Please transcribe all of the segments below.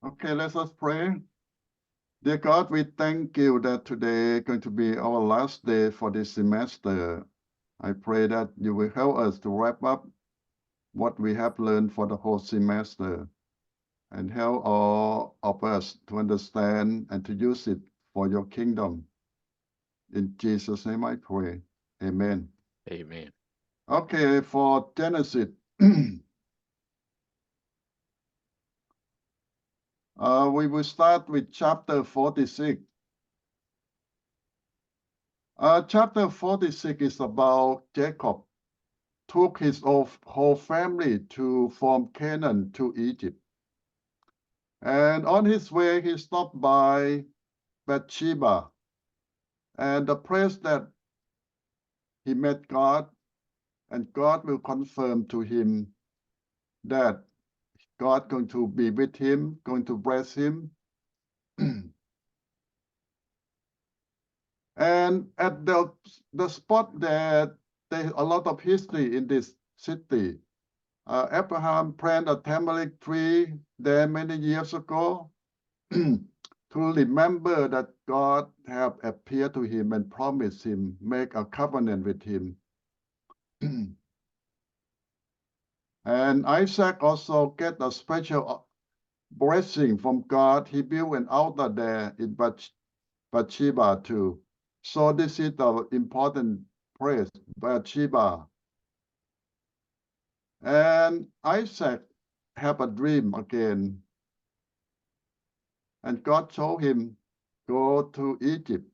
Okay, let us pray. Dear God, we thank you that today is going to be our last day for this semester. I pray that you will help us to wrap up what we have learned for the whole semester and help all of us to understand and to use it for your kingdom. In Jesus' name I pray. Amen. Amen. Okay, for Genesis, we will start with chapter 46. Chapter 46 is about Jacob took his whole family from Canaan to Egypt. And on his way, he stopped by Bathsheba, and the place that he met God, and God will confirm to him that God going to be with him, going to bless him. And at the spot there, there's a lot of history in this city. Abraham planted a tamarisk tree there many years ago to remember that God have appeared to him and promised him, make a covenant with him. And Isaac also get a special blessing from God. He built an altar there in Bathsheba too. So this is the important place, Bathsheba. And Isaac have a dream again. And God told him, go to Egypt.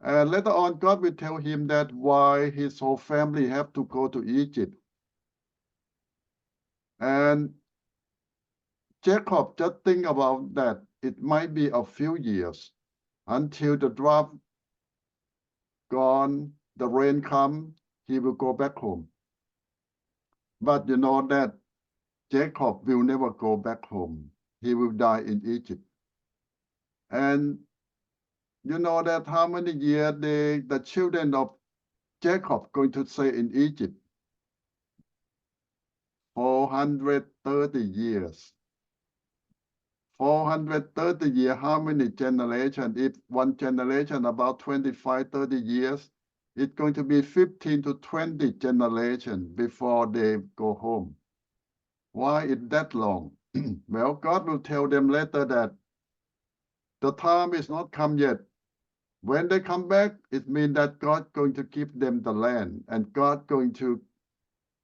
And later on, God will tell him that why his whole family have to go to Egypt. And Jacob just think about that. It might be a few years until the drought gone, the rain come, he will go back home. But you know that Jacob will never go back home. He will die in Egypt. And you know that how many years the children of Jacob going to stay in Egypt? 430 years. 430 years, how many generations? If one generation about 25, 30 years, it's going to be 15 to 20 generations before they go home. Why is that long? Well, God will tell them later that the time is not come yet. When they come back, it means that God going to give them the land, and God going to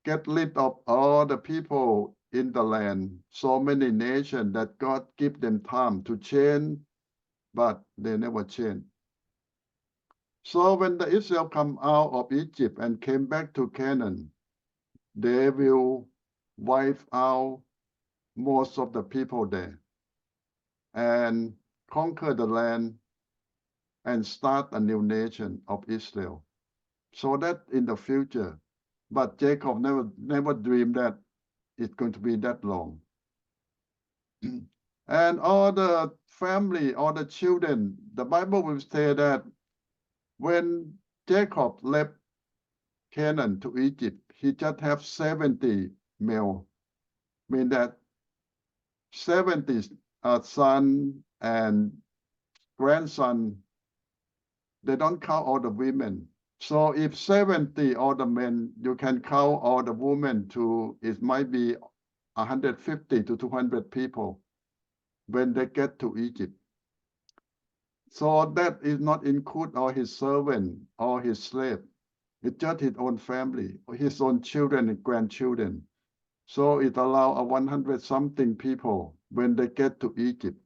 get rid of all the people in the land, so many nations that God give them time to change, but they never change. So when the Israel come out of Egypt and came back to Canaan, they will wipe out most of the people there and conquer the land and start a new nation of Israel. So that in the future, but Jacob never dreamed that it's going to be that long. And all the family, all the children, the Bible will say that when Jacob left Canaan to Egypt, he just have 70 male, mean that 70 son and grandson, they don't count all the women. So if 70 all the men, you can count all the women to, it might be 150 to 200 people when they get to Egypt. So that is not include all his servant or his slave. It's just his own family, his own children and grandchildren. So it allows 100 something people when they get to Egypt.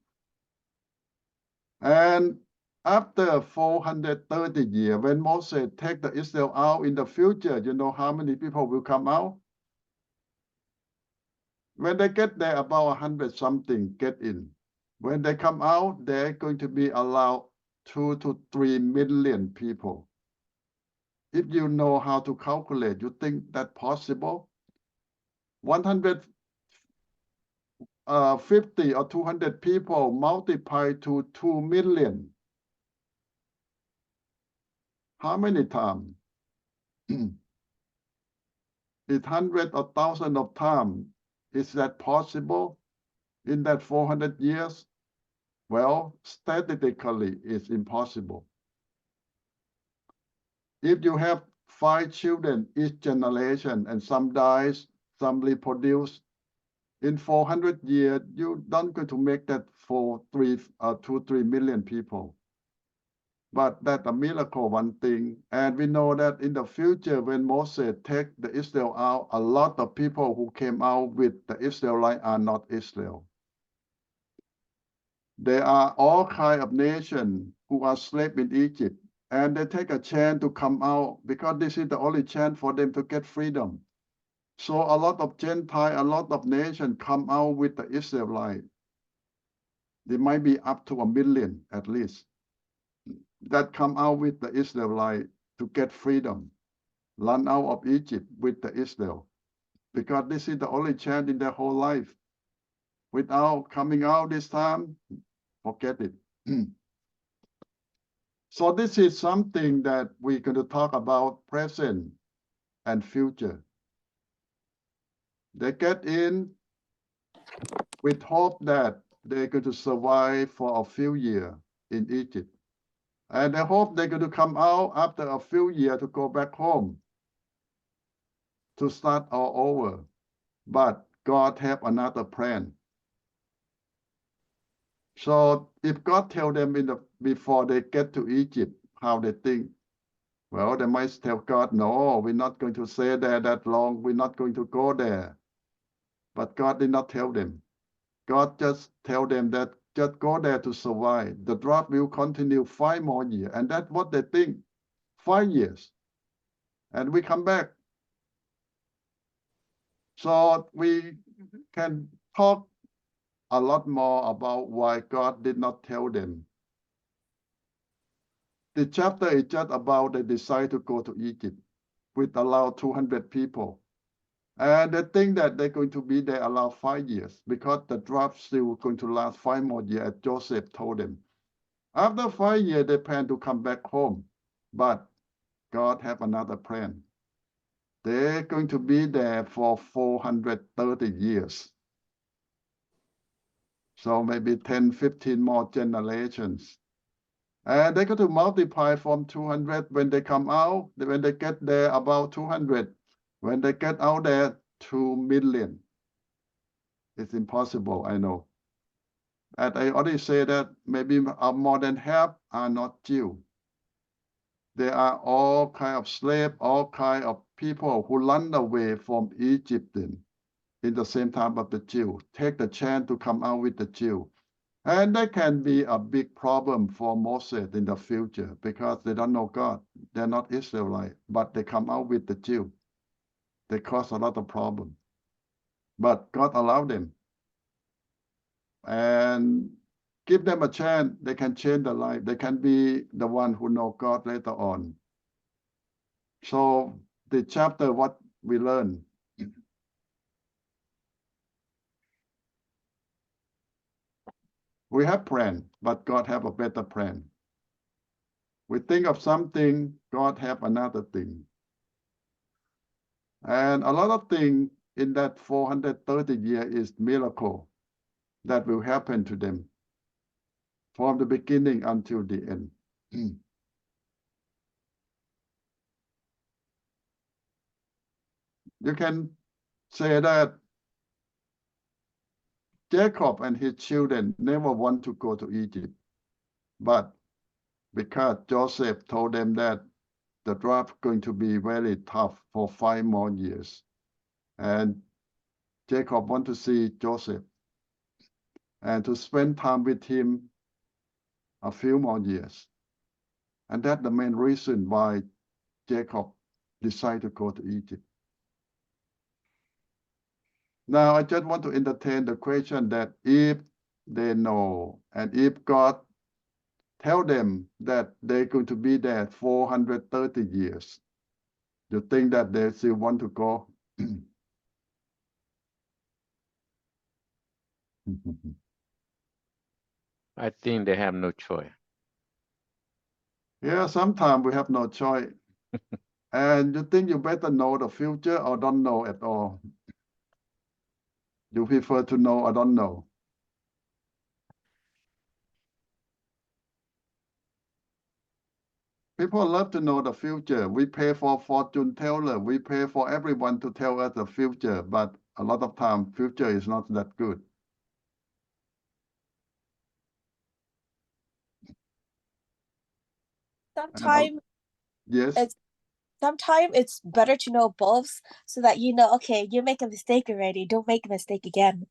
And after 430 years, when Moses take the Israel out in the future, you know how many people will come out? When they get there, about 100 something get in. When they come out, they're going to be allowed 2 to 3 million people. If you know how to calculate, you think that possible? 150 or 200 people multiplied to 2 million. How many times? It's hundreds of thousands of times. Is that possible? in that 400 years? Well, statistically, it's impossible. If you have 5 children each generation and some dies, some reproduce, in 400 years, you're not going to make that for 2-3 million people. But that's a miracle, one thing. And we know that in the future, when Moses take the Israel out, a lot of people who came out with the Israelites are not Israel. There are all kinds of nations who are slaves in Egypt, and they take a chance to come out because this is the only chance for them to get freedom. So a lot of Gentiles, a lot of nations come out with the Israelites. There might be up to 1 million at least that come out with the Israelites to get freedom, run out of Egypt with the Israel, because this is the only chance in their whole life. Without coming out this time, forget it. So this is something that we're going to talk about present and future. They get in with hope that they're going to survive for a few years in Egypt. And they hope they're going to come out after a few years to go back home to start all over. But God have another plan. So if God tell them before they get to Egypt how they think, well, they might tell God, no, we're not going to stay there that long. We're not going to go there. But God did not tell them. God just tell them that just go there to survive. The drought will continue 5 more years. And that's what they think, 5 years. And we come back. So we can talk a lot more about why God did not tell them. The chapter is just about they decide to go to Egypt with about 200 people. And they think that they're going to be there about 5 years because the drought still going to last 5 more years, as Joseph told them. After 5 years, they plan to come back home, but God have another plan. They're going to be there for 430 years. So maybe 10, 15 more generations. And they're going to multiply from 200 when they come out. When they get there, about 200. When they get out there, 2 million. It's impossible, I know. And I already say that maybe more than half are not Jew. There are all kind of slaves, all kind of people who run away from Egypt in the same time of the Jew. Take the chance to come out with the Jew. And that can be a big problem for Moses in the future because they don't know God. They're not Israelite, but they come out with the Jew. They cause a lot of problems. But God allowed them. And give them a chance. They can change their life. They can be the one who know God later on. So the chapter, what we learn. We have plan, but God have a better plan. We think of something, God have another thing. And a lot of things in that 430 years is miracle that will happen to them from the beginning until the end. You can say that Jacob and his children never want to go to Egypt, but because Joseph told them that the drought going to be very tough for 5 more years, and Jacob want to see Joseph and to spend time with him a few more years. And that's the main reason why Jacob decided to go to Egypt. Now, I just want to entertain the question that if they know, and if God tell them that they're going to be there 430 years, you think that they still want to go? I think they have no choice. Yeah, sometimes we have no choice. And you think you better know the future or don't know at all? You prefer to know or don't know? People love to know the future. We pay for fortune teller. We pay for everyone to tell us the future, but a lot of time, future is not that good. Sometimes Yes. it's better to know both so that you know, okay, you make a mistake already. Don't make a mistake again.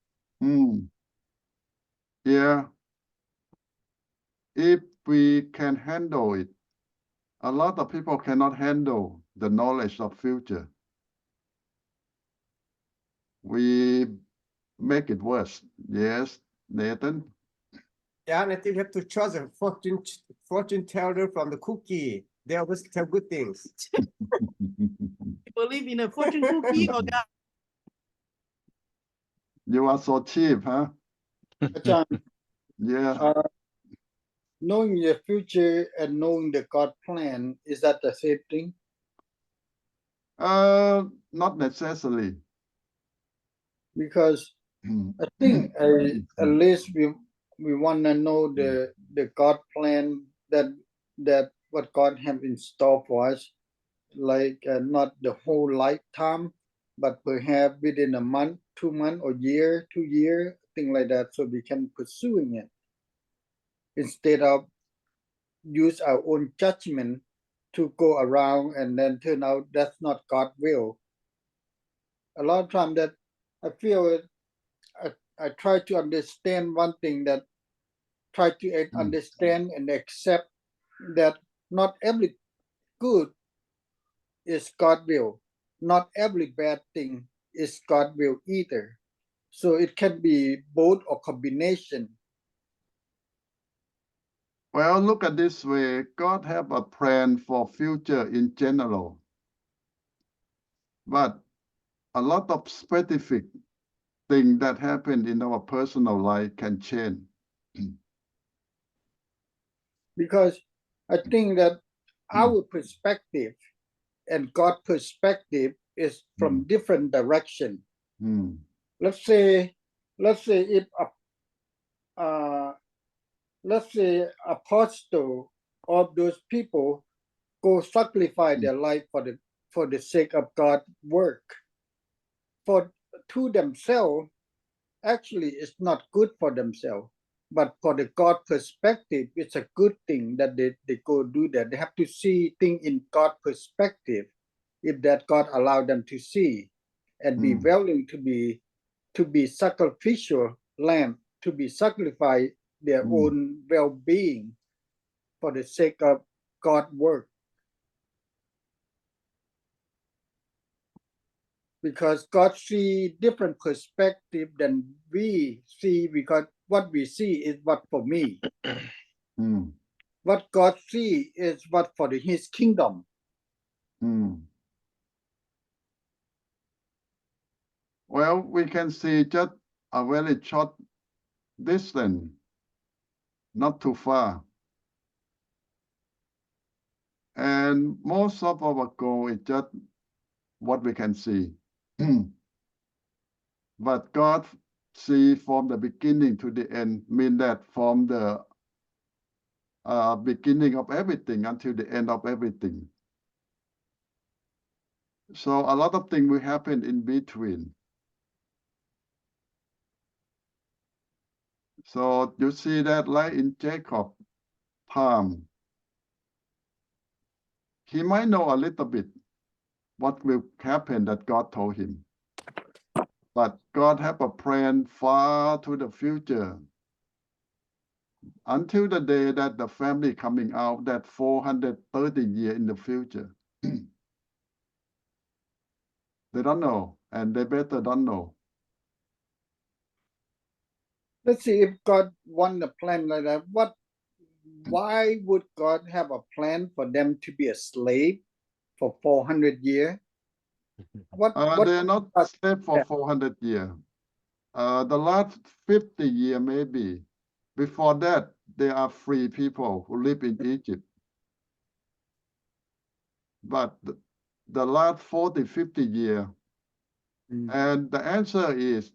Yeah. If we can handle it, a lot of people cannot handle the knowledge of future. We make it worse. Yes, Nathan? Yeah, and I think you have to trust a fortune teller from the cookie. They always tell good things. Believe in a fortune cookie or God? You are so cheap, huh? อาจารย์ Yeah. knowing the future and knowing the God plan, is that the same thing? Not necessarily. Because I think at least we want to know the God plan that what God have in store for us, like not the whole lifetime, but perhaps within a month, 2 months, or year, 2 year, thing like that, so we can pursuing it instead of use our own judgment to go around and then turn out that's not God's will. A lot of time that I feel I try to understand one thing, that try to understand and accept that not every good is God's will. Not every bad thing is God's will either. So it can be both or combination. Well, look at this way. God have a plan for future in general. But a lot of specific things that happen in our personal life can change. Because I think that our perspective and God's perspective is from different direction. Let's say if let's say apostle of those people go sacrifice their life for the sake of God's work, for to themselves, actually it's not good for themselves, but for the God perspective, it's a good thing that they go do that. They have to see things in God perspective, if that God allow them to see, and be willing to be sacrificial lamb, to be sacrificed their own well-being for the sake of God's work. Because God see different perspective than we see, because what we see is what for me. What God see is what for His kingdom. Well, we can see just a very short distance, not too far. And most of our goal is just what we can see. But God see from the beginning to the end, mean that from the beginning of everything until the end of everything. So a lot of things will happen in between. So you see that like in Jacob time, he might know a little bit what will happen that God told him. But God have a plan far to the future, until the day that the family coming out, that 430 years in the future. They don't know, and they better don't know. Let's see, if God want a plan like that, why would God have a plan for them to be a slave for 400 years? They're not slave for 400 years. The last 50 years maybe. Before that, they are free people who live in Egypt. But the last 40, 50 years, and the answer is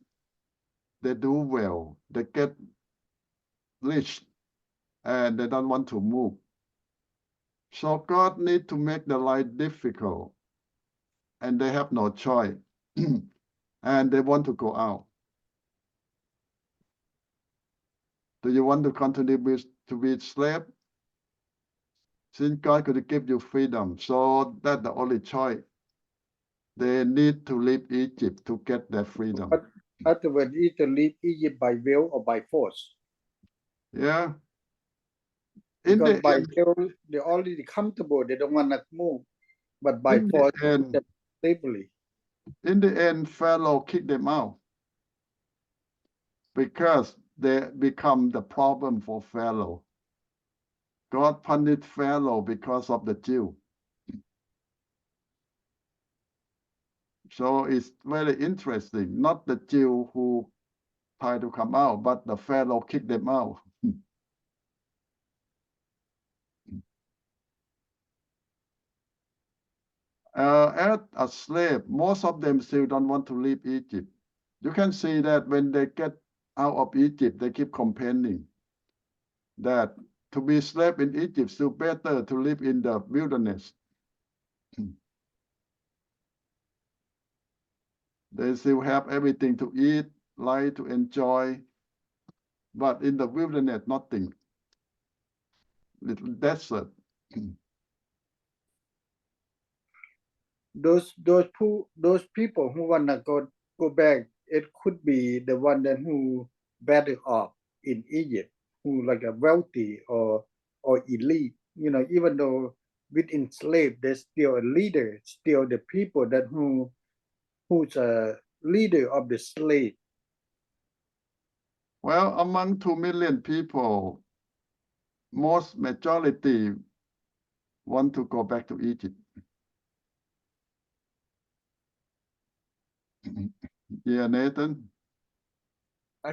they do well. They get rich, and they don't want to move. So God need to make the life difficult, and they have no choice, and they want to go out. Do you want to continue to be slave? Since God could give you freedom, so that's the only choice. They need to leave Egypt to get their freedom. But afterwards, either leave Egypt by will or by force. Yeah. In Because the by end, will, they're already comfortable. They don't want to move. But by in the force, end, they're slavery. in the end, Pharaoh kicked them out because they become the problem for Pharaoh. God punished Pharaoh because of the Jew. So it's very interesting. Not the Jew who tried to come out, but the Pharaoh kicked them out. As a slave, most of them still don't want to leave Egypt. You can see that when they get out of Egypt, they keep complaining that to be slave in Egypt is still better to live in the wilderness. They still have everything to eat, life to enjoy, but in the wilderness, nothing. Little desert. Those people who wanna go back, it could be the one that who better off in Egypt, who like a wealthy or elite. You know, even though within slave, there's still a leader, still the people that who's a leader of the slave. Well, among 2 million people, most majority want to go back to Egypt. Yeah, Nathan.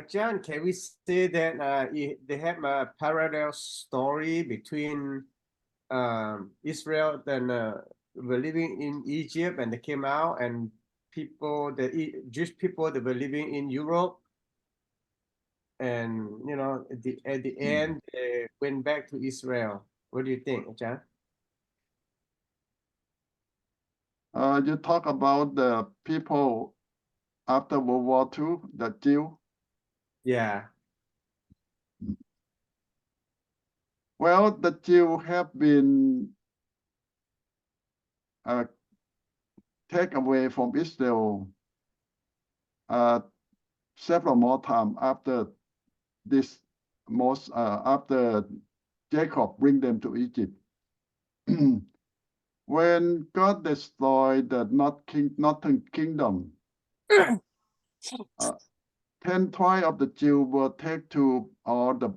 John, can we say that they have a parallel story between Israel and were living in Egypt and they came out, and people, the Jewish people that were living in Europe, and you know at the end they went back to Israel. What do you think, John? You talk about the people after World War II, the Jew. Yeah. Well, the Jew have been taken away from Israel several more times after this. After Jacob bring them to Egypt. When God destroyed the northern kingdom, 10 tribes of the Jews were taken to all the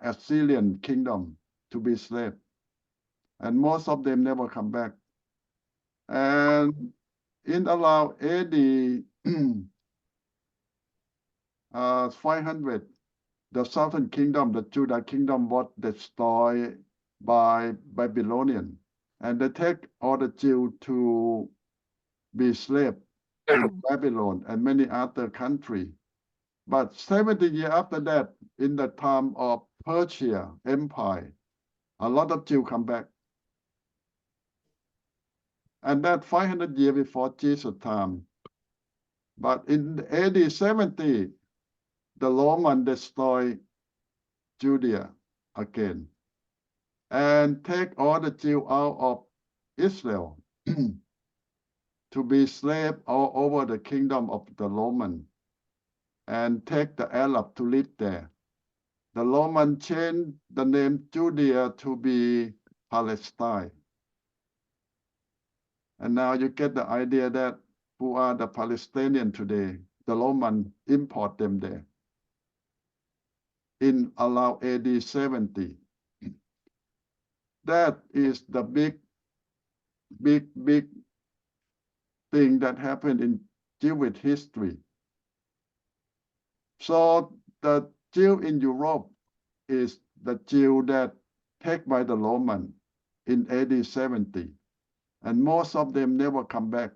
Assyrian kingdom to be slaves, and most of them never come back. And in around AD 500, the southern kingdom, the Judah kingdom, was destroyed by Babylonian, and they take all the Jews to be slaves in Babylon and many other countries. But 70 years after that, in the time of Persia Empire, a lot of Jews come back. And that 500 years before Jesus' time. But in AD 70, the Roman destroyed Judea again and take all the Jews out of Israel to be slaves all over the kingdom of the Roman, and take the Arab to live there. The Roman changed the name Judea to be Palestine. And now you get the idea that who are the Palestinians today, the Roman import them there in around AD 70. That is the big thing that happened in Jewish history. So the Jew in Europe is the Jew that taken by the Roman in AD 70. And most of them never come back.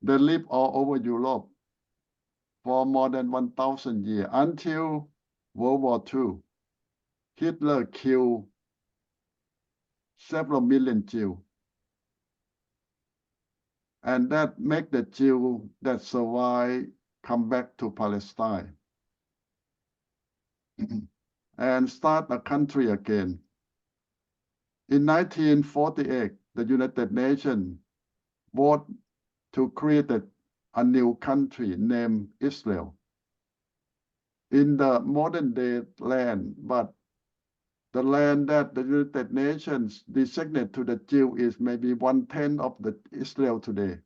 They live all over Europe for more than 1,000 years until World War II. Hitler killed several million Jews. And that make the Jew that survive come back to Palestine and start a country again. In 1948, the United Nations voted to create a new country named Israel in the modern day land, but the land that the United Nations designated to the Jew is maybe 1/10 of the Israel today.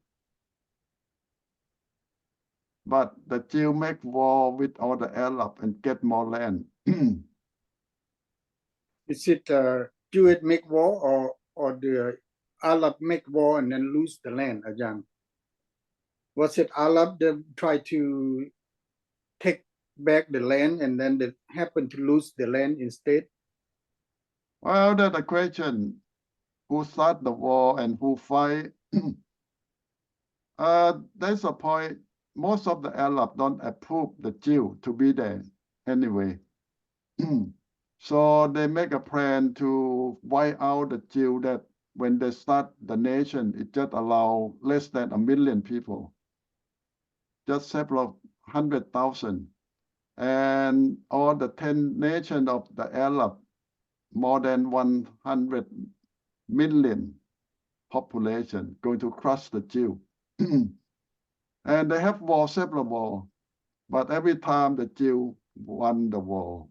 But the Jew make war with all the Arab and get more land. Is it Jewish make war or the Arab make war and then lose the land, Ajahn? Was it Arab that try to take back the land and then they happen to lose the land instead? Well, that's a question. Who start the war and who fight? There's a point. Most of the Arab don't approve the Jew to be there anyway. So they make a plan to wipe out the Jew that when they start the nation, it just allow less than 1 million people, just several 100,000. And all the 10 nations of the Arab, more than 100 million population going to crush the Jew. And they have war, several war, but every time the Jew won the war.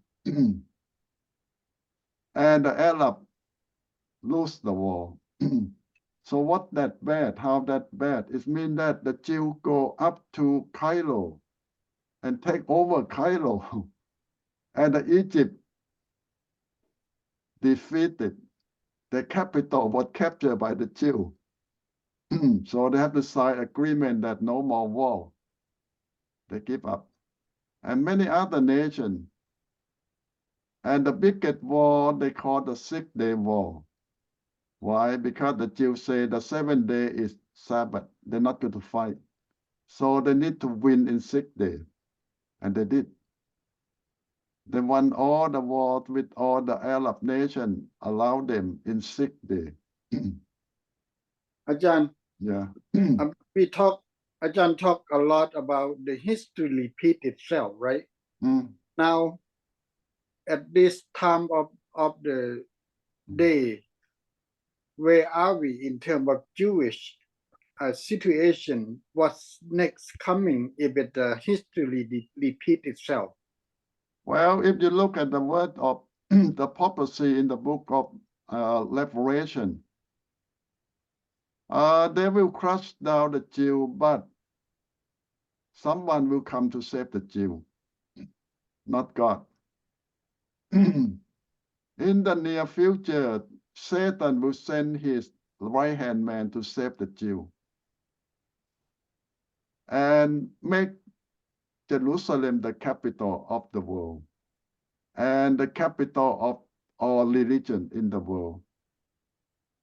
And the Arab lose the war. So what that bad? How that bad? It means that the Jew go up to Cairo and take over Cairo, and the Egypt defeated. The capital was captured by the Jew. So they have to sign agreement that no more war. They give up. And many other nations. And the biggest war they call the 6-day war. Why? Because the Jews say the 7th day is Sabbath. They're not going to fight. So they need to win in 6 days. And they did. They won all the wars with all the Arab nations, allowed them in 6 days. Ajahn, Yeah. Ajahn talk a lot about the history repeat itself, right? Now, at this time of the day, where are we in terms of Jewish situation? What's next coming if the history repeat itself? Well, if you look at the word of the prophecy in the book of Revelation, they will crush down the Jew, but someone will come to save the Jew, not God. In the near future, Satan will send his right-hand man to save the Jew and make Jerusalem the capital of the world and the capital of all religion in the world.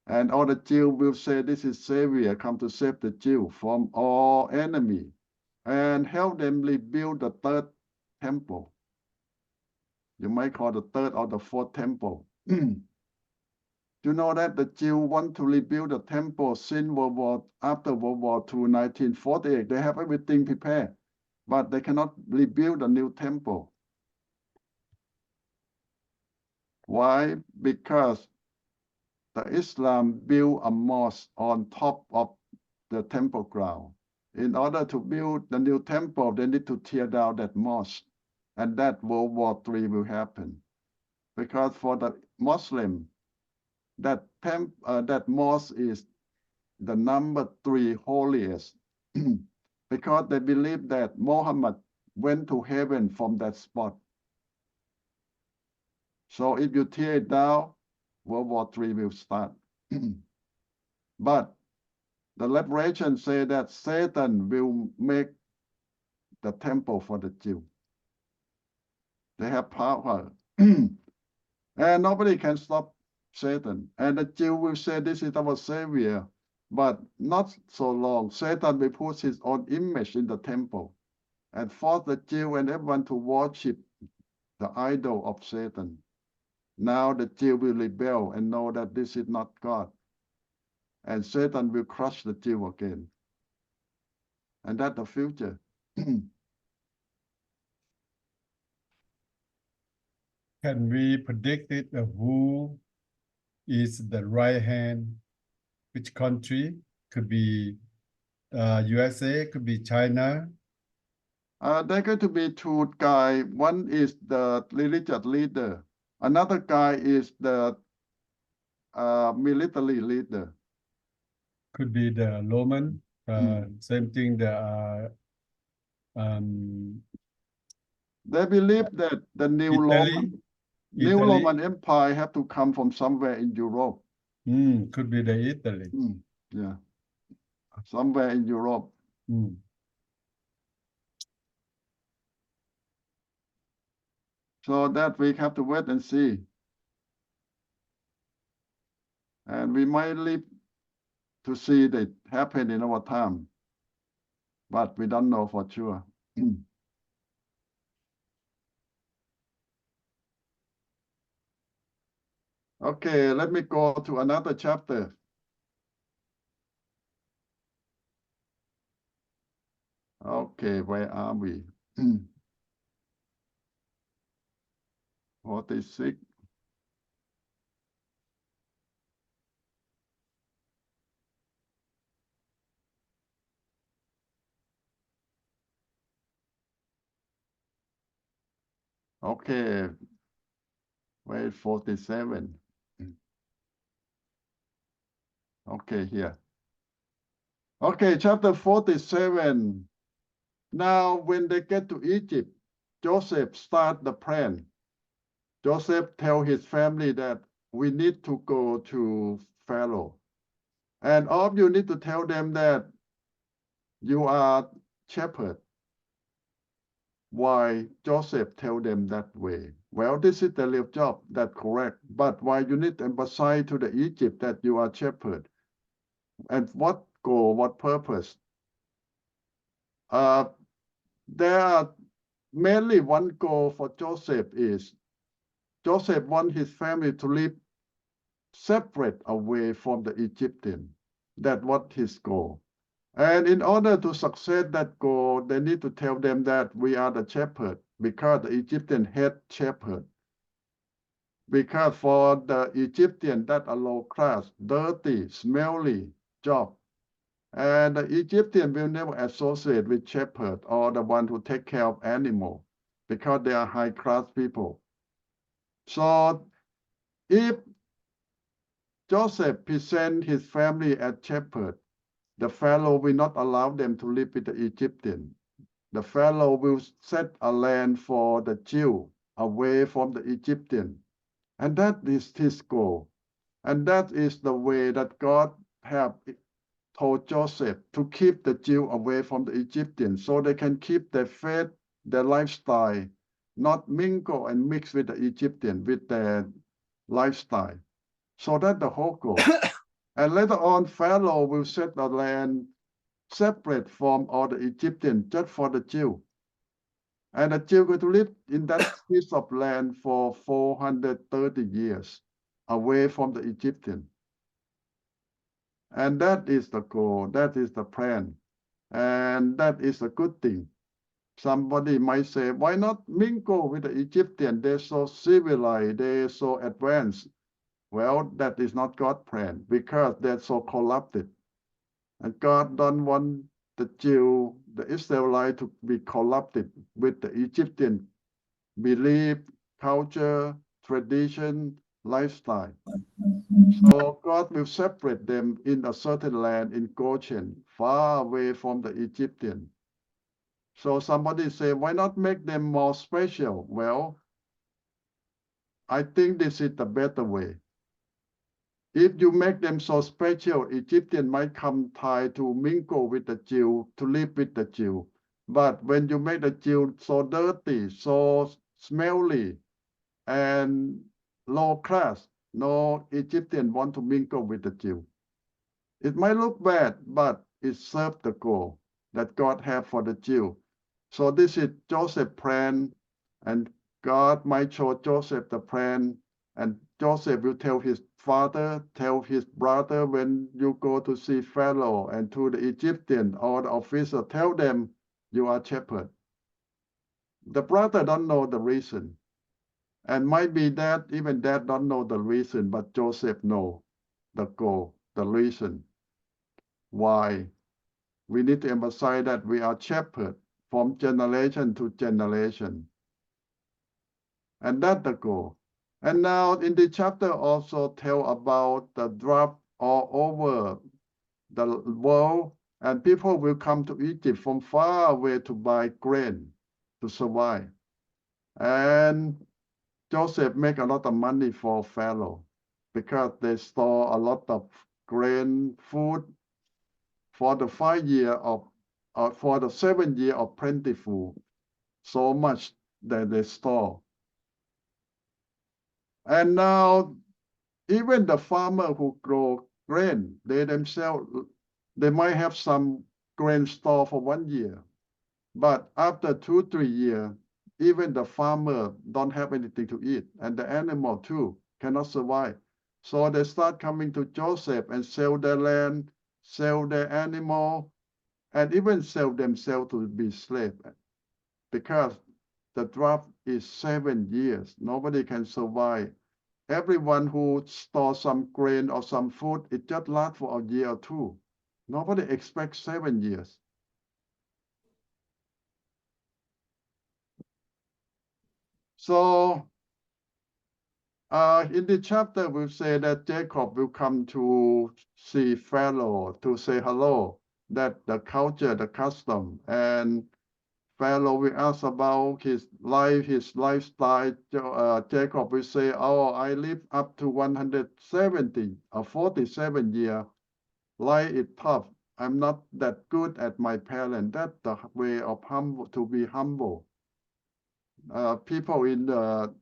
And all the Jews will say, this is Savior, come to save the Jew from all enemy and help them rebuild the 3rd temple. You might call the 3rd or the 4th temple. You know that the Jews want to rebuild the temple since after World War II, 1948. They have everything prepared, but they cannot rebuild a new temple. Why? Because the Islam built a mosque on top of the temple ground. In order to build the new temple, they need to tear down that mosque, and that World War III will happen. Because for the Muslim, that mosque is the number 3 holiest, because they believe that Muhammad went to heaven from that spot. So if you tear it down, World War III will start. But the Revelation say that Satan will make the temple for the Jew. They have power. And nobody can stop Satan. And the Jew will say, this is our Savior. But not so long. Satan will put his own image in the temple and force the Jew and everyone to worship the idol of Satan. Now the Jew will rebel and know that this is not God. And Satan will crush the Jew again. And that's the future. Can we predict it who is the right hand? Which country? Could be USA, could be China. There are going to be two guys. One is the religious leader. Another guy is the military leader. Could be the Roman. Same thing. They believe that the new Roman Empire have to come from somewhere in Europe. Could be the Italy. Yeah, somewhere in Europe. So that we have to wait and see. And we might live to see that happen in our time, but we don't know for sure. Okay, let me go to another chapter. Okay, where are we? 46. Okay, wait, 47. Okay, here. Okay, chapter 47. Now, when they get to Egypt, Joseph start the plan. Joseph tell his family that we need to go to Pharaoh. And all of you need to tell them that you are shepherd. Why Joseph tell them that way? Well, this is the real job, that's correct. But why you need to emphasize to the Egypt that you are shepherd? And what goal, what purpose? There are mainly one goal for Joseph is Joseph wants his family to live separate away from the Egyptian. That's what his goal. And in order to succeed that goal, they need to tell them that we are the shepherd, because the Egyptian hate shepherd. Because for the Egyptian, that a low class, dirty, smelly job. And the Egyptian will never associate with shepherd or the one who take care of animal, because they are high class people. So if Joseph present his family as shepherd, the Pharaoh will not allow them to live with the Egyptian. The Pharaoh will set a land for the Jew away from the Egyptian. And that is his goal. And that is the way that God have told Joseph to keep the Jew away from the Egyptians, so they can keep their faith, their lifestyle, not mingle and mix with the Egyptian, with their lifestyle. So that's the whole goal. And later on, Pharaoh will set the land separate from all the Egyptians, just for the Jew. And the Jew going to live in that piece of land for 430 years, away from the Egyptian. And that is the goal, that is the plan. And that is a good thing. Somebody might say, why not mingle with the Egyptian? They're so civilized, they're so advanced. Well, that is not God's plan, because they're so corrupted. And God don't want the Jew, the Israelite, to be corrupted with the Egyptian belief, culture, tradition, lifestyle. So God will separate them in a certain land in Goshen, far away from the Egyptian. So somebody say, why not make them more special? Well, I think this is the better way. If you make them so special, Egyptian might come try to mingle with the Jew, to live with the Jew. But when you make the Jew so dirty, so smelly, and low class, no Egyptian want to mingle with the Jew. It might look bad, but it serves the goal that God has for the Jew. So this is Joseph's plan, and God might show Joseph the plan, And Joseph will tell his father, tell his brother, when you go to see Pharaoh and to the Egyptian or the officer, tell them you are shepherd. The brother don't know the reason. And might be that even dad don't know the reason, but Joseph know the goal, the reason why. We need to emphasize that we are shepherd from generation to generation. And that's the goal. And now in the chapter also tell about the drought all over the world, and people will come to Egypt from far away to buy grain to survive. And Joseph make a lot of money for Pharaoh because they store a lot of grain, food for the 5 year of, for the 7 year of plentiful, so much that they store. And now even the farmer who grow grain, they themselves, they might have some grain store for 1 year. But after 2-3 years, even the farmer don't have anything to eat, and the animal too cannot survive. So they start coming to Joseph and sell their land, sell their animal, and even sell themselves to be slaves. Because the drought is 7 years, nobody can survive. Everyone who stores some grain or some food, it just lasts for a year or 2. Nobody expects 7 years. So in the chapter, we say that Jacob will come to see Pharaoh to say hello, that the culture, the custom, and Pharaoh will ask about his life, his lifestyle. Jacob will say, oh, I live up to 170 or 47 years. Life is tough. I'm not that good at my parents. That's the way of humble, to be humble. People in the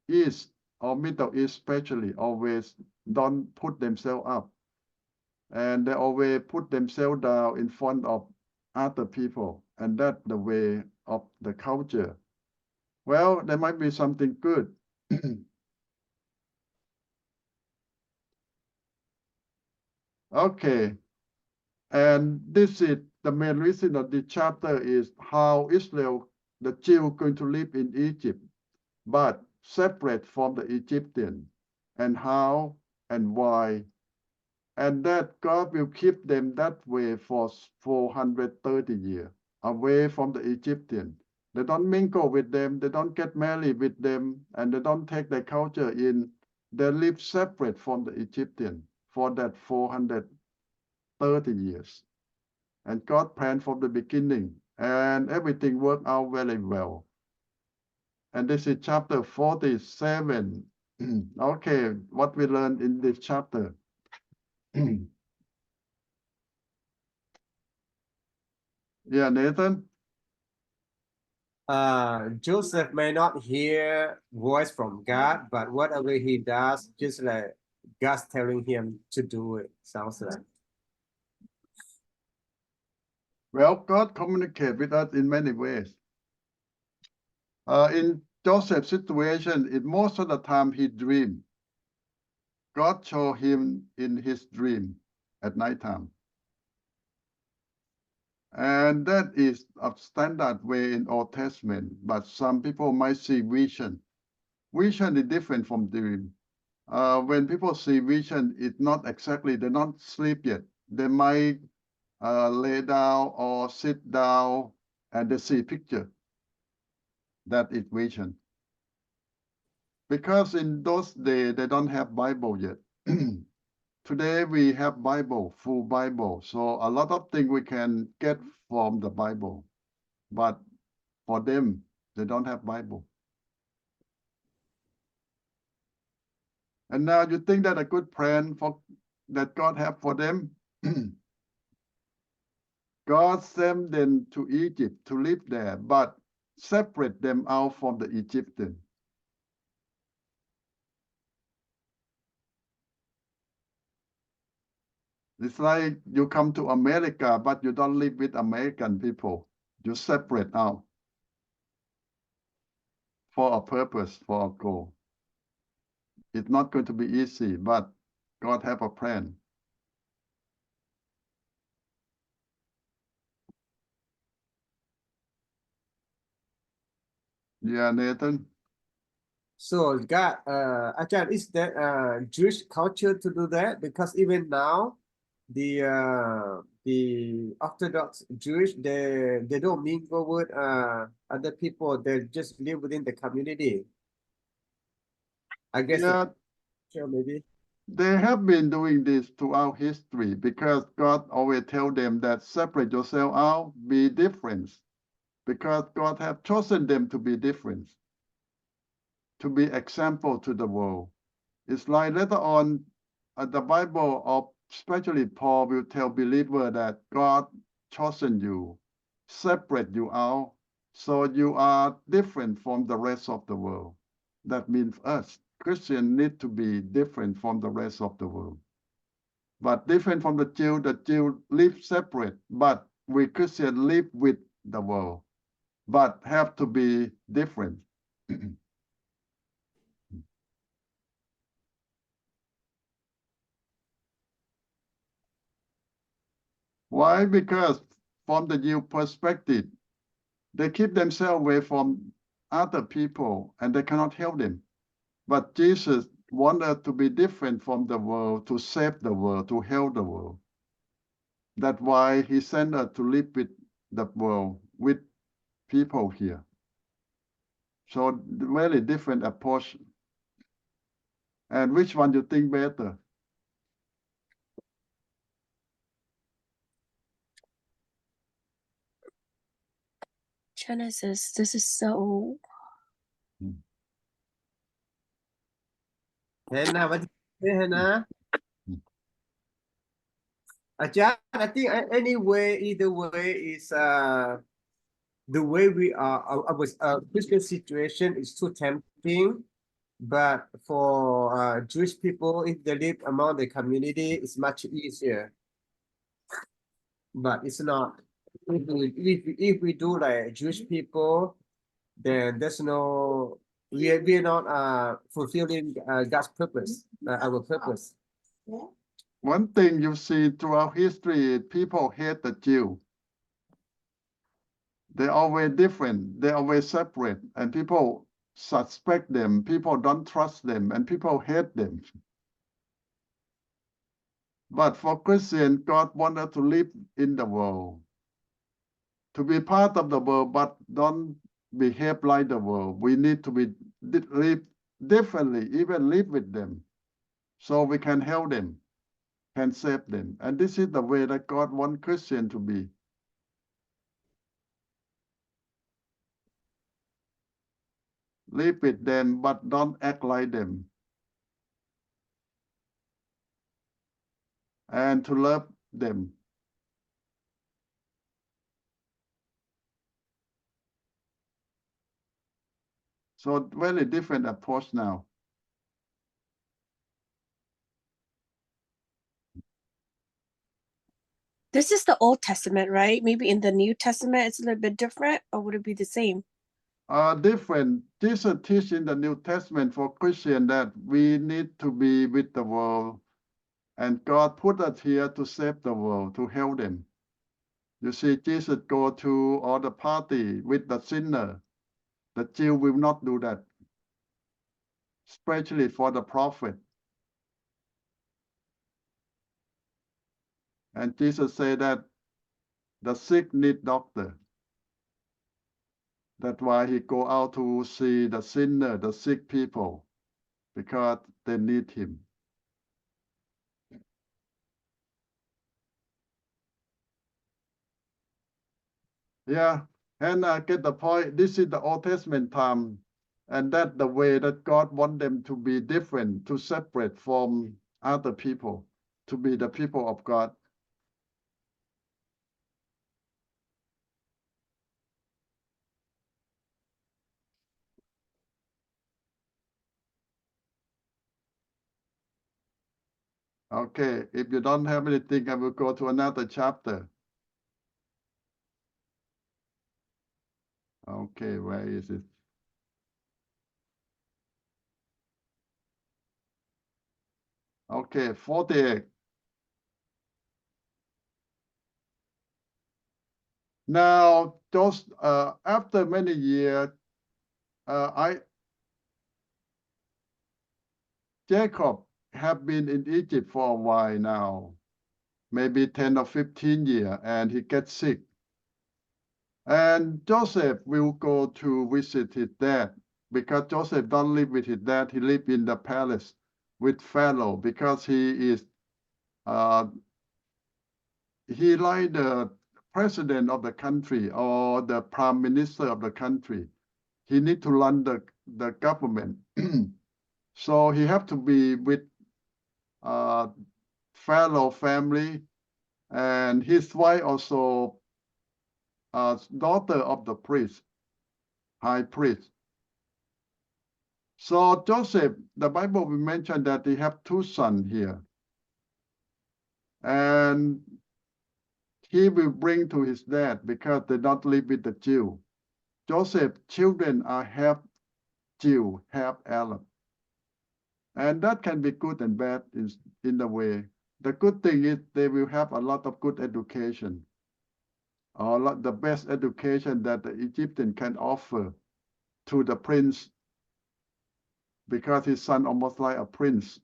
East or Middle East especially always don't put themselves up. And they always put themselves down in front of other people. And that's the way of the culture. Well, there might be something good. Okay. And this is the main reason of the chapter is how Israel, the Jew, going to live in Egypt, but separate from the Egyptian, and how and why. And that God will keep them that way for 430 years, away from the Egyptian. They don't mingle with them, they don't get married with them, and they don't take their culture in. They live separate from the Egyptian for that 430 years. And God planned from the beginning, and everything worked out very well. And this is chapter 47. Okay, what we learned in this chapter. Yeah, Nathan? Joseph may not hear voice from God, but whatever he does, just like God's telling him to do it, sounds like. Well, God communicates with us in many ways. In Joseph's situation, most of the time he dreamed. God showed him in his dream at nighttime. And that is a standard way in Old Testament, but some people might see vision. Vision is different from dream. When people see vision, it's not exactly, they're not sleep yet. They might lay down or sit down and they see picture. That is vision. Because in those days, they don't have Bible yet. Today we have Bible, full Bible. So a lot of things we can get from the Bible. But for them, they don't have Bible. And now you think that a good plan that God have for them? God sent them to Egypt to live there, but separate them out from the Egyptian. It's like you come to America, but you don't live with American people. You separate out for a purpose, for a goal. It's not going to be easy, but God have a plan. Yeah, Nathan. So God, Ajahn, is that Jewish culture to do that? Because even now, the Orthodox Jewish, they don't mingle with other people. They just live within the community. I guess Yeah, sure, maybe. they have been doing this throughout history because God always tell them that separate yourself out, be different, because God have chosen them to be different, to be example to the world. It's like later on, the Bible, or especially Paul, will tell believer that God chosen you, separate you out, so you are different from the rest of the world. That means us, Christians, need to be different from the rest of the world. But different from the Jew live separate, but we Christians live with the world, but have to be different. Why? Because from the Jew perspective, they keep themselves away from other people and they cannot help them. But Jesus wanted to be different from the world, to save the world, to help the world. That's why he sent us to live with the world, with people here. So very different approach. And which one you think better? Genesis, this is so. Hannah, what did you say, Hannah? Ajahn, I think anyway, either way is the way we are. Our Christian situation is too tempting. But for Jewish people, if they live among the community, it's much easier. But it's not. If we do like Jewish people, then there's no. We are not fulfilling God's purpose, our purpose. One thing you see throughout history, people hate the Jew. They're always different, they're always separate, and people suspect them, people don't trust them, and people hate them. But for Christians, God wanted to live in the world, to be part of the world, but don't behave like the world. We need to live differently, even live with them, so we can help them, can save them. And this is the way that God wants Christians to be. Live with them, but don't act like them. And to love them. So very different approach now. This is the Old Testament, right? Maybe in the New Testament it's a little bit different, or would it be the same? Different. Jesus teach in the New Testament for Christian that we need to be with the world, and God put us here to save the world, to help them. You see, Jesus go to all the party with the sinner. The Jew will not do that, especially for the prophet. And Jesus said that the sick need doctor. That's why he go out to see the sinner, the sick people, because they need him. Yeah, and I get the point. This is the Old Testament time, and that's the way that God wants them to be different, to separate from other people, to be the people of God. Okay, if you don't have anything, I will go to another chapter. Okay, where is it? Okay, 48. Now, those after many years, Jacob have been in Egypt for a while now, maybe 10 or 15 years, and he gets sick. And Joseph will go to visit his dad, because Joseph don't live with his dad. He live in the palace with Pharaoh, because he is he like the president of the country or the prime minister of the country. He need to run the government. So he have to be with Pharaoh family, and his wife also daughter of the priest, high priest. So Joseph, the Bible will mention that he have two sons here. And he will bring to his dad because they don't live with the Jew. Joseph's children are half Jew, half Arab. And that can be good and bad in a way. The good thing is they will have a lot of good education, or the best education that the Egyptian can offer to the prince, because his son almost like a prince.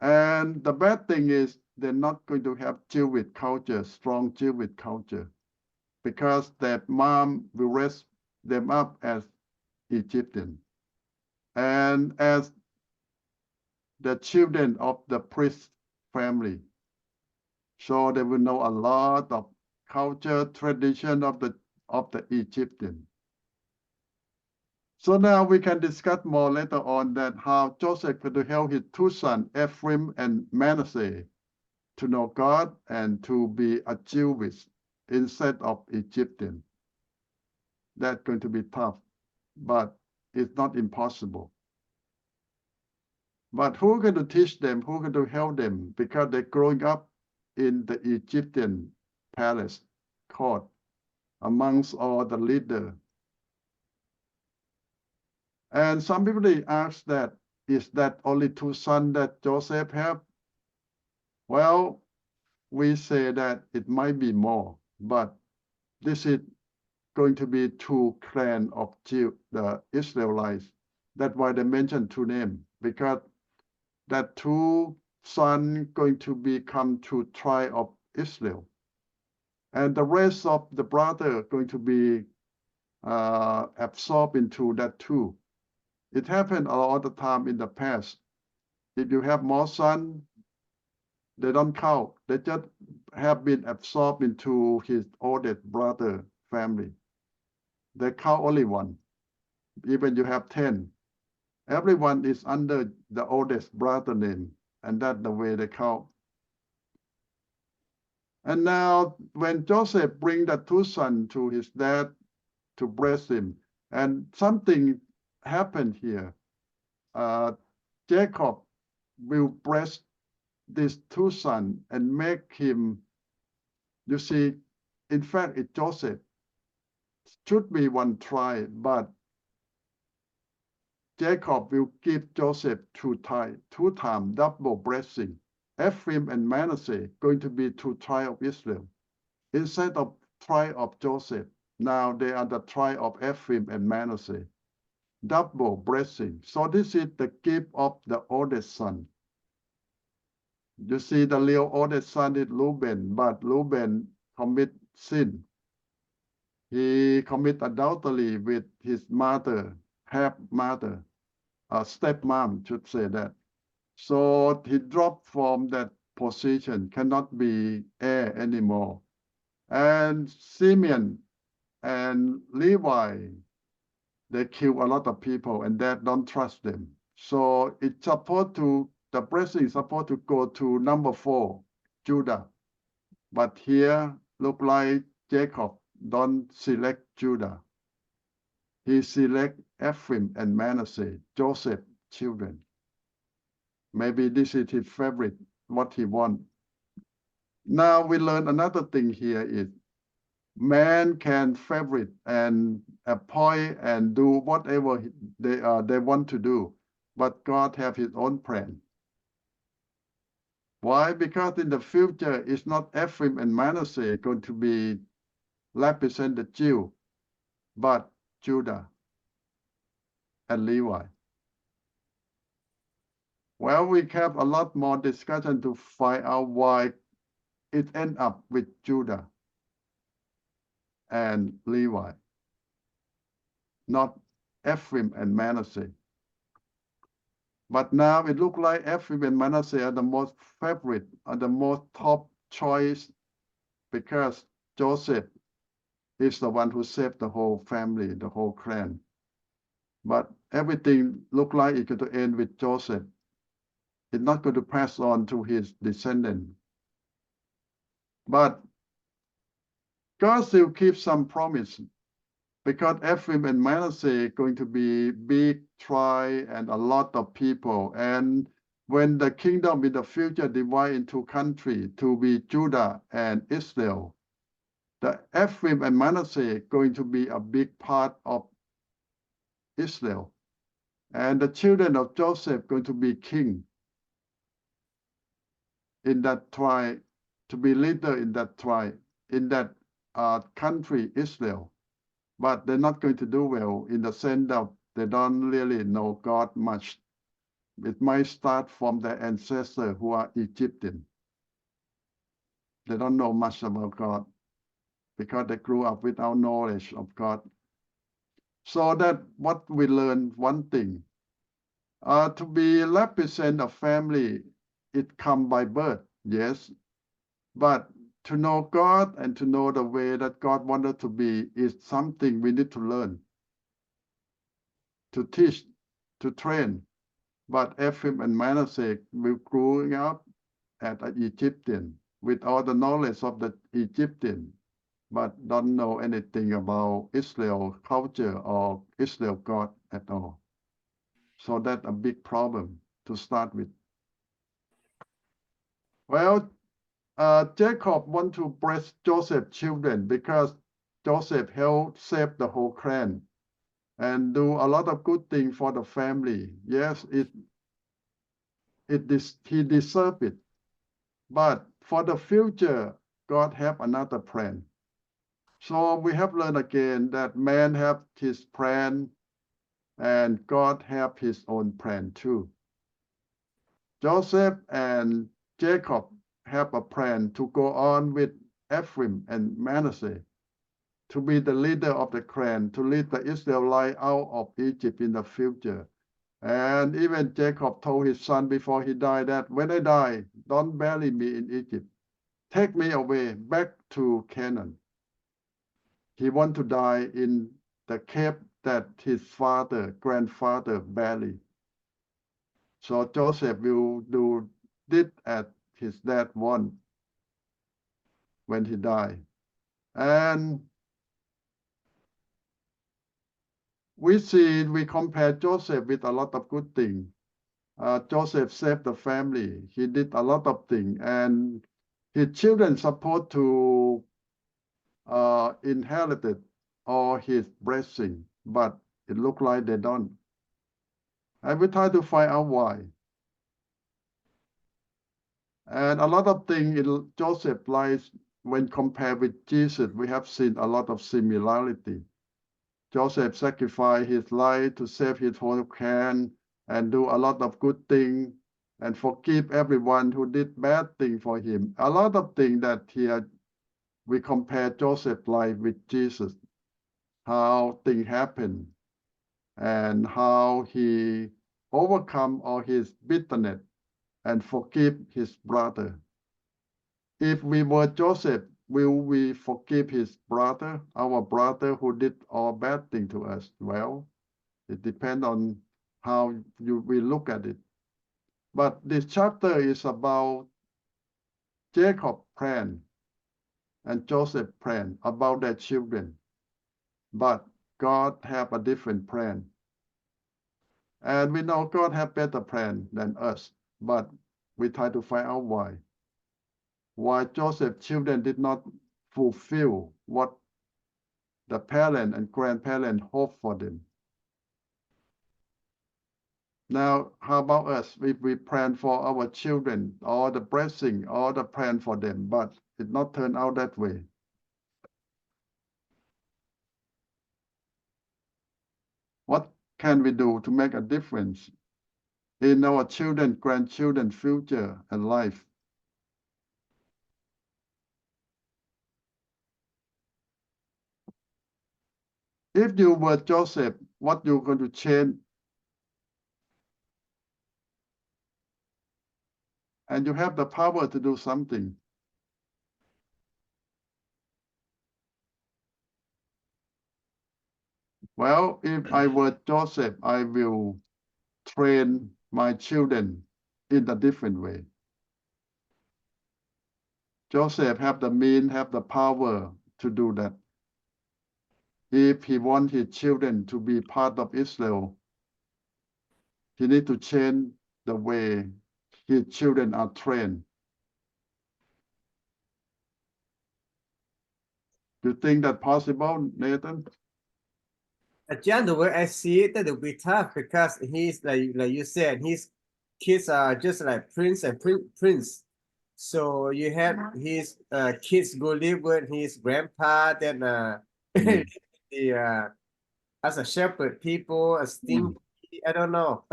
And the bad thing is they're not going to have Jewish culture, strong Jewish culture, because that mom will raise them up as Egyptian. And as the children of the priest family. So they will know a lot of culture, tradition of the Egyptian. So now we can discuss more later on that how Joseph could help his two sons, Ephraim and Manasseh, to know God and to be a Jewish instead of Egyptian. That's going to be tough, but it's not impossible. But who's going to teach them? Who's going to help them? Because they're growing up in the Egyptian palace court amongst all the leaders. And some people they ask that, is that only two sons that Joseph have? Well, we say that it might be more, but this is going to be two clans of the Israelites. That's why they mentioned two names, because that two sons going to become two tribes of Israel. And the rest of the brother going to be absorbed into that too. It happened all the time in the past. If you have more sons, they don't count. They just have been absorbed into his oldest brother family. They count only one. Even you have 10. Everyone is under the oldest brother name, and that's the way they count. And now when Joseph bring the two sons to his dad to bless him, and something happened here. Jacob will bless these two sons and make him, you see, in fact, it's Joseph. Should be one tribe, but Jacob will give Joseph two times double blessing. Ephraim and Manasseh going to be two tribes of Israel. Instead of tribe of Joseph, now they are the tribe of Ephraim and Manasseh. Double blessing. So this is the gift of the oldest son. You see, the real oldest son is Reuben, but Reuben commit sin. He commit adultery with his mother, half mother, stepmom should say that. So he dropped from that position, cannot be heir anymore. And Simeon and Levi, they kill a lot of people, and dad don't trust them. So it's supposed to, the blessing is supposed to go to number 4, Judah. But here, look like Jacob don't select Judah. He select Ephraim and Manasseh, Joseph's children. Maybe this is his favorite, what he want. Now we learn another thing here is, man can favorite and appoint and do whatever they want to do, but God have his own plan. Why? Because in the future, it's not Ephraim and Manasseh going to be represent the Jew, but Judah and Levi. Well, we have a lot more discussion to find out why it ended up with Judah and Levi, not Ephraim and Manasseh. But now it looks like Ephraim and Manasseh are the most favorite, are the most top choice, because Joseph is the one who saved the whole family, the whole clan. But everything looked like it's going to end with Joseph. It's not going to pass on to his descendant. But God still keeps some promise, because Ephraim and Manasseh are going to be big tribe and a lot of people. And when the kingdom in the future divide into country to be Judah and Israel, the Ephraim and Manasseh are going to be a big part of Israel. And the children of Joseph going to be king in that tribe, to be leader in that tribe, in that country, Israel. But they're not going to do well in the sense that they don't really know God much. It might start from their ancestors who are Egyptian. They don't know much about God because they grew up without knowledge of God. So that what we learn, one thing, to be represent a family, it come by birth, yes. But to know God and to know the way that God wanted to be is something we need to learn, to teach, to train. But Ephraim and Manasseh were growing up as an Egyptian with all the knowledge of the Egyptian, but don't know anything about Israel culture or Israel God at all. So that's a big problem to start with. Well, Jacob want to bless Joseph's children because Joseph helped save the whole clan and do a lot of good things for the family. Yes, he deserved it. But for the future, God have another plan. So we have learned again that man have his plan and God have his own plan too. Joseph and Jacob have a plan to go on with Ephraim and Manasseh, to be the leader of the clan, to lead the Israelites out of Egypt in the future. And even Jacob told his son before he died that when I die, don't bury me in Egypt. Take me away back to Canaan. He want to die in the cave that his grandfather buried. So Joseph did as his dad want when he died. And we compare Joseph with a lot of good things. Joseph saved the family. He did a lot of things, and his children supposed to inherited all his blessing, but it looked like they don't. And we try to find out why. And a lot of things in Joseph's life, when compared with Jesus, we have seen a lot of similarity. Joseph sacrificed his life to save his whole clan and do a lot of good things and forgive everyone who did bad things for him. A lot of things that we compare Joseph's life with Jesus, how things happen and how he overcome all his bitterness and forgive his brother. If we were Joseph, will we forgive his brother, our brother who did all bad things to us? Well, it depends on how we look at it. But this chapter is about Jacob's plan and Joseph's plan about their children. But God have a different plan. And we know God have better plan than us, but we try to find out why. Why Joseph's children did not fulfill what the parent and grandparent hoped for them. Now, how about us? We plan for our children, all the blessing, all the plan for them, but it not turn out that way. What can we do to make a difference in our children, grandchildren, future, and life? If you were Joseph, what you going to change? And you have the power to do something. Well, if I were Joseph, I will train my children in a different way. Joseph have the means, have the power to do that. If he wants his children to be part of Israel, he need to change the way his children are trained. Do you think that possible, Nathan? John, the way I see it, that will be tough because he's like you said, his kids are just like prince and prince. So you have his kids go live with his grandpa, then the as a shepherd people, a stinky, I don't know.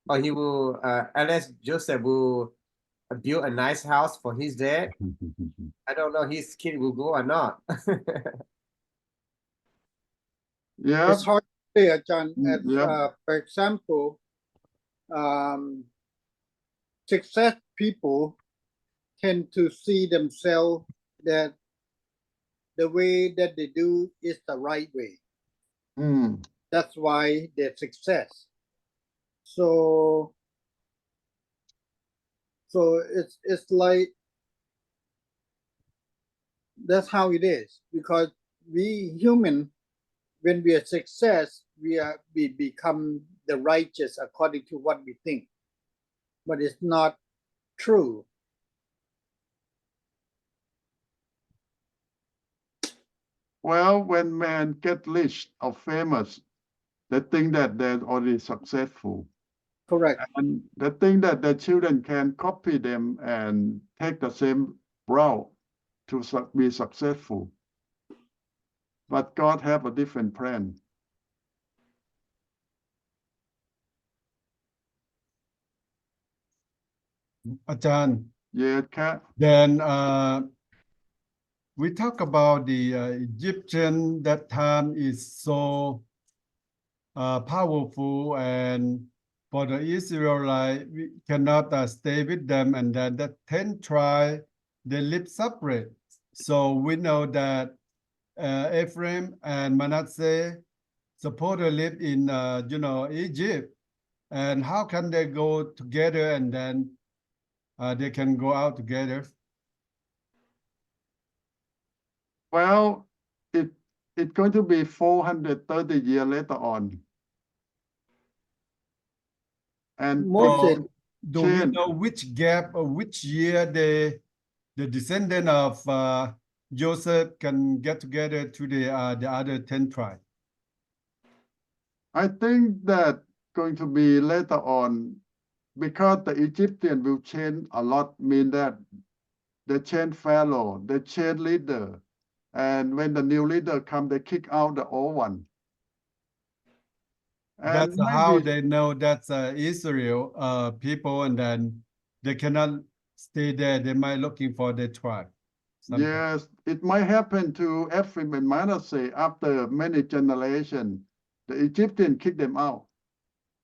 Or he will unless Joseph will build a nice house for his dad. I don't know his kid will go or not. Yeah. It's hard to say, Ajahn. As, Yeah. for example, success people tend to see themselves that the way that they do is the right way. That's why they're success. So it's like that's how it is, because we human, when we are success, we become the righteous according to what we think, but it's not true. Well, when men get rich or famous, they think that they're already successful. Correct. And they think that their children can copy them and take the same route to be successful. But God have a different plan. Ajahn, Yeah, Kat. then we talk about the Egyptian that time is so powerful, and for the Israelite, we cannot stay with them, and then the 10 tribe, they live separate. So we know that Ephraim and Manasseh supposed to live in Egypt, and how can they go together and then they can go out together? Well, it's going to be 430 years later on. And Moses, do we know which gap or which year the descendant of Joseph can get together to the other 10 tribes? I think that going to be later on, because the Egyptian will change a lot, mean that they change Pharaoh, they change leader. And when the new leader come, they kick out the old one. And That's how they know that's Israel people, and then they cannot stay there. They might looking for their tribe. Yes, it might happen to Ephraim and Manasseh after many generations. The Egyptian kick them out.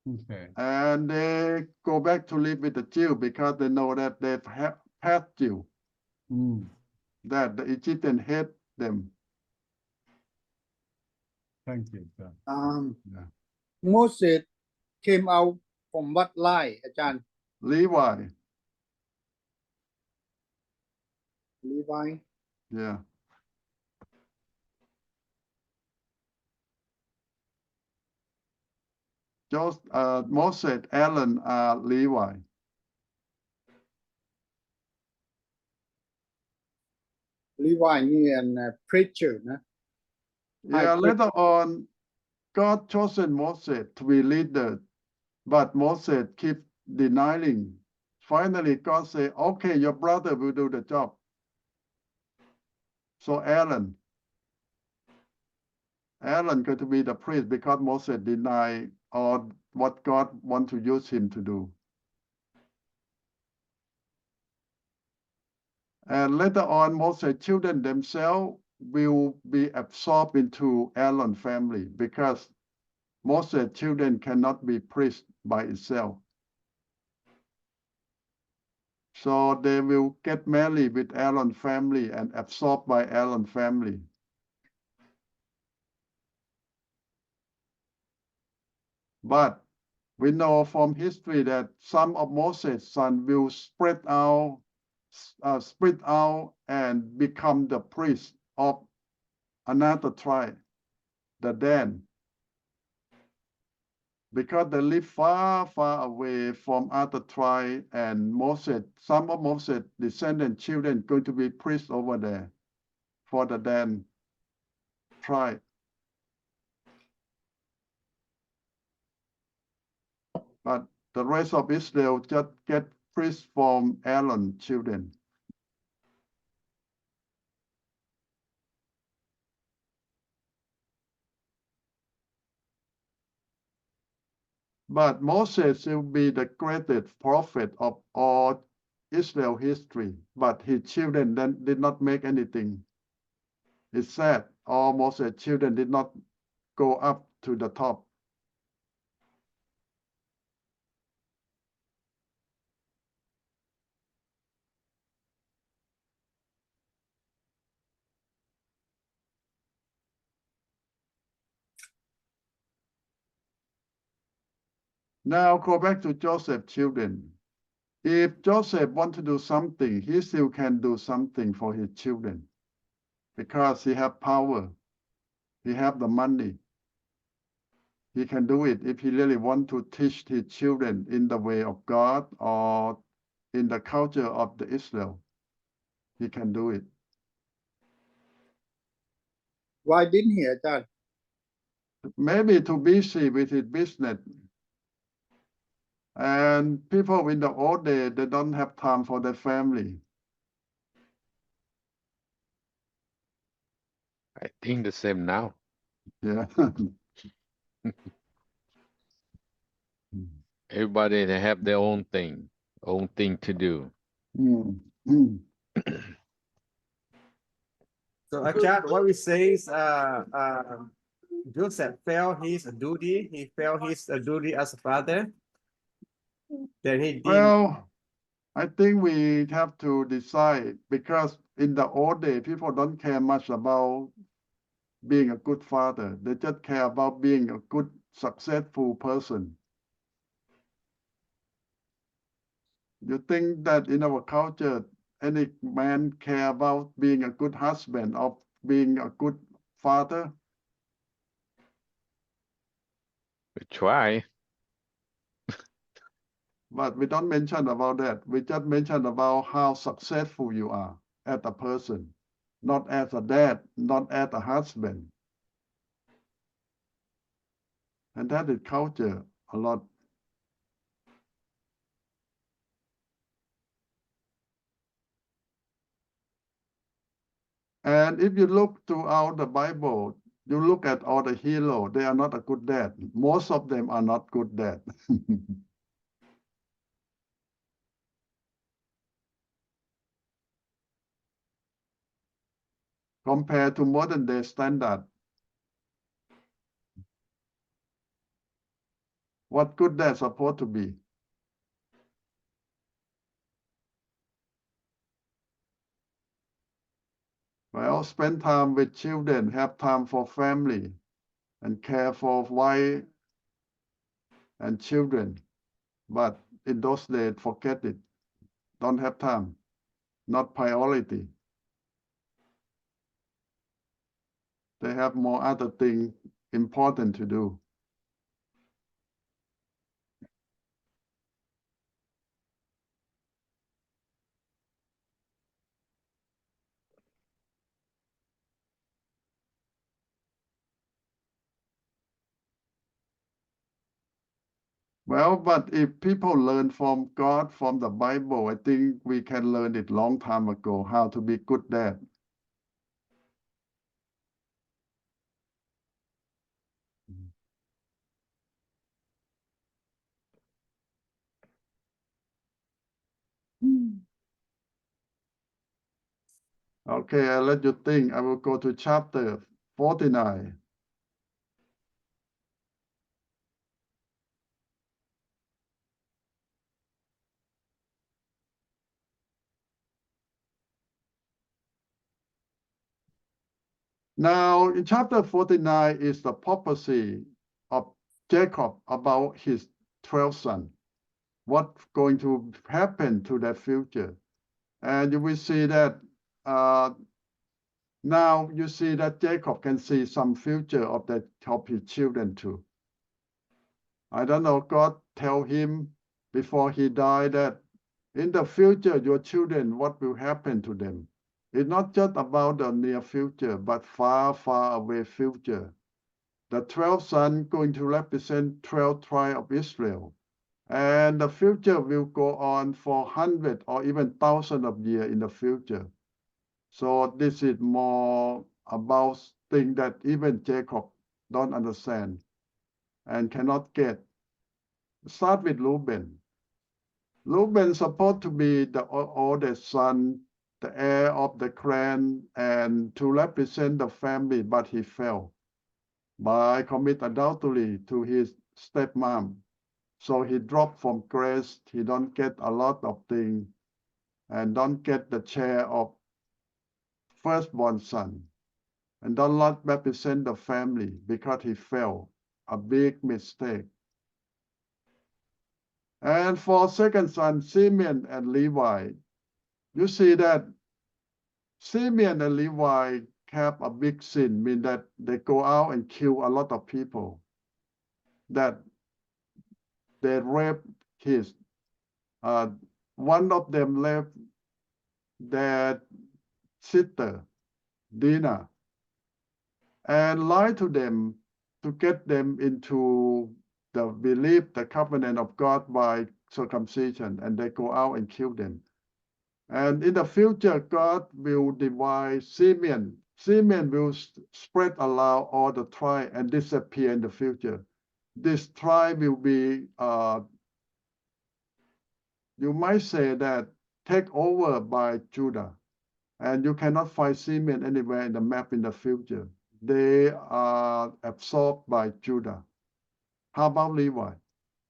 Okay. And they go back to live with the Jew because they know that they've passed Jew. That the Egyptian hate them. Thank you, sir. Yeah. Moses came out from what line, Ajahn? Levi. Levi. Yeah. Moses, Aaron are Levi. Levi and preacher, no? Yeah, later on, God chosen Moses to be leader But Moses keep denying. Finally, God say, okay, your brother will do the job. So Aaron going to be the priest because Moses denied or what God want to use him to do. And later on, Moses' children themselves will be absorbed into Aaron's family because Moses' children cannot be priests by itself. So they will get married with Aaron's family and absorbed by Aaron's family. But we know from history that some of Moses' sons will spread out and become the priest of another tribe, the Dan. Because they live far, far away from other tribe, and some of Moses' descendant children going to be priests over there for the Dan tribe. But the rest of Israel just get priests from Aaron's children. But Moses will be the greatest prophet of all Israel history, but his children then did not make anything. It's sad, all Moses' children did not go up to the top. Now go back to Joseph's children. If Joseph wants to do something, he still can do something for his children because he has power, he has the money. He can do it if he really wants to teach his children in the way of God or in the culture of the Israel. He can do it. Why didn't he, Ajahn? Maybe too busy with his business. And people in the old day, they don't have time for their family. I think the same now. Yeah. Everybody they have their own thing to do. So Ajahn, what we say is Joseph failed his duty. He failed his duty as a father. Then he did. Well, I think we have to decide because in the old day, people don't care much about being a good father. They just care about being a good, successful person. You think that in our culture, any man care about being a good husband or being a good father? We try. But we don't mention about that. We just mention about how successful you are as a person, not as a dad, not as a husband. And that is culture a lot. And if you look throughout the Bible, you look at all the heroes, they are not a good dad. Most of them are not good dad. Compared to modern day standard. What good dad supposed to be? Well, spend time with children, have time for family, and care for wife and children. But in those days, forget it. Don't have time. Not priority. They have more other things important to do. Well, but if people learn from God, from the Bible, I think we can learn it long time ago, how to be good dad. Okay, I'll let you think. I will go to chapter 49. Now, in chapter 49 is the prophecy of Jacob about his 12th son. What's going to happen to their future? And you will see that now you see that Jacob can see some future of his children too. I don't know, God tell him before he died that in the future, your children, what will happen to them? It's not just about the near future, but far, far away future. The 12th son going to represent 12 tribes of Israel. And the future will go on for hundreds or even thousands of years in the future. So this is more about things that even Jacob don't understand and cannot get. Start with Reuben. Reuben supposed to be the oldest son, the heir of the clan, and to represent the family, but he fell by commit adultery to his stepmom. So he dropped from grace. He don't get a lot of things and don't get the share of firstborn son and don't not represent the family because he fell. A big mistake. And for second son, Simeon and Levi, you see that Simeon and Levi have a big sin, mean that they go out and kill a lot of people, that they rape kids. One of them left their sister, Dinah, and lied to them to get them into the belief, the covenant of God by circumcision, and they go out and kill them. And in the future, God will divide Simeon. Simeon will spread around all the tribe and disappear in the future. This tribe will be, you might say that, take over by Judah. And you cannot find Simeon anywhere in the map in the future. They are absorbed by Judah. How about Levi?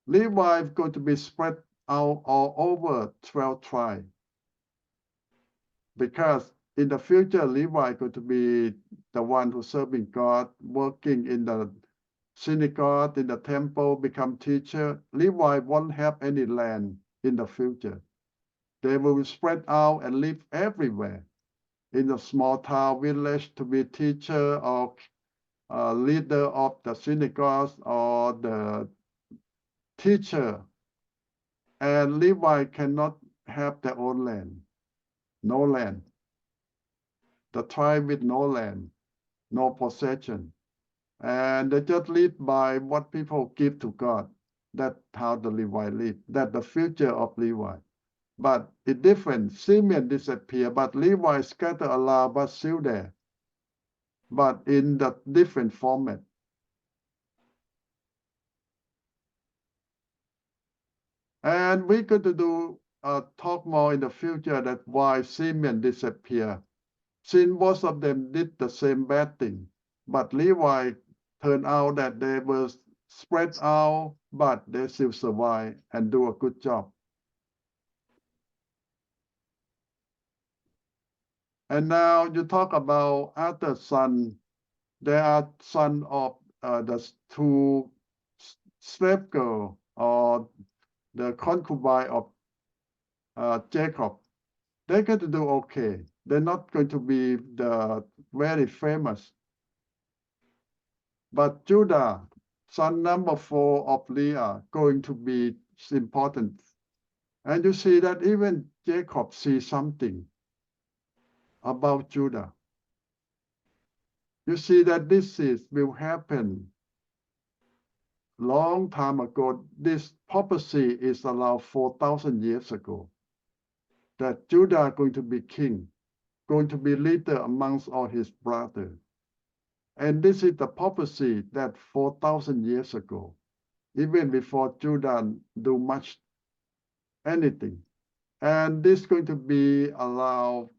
Levi is going to be spread out all over 12 tribes. Because in the future, Levi is going to be the one who's serving God, working in the synagogue, in the temple, become teacher. Levi won't have any land in the future. They will spread out and live everywhere. In a small town, village, to be teacher or leader of the synagogues or the teacher. And Levi cannot have their own land. No land. The tribe with no land, no possession. And they just live by what people give to God. That's how the Levi live. That's the future of Levi. But it's different. Simeon disappeared, but Levi scattered around, but still there. But in the different format. And we're going to do talk more in the future that why Simeon disappeared. Since most of them did the same bad thing, but Levi turned out that they were spread out, but they still survive and do a good job. And now you talk about other son. There are son of the two slave girl or the concubine of Jacob. They're going to do okay. They're not going to be the very famous. But Judah, son number 4 of Leah, going to be important. And you see that even Jacob sees something about Judah. You see that this will happen long time ago. This prophecy is around 4,000 years ago, that Judah going to be king, going to be leader amongst all his brothers. And this is the prophecy that 4,000 years ago, even before Judah do much anything. And this is going to be allowed,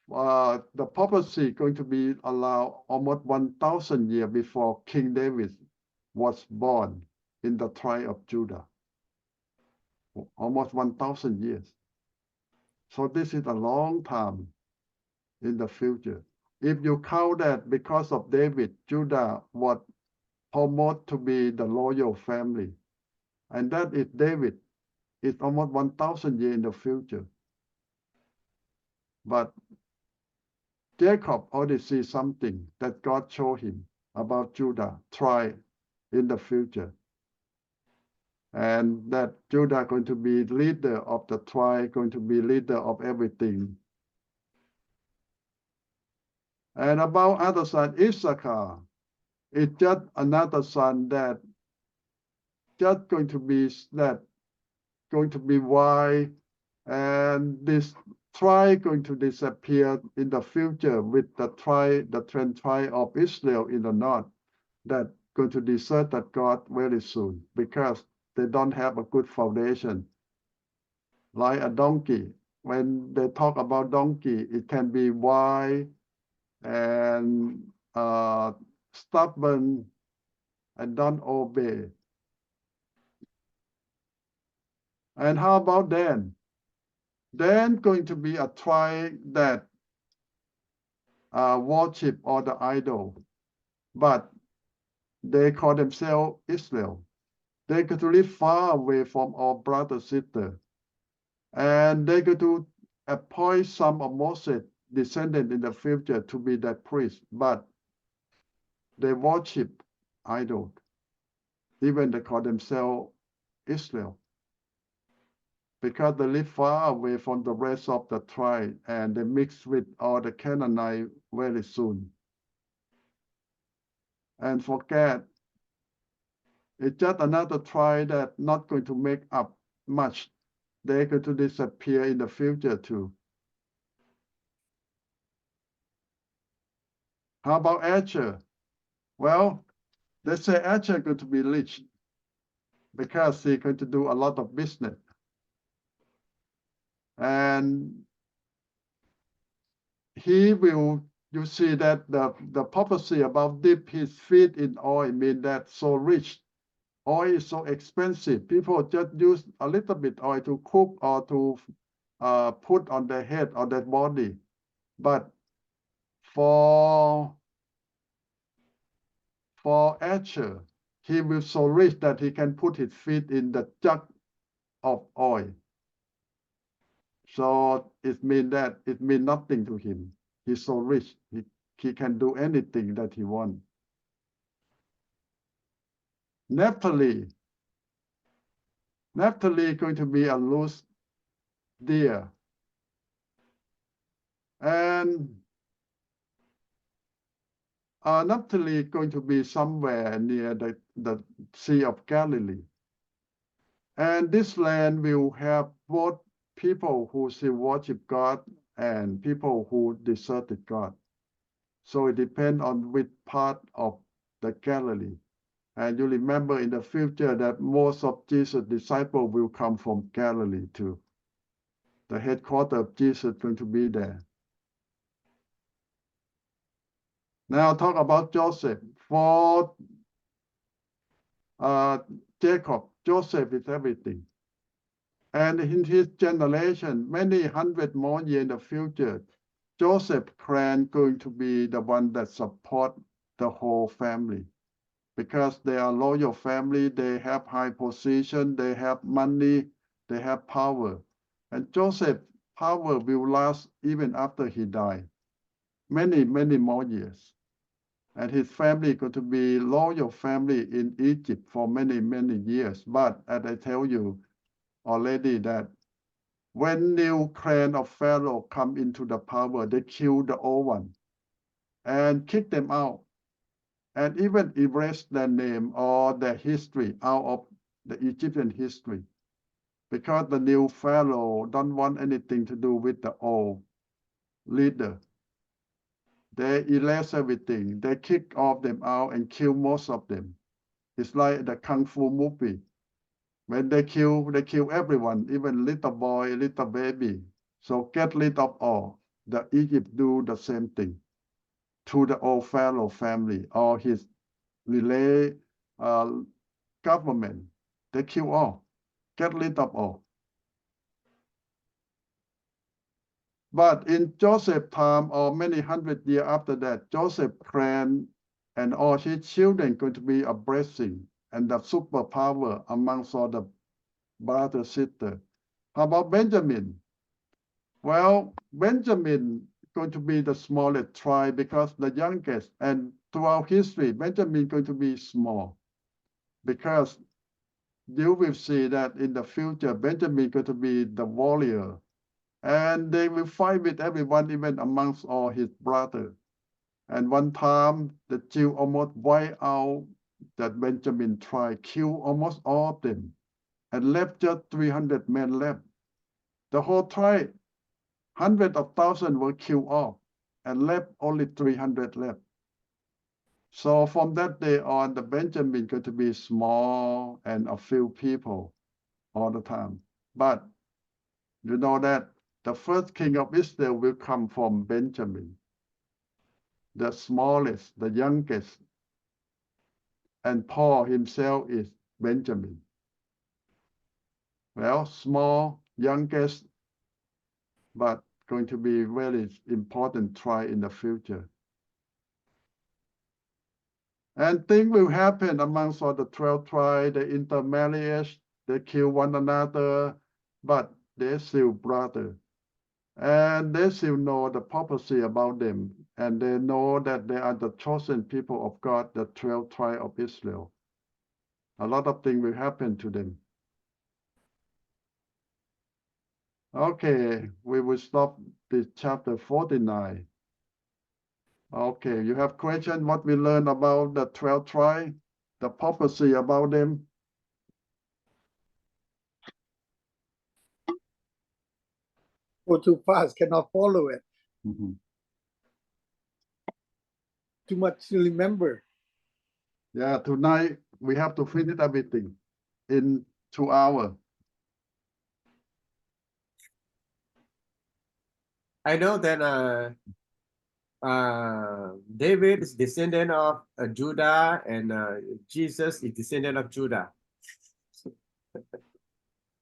the prophecy going to be allowed almost 1,000 years before King David was born in the tribe of Judah. Almost 1,000 years. So this is a long time in the future. If you count that because of David, Judah was promoted to be the royal family. And that is David. It's almost 1,000 years in the future. But Jacob already sees something that God showed him about Judah, tribe in the future. And that Judah going to be leader of the tribe, going to be leader of everything. And about other son, Issachar, it's just another son that just going to be wise, and this tribe going to disappear in the future with the 10 tribe of Israel in the north that going to desert that God very soon because they don't have a good foundation. Like a donkey, when they talk about donkey, it can be wise and stubborn and don't obey. And how about Dan? Dan going to be a tribe that worship all the idol, but they call themselves Israel. They go to live far away from our brother sister, and they go to appoint some of Moses' descendant in the future to be that priest, but they worship idol. Even they call themselves Israel, because they live far away from the rest of the tribe, and they mix with all the Canaanite very soon. And forget, it's just another tribe that not going to make up much. They're going to disappear in the future too. How about Asher? Well, they say Asher going to be rich because he's going to do a lot of business. And he will, you see that the prophecy about dip his feet in oil mean that so rich. Oil is so expensive. People just use a little bit oil to cook or to put on their head or their body. But for Asher, he will so rich that he can put his feet in the jug of oil. So it means nothing to him. He's so rich. He can do anything that he wants. Naphtali is going to be a loose deer. And Naphtali is going to be somewhere near the Sea of Galilee. And this land will have both people who still worship God and people who deserted God. So it depends on which part of the Galilee. And you remember in the future that most of Jesus' disciples will come from Galilee too. The headquarters of Jesus is going to be there. Now talk about Joseph. For Jacob, Joseph is everything. And in his generation, many hundred more years in the future, Joseph's clan going to be the one that support the whole family. Because they are loyal family, they have high position, they have money, they have power. And Joseph's power will last even after he died. Many, many more years. And his family is going to be loyal family in Egypt for many, many years. But as I tell you already that when new clan of Pharaoh come into the power, they kill the old one and kick them out. and even erase their name or their history out of the Egyptian history, because the new Pharaoh don't want anything to do with the old leader. They erase everything. They kick off them out and kill most of them. It's like the Kung Fu movie. When they kill everyone, even little boy, little baby. So get rid of all. The Egypt do the same thing to the old Pharaoh family or his relay government. They kill all. Get rid of all. But in Joseph's time, or many hundred years after that, Joseph's clan and all his children going to be a blessing and the superpower amongst all the brother sister. How about Benjamin? Well, Benjamin going to be the smallest tribe because the youngest, and throughout history, Benjamin going to be small because you will see that in the future, Benjamin going to be the warrior, and they will fight with everyone, even amongst all his brothers. And one time, the Jew almost wiped out that Benjamin tribe, killed almost all of them, and left just 300 men left. The whole tribe, hundreds of thousands were killed off, and left only 300 left. So from that day on, the Benjamin going to be small and a few people all the time. But you know that the first king of Israel will come from Benjamin, the smallest, the youngest. And Paul himself is Benjamin. Well, small, youngest, but going to be very important tribe in the future. And things will happen amongst all the 12 tribes. They intermarriage, they kill one another, but they're still brothers. And they still know the prophecy about them. And they know that they are the chosen people of God, the 12 tribes of Israel. A lot of things will happen to them. Okay, we will stop this chapter 49. Okay, you have question what we learned about the 12 tribes, the prophecy about them? Go too fast, cannot follow it. Too much to remember. Yeah, tonight we have to finish everything in 2 hours. I know that David is descendant of Judah, and Jesus is descendant of Judah.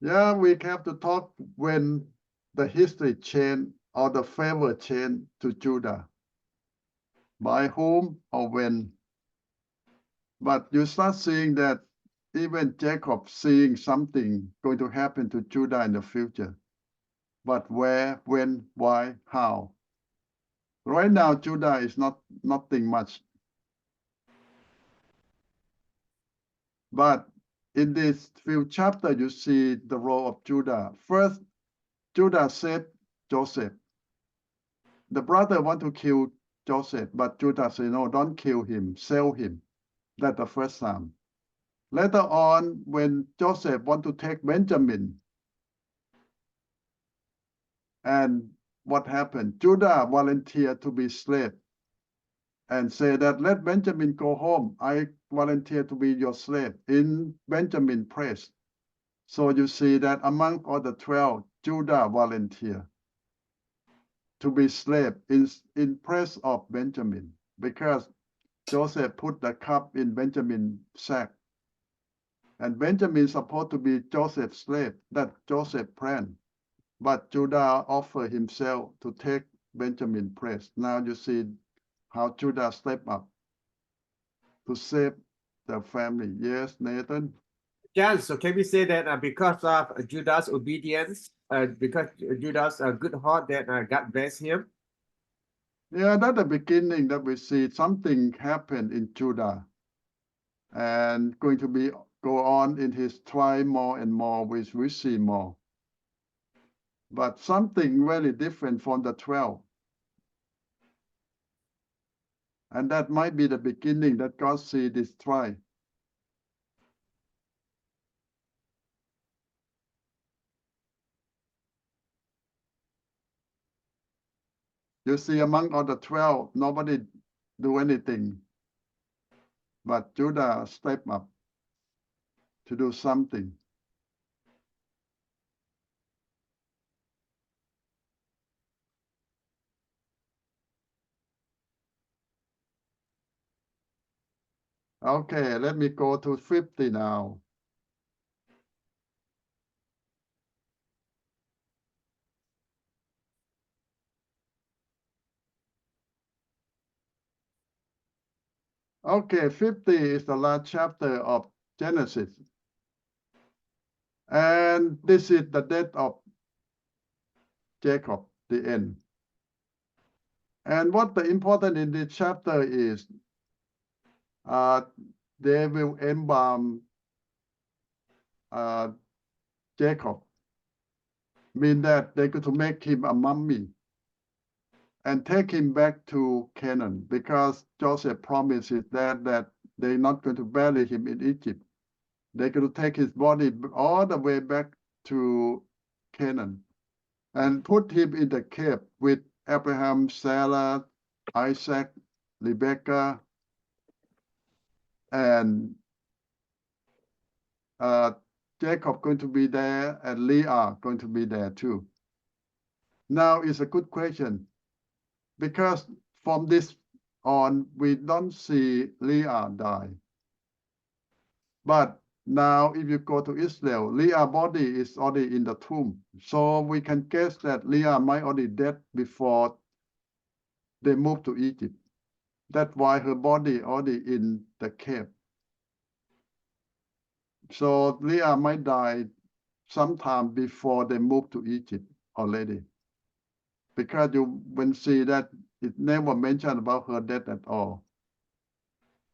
Yeah, we have to talk when the history changed or the favor changed to Judah. By whom or when? But you start seeing that even Jacob seeing something going to happen to Judah in the future. But where, when, why, how? Right now, Judah is nothing much. But in this few chapters, you see the role of Judah. First, Judah saved Joseph. The brother want to kill Joseph, but Judah said, no, don't kill him, sell him. That's the first time. Later on, when Joseph want to take Benjamin, and what happened? Judah volunteered to be slave and say that let Benjamin go home. I volunteer to be your slave in Benjamin place. So you see that among all the 12, Judah volunteered to be slave in place of Benjamin, because Joseph put the cup in Benjamin's sack. And Benjamin is supposed to be Joseph's slave. That Joseph planned. But Judah offered himself to take Benjamin's place. Now you see how Judah stepped up to save the family. Yes, Nathan? John, so can we say that because of Judah's obedience, because Judah's good heart, that God blessed him? Yeah, that's the beginning that we see something happened in Judah, and going to be go on in his tribe more and more, which we see more. But something really different from the 12. And that might be the beginning that God see this try. You see, among all the 12, nobody do anything. But Judah stepped up to do something. Okay, let me go to 50 now. Okay, 50 is the last chapter of Genesis. And this is the death of Jacob, the end. And what the important in this chapter is, they will embalm Jacob, mean that they're going to make him a mummy and take him back to Canaan, because Joseph promises that they're not going to bury him in Egypt. They're going to take his body all the way back to Canaan and put him in the cave with Abraham, Sarah, Isaac, Rebekah, and Jacob going to be there, and Leah going to be there too. Now it's a good question, because from this on, we don't see Leah die. But now if you go to Israel, Leah's body is already in the tomb. So we can guess that Leah might already dead before they moved to Egypt. That's why her body already in the cave. So Leah might die sometime before they moved to Egypt already. Because you will see that it never mentioned about her death at all.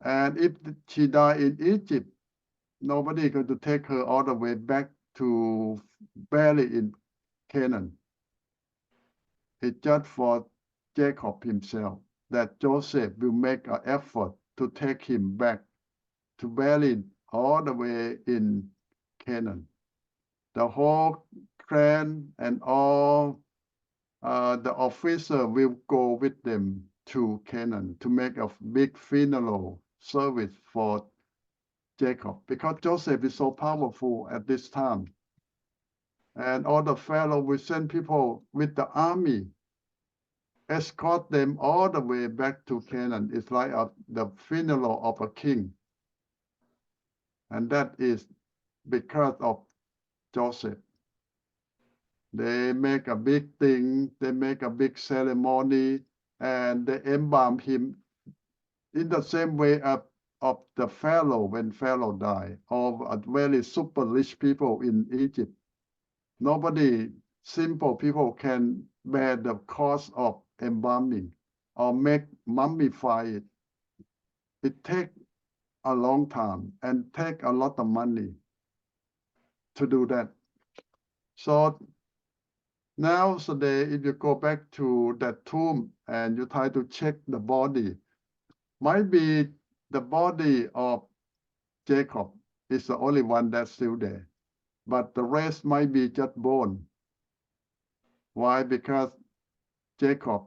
And if she died in Egypt, nobody is going to take her all the way back to bury in Canaan. It's just for Jacob himself that Joseph will make an effort to take him back to bury all the way in Canaan. The whole clan and all the officer will go with them to Canaan to make a big funeral service for Jacob, because Joseph is so powerful at this time. And all the Pharaoh will send people with the army, escort them all the way back to Canaan. It's like the funeral of a king. And that is because of Joseph. They make a big thing, they make a big ceremony, and they embalm him in the same way of the Pharaoh when Pharaoh died, or a very super rich people in Egypt. Nobody, simple people, can bear the cost of embalming or mummify it. It takes a long time and take a lot of money to do that. So now today, if you go back to that tomb and you try to check the body, might be the body of Jacob is the only one that's still there, but the rest might be just bone. Why? Because Jacob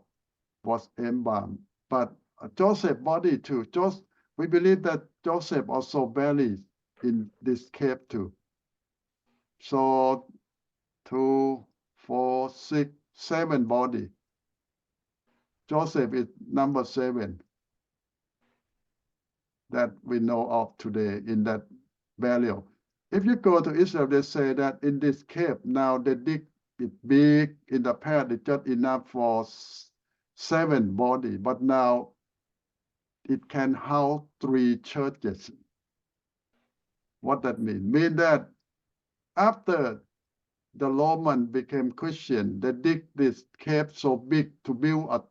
was embalmed, but Joseph's body too. We believe that Joseph also buried in this cave too. So 2, 4, 6, 7 body. Joseph is number 7 that we know of today in that burial. If you go to Israel, they say that in this cave, now they dig it big. In the past, it's just enough for 7 body, but now it can house 3 churches. What that mean? Mean that after the Roman became Christian, they dig this cave so big to build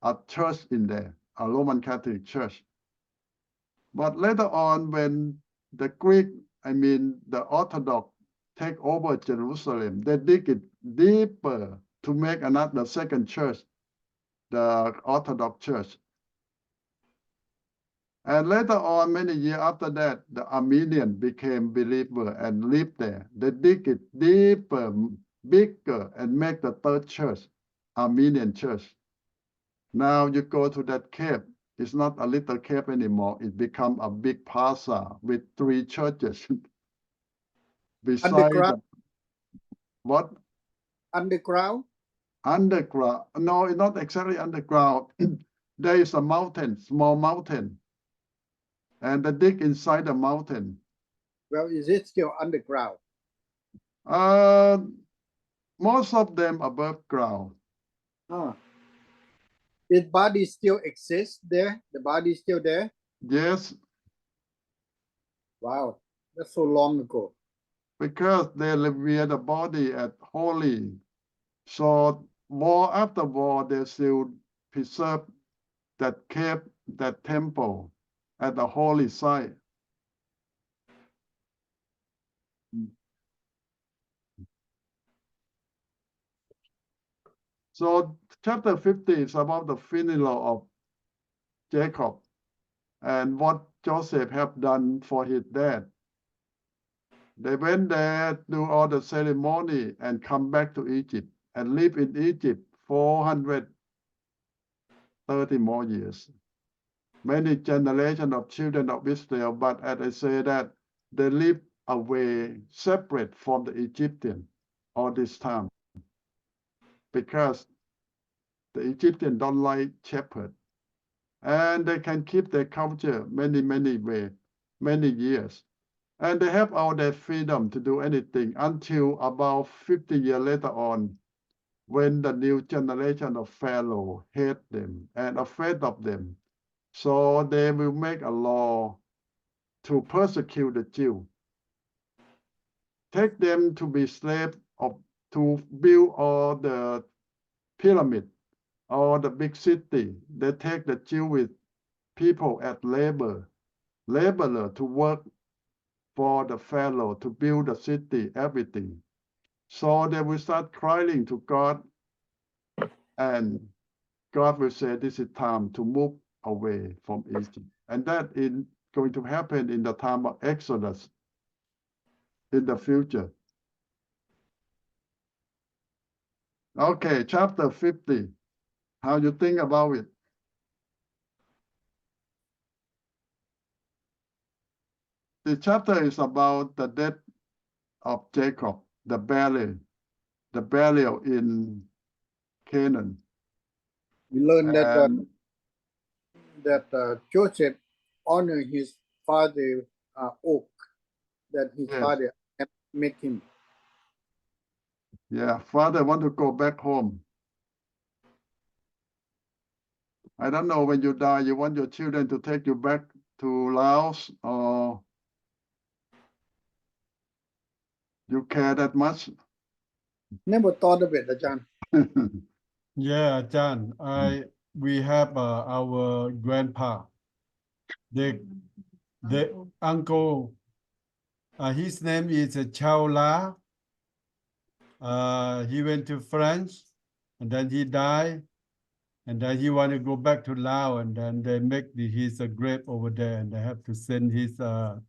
a church in there, a Roman Catholic church. But later on, when the Greek, the Orthodox take over Jerusalem, they dig it deeper to make the second church, the Orthodox church. And later on, many years after that, the Armenian became believer and lived there. They dig it deeper, bigger, and make the third church, Armenian church. Now you go to that cave. It's not a little cave anymore. It become a big plaza with 3 churches. Beside Underground? what? Underground? Underground. No, it's not exactly underground. There is a mountain, small mountain. And they dig inside the mountain. Well, is it still underground? Most of them above ground. Oh. His body still exists there? The body is still there? Yes, Wow, that's so long ago. because they revere the body as holy. So war after war, they still preserve that cave, that temple at the holy site. So chapter 50 is about the funeral of Jacob and what Joseph have done for his dad. They went there, do all the ceremony, and come back to Egypt and live in Egypt 430 more years. Many generations of children of Israel, but as I say that, they live away, separate from the Egyptian all this time, because the Egyptian don't like shepherd, and they can keep their culture many ways, many years. And they have all their freedom to do anything until about 50 years later on, when the new generation of Pharaoh hate them and afraid of them. So they will make a law to persecute the Jew, take them to be slaves to build all the pyramid or the big city. They take the Jewish people as laborer to work for the Pharaoh to build the city, everything. So they will start crying to God, and God will say, this is time to move away from Egypt. And that is going to happen in the time of Exodus in the future. Okay, chapter 50. How you think about it? The chapter is about the death of Jacob, the burial in Canaan. We learned And that Joseph honored his father oak that his Yes. father had make him. yeah, father want to go back home. I don't know, when you die, you want your children to take you back to Laos, or you care that much? Never thought of it, Ajahn. Yeah, John, we have our grandpa, the uncle, his name is Thai-Lao. He went to France and then he died, and then he want to go back to Laos, and then they make his grave over there, and they have to send his bone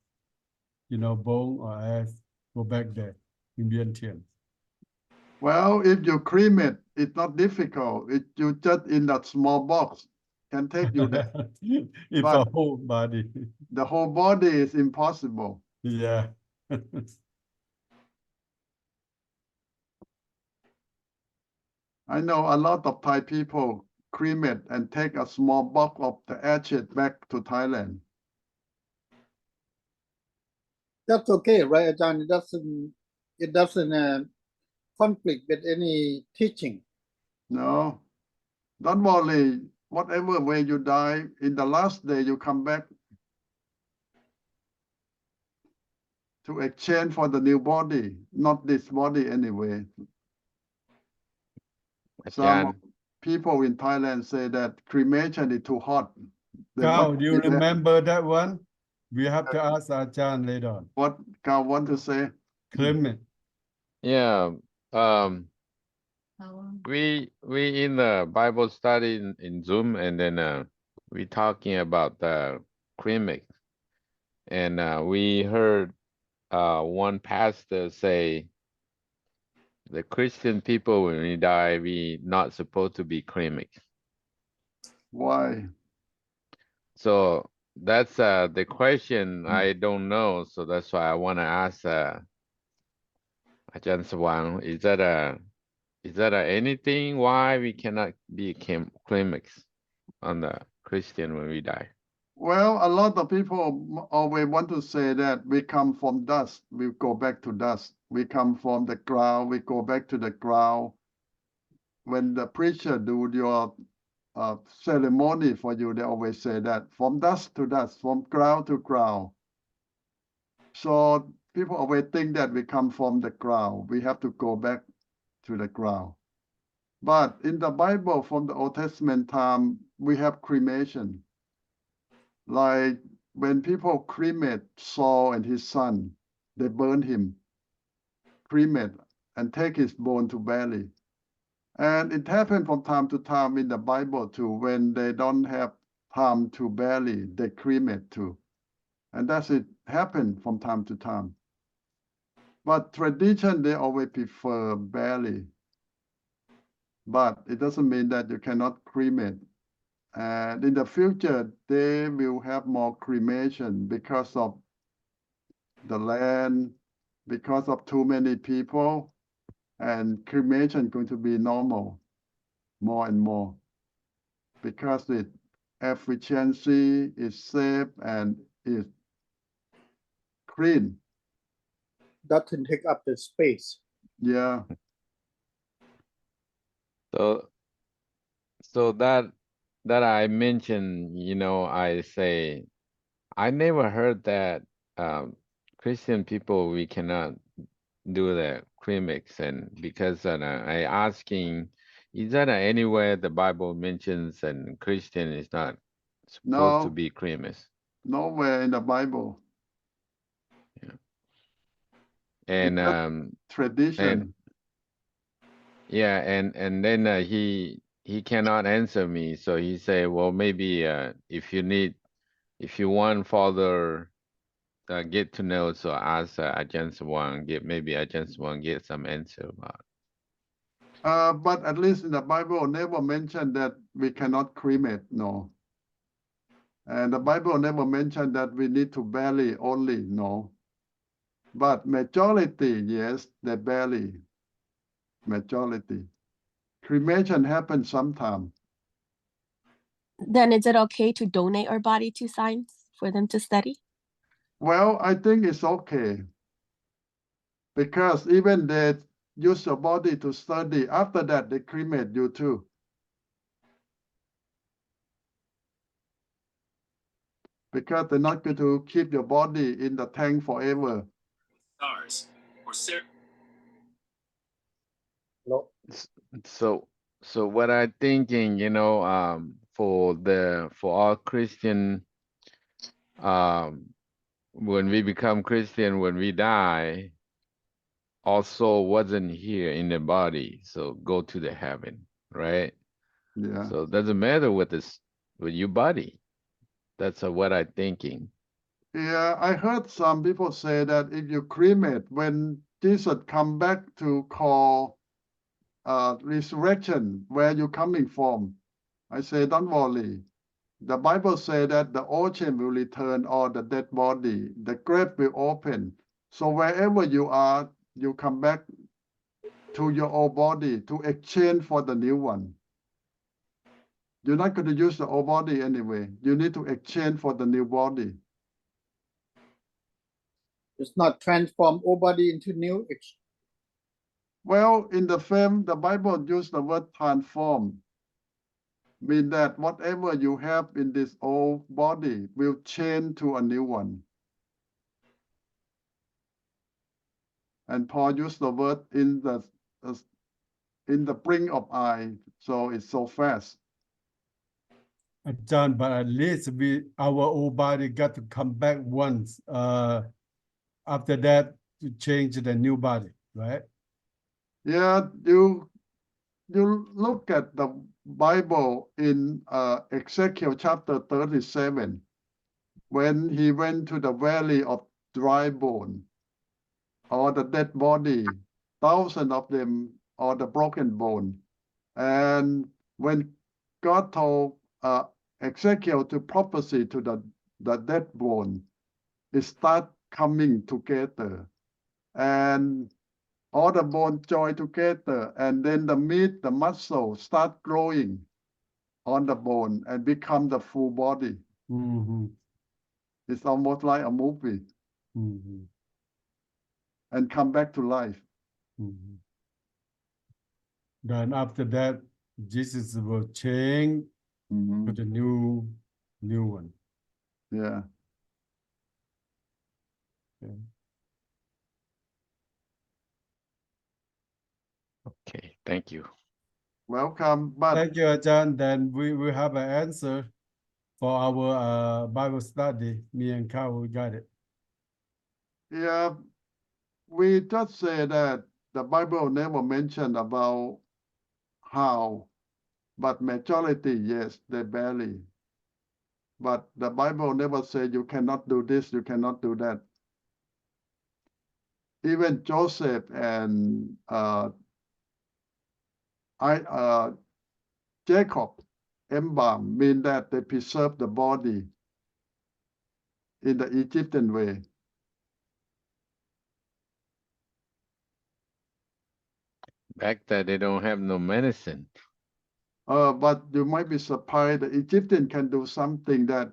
or ass go back there in Vientiane. Well, if you cremate, it's not difficult. You just in that small box can take you there. If But- a whole body. The whole body is impossible. Yeah. I know a lot of Thai people cremate and take a small box of the ashes back to Thailand. That's okay, right, Ajahn? It doesn't conflict with any teaching. No, don't worry. Whatever way you die, in the last day you come back to exchange for the new body, not this body anyway. Some อาจารย์ people in Thailand say that cremation is too hot. They Kao, want do you to be there. remember that one? We have to ask Ajahn later on. What Kao want to say? Clement. Yeah, we in the Bible study in Zoom, and then we talking about the cremate. And we heard one pastor say the Christian people, when we die, we not supposed to be cremated. Why? So that's the question. I don't know. So that's why I want to ask Ajahn Sawang, is that anything why we cannot be cremated on the Christian when we die? Well, a lot of people always want to say that we come from dust, we go back to dust. We come from the ground, we go back to the ground. When the preacher do your ceremony for you, they always say that from dust to dust, from ground to ground. So people always think that we come from the ground. We have to go back to the ground. But in the Bible, from the Old Testament time, we have cremation. Like when people cremate Saul and his son, they burn him, cremate, and take his bone to bury. And it happened from time to time in the Bible too. When they don't have time to bury, they cremate too. And that's it happened from time to time. But tradition, they always prefer bury. But it doesn't mean that you cannot cremate. And in the future, they will have more cremation because of the land, because of too many people, and cremation going to be normal more and more because it efficiency is safe and is clean. Doesn't take up the space. Yeah. So that I mentioned, I say, I never heard that Christian people, we cannot do the cremix, and because I asking, is there anywhere the Bible mentions and Christian is not supposed to No. be cremix? Nowhere in the Bible. And It's just tradition. yeah, and then he cannot answer me, so he say, well, maybe if you want further get to know, so ask Ajahn Sawang, maybe Ajahn Sawang get some answer about. But at least in the Bible never mentioned that we cannot cremate, no. And the Bible never mentioned that we need to bury only, no. But majority, yes, they bury. Majority. Cremation happens sometime. Then is it okay to donate our body to science for them to study? Well, I think it's okay. Because even they use your body to study, after that they cremate you too. Because they're not going to keep your body in the tank forever. SARS or No. So what I'm thinking, for our Christian, when we become Christian, when we die, our soul wasn't here in the body, so go to the heaven, right? Yeah. So it doesn't matter with your body. That's what I'm thinking. Yeah, I heard some people say that if you cremate, when Jesus come back to call resurrection, where you coming from? I say, don't worry. The Bible say that the ocean will return all the dead body, the grave will open. So wherever you are, you come back to your old body to exchange for the new one. You're not going to use the old body anyway. You need to exchange for the new body. It's not transform old body into new. Well, in the film, the Bible used the word transform. Mean that whatever you have in this old body will change to a new one. And Paul used the word in the blink of eye, so it's so fast. John, but at least our old body got to come back once. After that, to change the new body, right? Yeah, you look at the Bible in Ezekiel chapter 37. when he went to the valley of dry bone, or the dead body, thousands of them, or the broken bone. And when God told Ezekiel to prophesy to the dead bone, it start coming together. And all the bones join together, and then the meat, the muscle start growing on the bone and become the full body. Mm-hmm. It's almost like a movie Mm-hmm. and come back to life. Mm-hmm. Then after that, Jesus will change to the new one. Yeah. Okay. Okay, thank you. Welcome. But Thank you, Ajahn. Then we will have an answer for our Bible study. Me and Carl, we got it. yeah, we just say that the Bible never mentioned about how, but majority, yes, they barely. But the Bible never said you cannot do this, you cannot do that. Even Joseph and Jacob embalm mean that they preserve the body in the Egyptian way. Back then, they don't have no medicine. But you might be surprised the Egyptian can do something that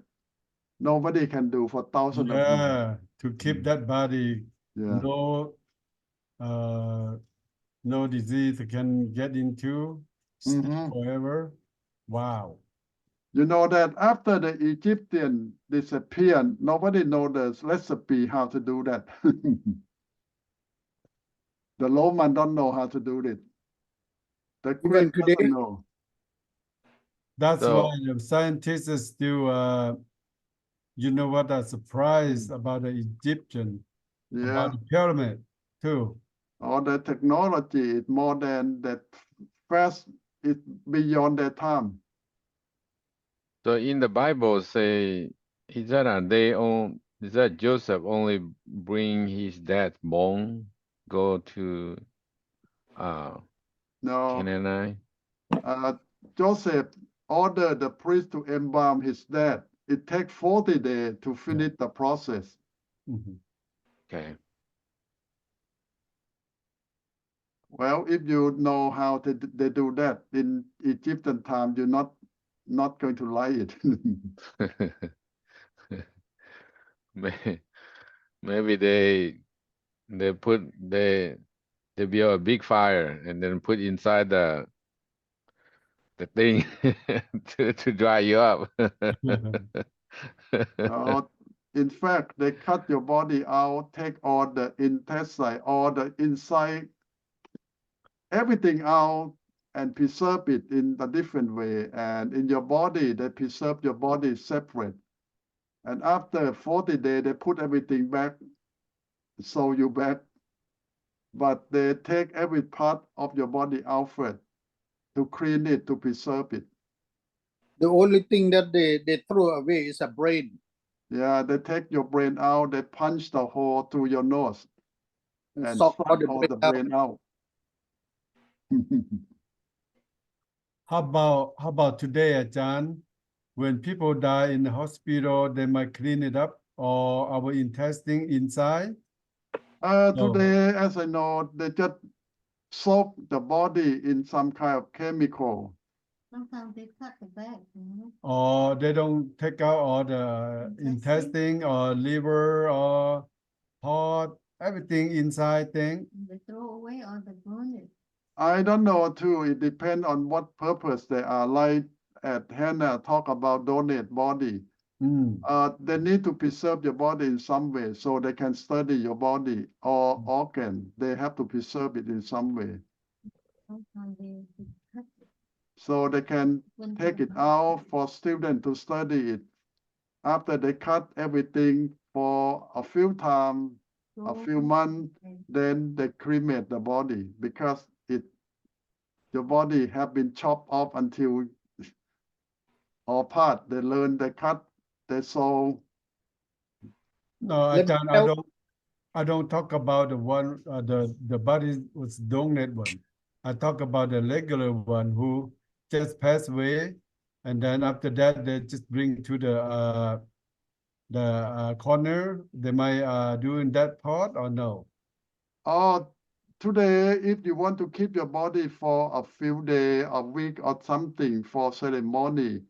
nobody can do for thousands of years. Yeah, to keep that body, Yeah. no disease can get into, stay Mhm. forever. Wow. You know that after the Egyptian disappeared, nobody knows the recipe how to do that. The Roman don't know how to do it. The Even Greek today, doesn't know. That's So- why the scientists still, you know what, are surprised about the Egyptian, Yeah. about the pyramid too. Or the technology is more than that fast, it's beyond their time. So in the Bible say, is that Joseph only bring his dad's bone, go to No, Canaan? Joseph ordered the priest to embalm his dad. It takes 40 days to finish the process. Mhm. Okay. Well, if you know how they do that in Egyptian time, you're not going to like it. Maybe they build a big fire and then put inside the thing to dry you up. In fact, they cut your body out, take all the intestine, all the inside, everything out, and preserve it in a different way. And in your body, they preserve your body separate. And after 40 days, they put everything back, sew you back. But they take every part of your body out first to clean it, to preserve it. the only thing that they throw away is a brain. Yeah, they take your brain out, they punch the hole through your nose And and suck all suck the all brain the out. brain out. How about today, Ajahn? When people die in the hospital, they might clean it up, or our intestine inside? Today, as I know, they just soak the body in some kind of chemical. Sometimes they cut the back. Or they don't take out all the intestine or liver or heart, everything inside thing. They throw away or they burn it. I don't know too. It depends on what purpose they are. Like at Hannah talk about donate body. They need to preserve your body in some way so they can study your body or organ. They have to preserve it in some way. Sometimes they cut it. So they can take it out for students to study it. After they cut everything for a few times, a few months, then they cremate the body because your body have been chopped off until all part. They learn, they cut, they sew, No, Let me Ajahn, tell- I don't talk about the one, the body was donated one. I talk about the regular one who just passed away, and then after that they just bring to the corner. They might do in that part or no? Or today, if you want to keep your body for a few days, a week or something for ceremony,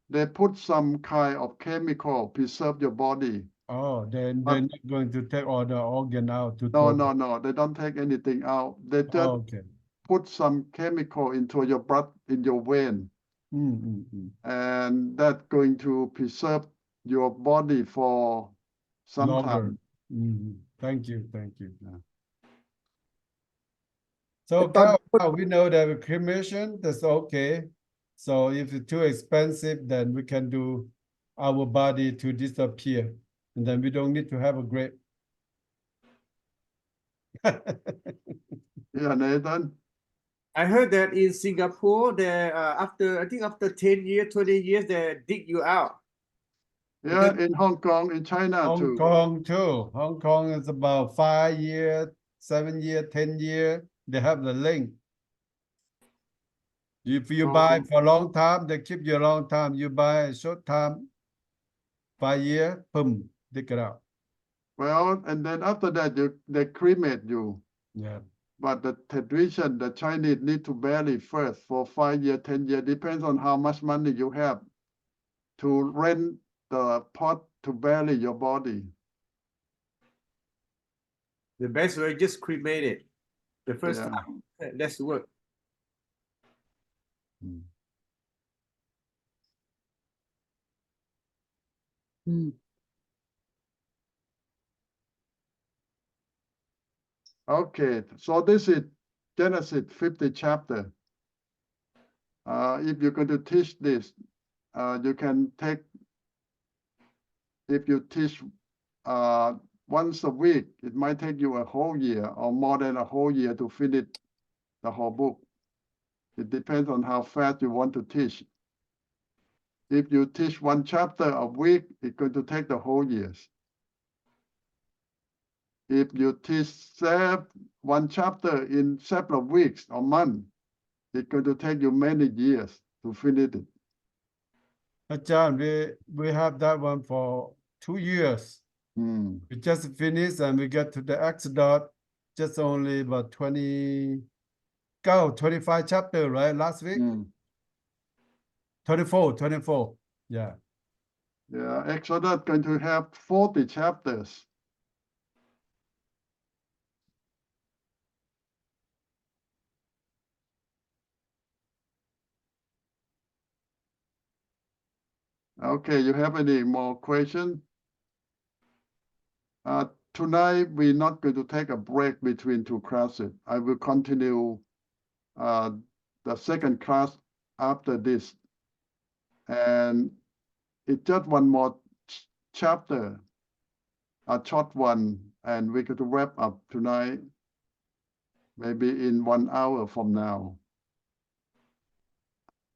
they put some kind of chemical preserve your body. Oh, then But- they're not going to take all the organ out to No, throw. no, they don't take anything out. They just Oh, okay. put some chemical into your blood, in your vein, and that's going to preserve your body for some Longer. time. Thank you. Yeah. So I thought- Carl, we know that with cremation, that's okay. So if it's too expensive, then we can do our body to disappear. And then we don't need to have a grave. Yeah, Nathan. I heard that in Singapore, they after 10 years, 20 years, they dig you out. Yeah, in Hong Kong, in China Hong too. Kong too. Hong Kong is about 5 years, 7 years, 10 years. They have the link. If you buy for a long time, they keep you a long time. You buy a short time, 5 years, boom, dig it out. Well, and then after that, they cremate you. Yeah. But the tradition, the Chinese need to bury first for 5 years, 10 years, depends on how much money you have to rent the pot to bury your body. The best way, just cremate it. The first Yeah. time. That's the work. Okay, so this is Genesis 50 chapter. If you're going to teach this, you can take, if you teach once a week, it might take you a whole year or more than a whole year to finish the whole book. It depends on how fast you want to teach. If you teach one chapter a week, it's going to take the whole years. If you teach one chapter in several weeks or months, it's going to take you many years to finish it. John, we have that one for 2 years. We just finished and we get to the Exodus, just only about 25 chapter, right? Last week? 24. Yeah. Yeah, Exodus going to have 40 chapters. Okay, you have any more questions? Tonight, we're not going to take a break between two classes. I will continue the second class after this. And it's just one more chapter, a short one, and we're going to wrap up tonight, maybe in 1 hour from now.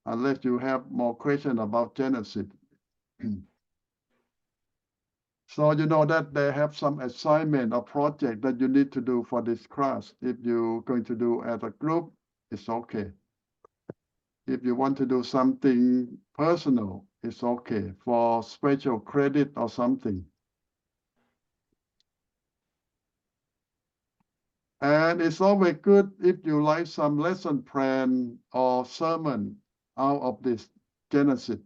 Unless you have more questions about Genesis. So you know that they have some assignment or project that you need to do for this class. If you're going to do as a group, it's okay. If you want to do something personal, it's okay for special credit or something. And it's always good if you like some lesson plan or sermon out of this Genesis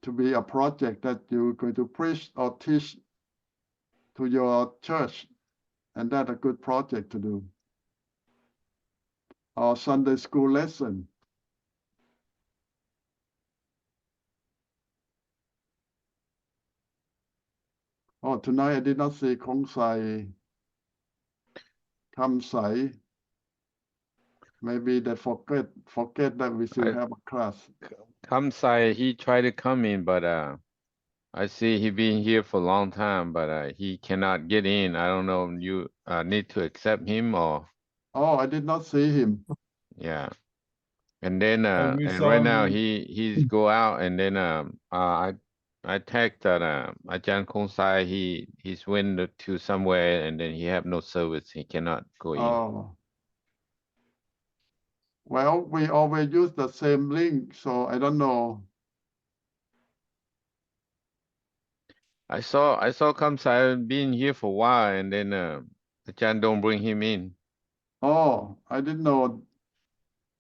to be a project that you're going to preach or teach to your church. And that's a good project to do. Or Sunday school lesson. Oh, tonight I did not see Kong Sai, Kam Sai. Maybe they forget that we still have a class. Kamsai, he tried to come in, but I see he been here for a long time, but he cannot get in. I don't know if you need to accept him or. Oh, I did not see him. Yeah. And then we and saw right now him. he's go out, and then I I text that Ajahn Kongsai, he's went to somewhere and then he have no service. He cannot go in. Oh. Well, we always use the same link, so I don't know. I saw Kamsai being here for a while and then Ajahn don't bring him in. Oh, I didn't know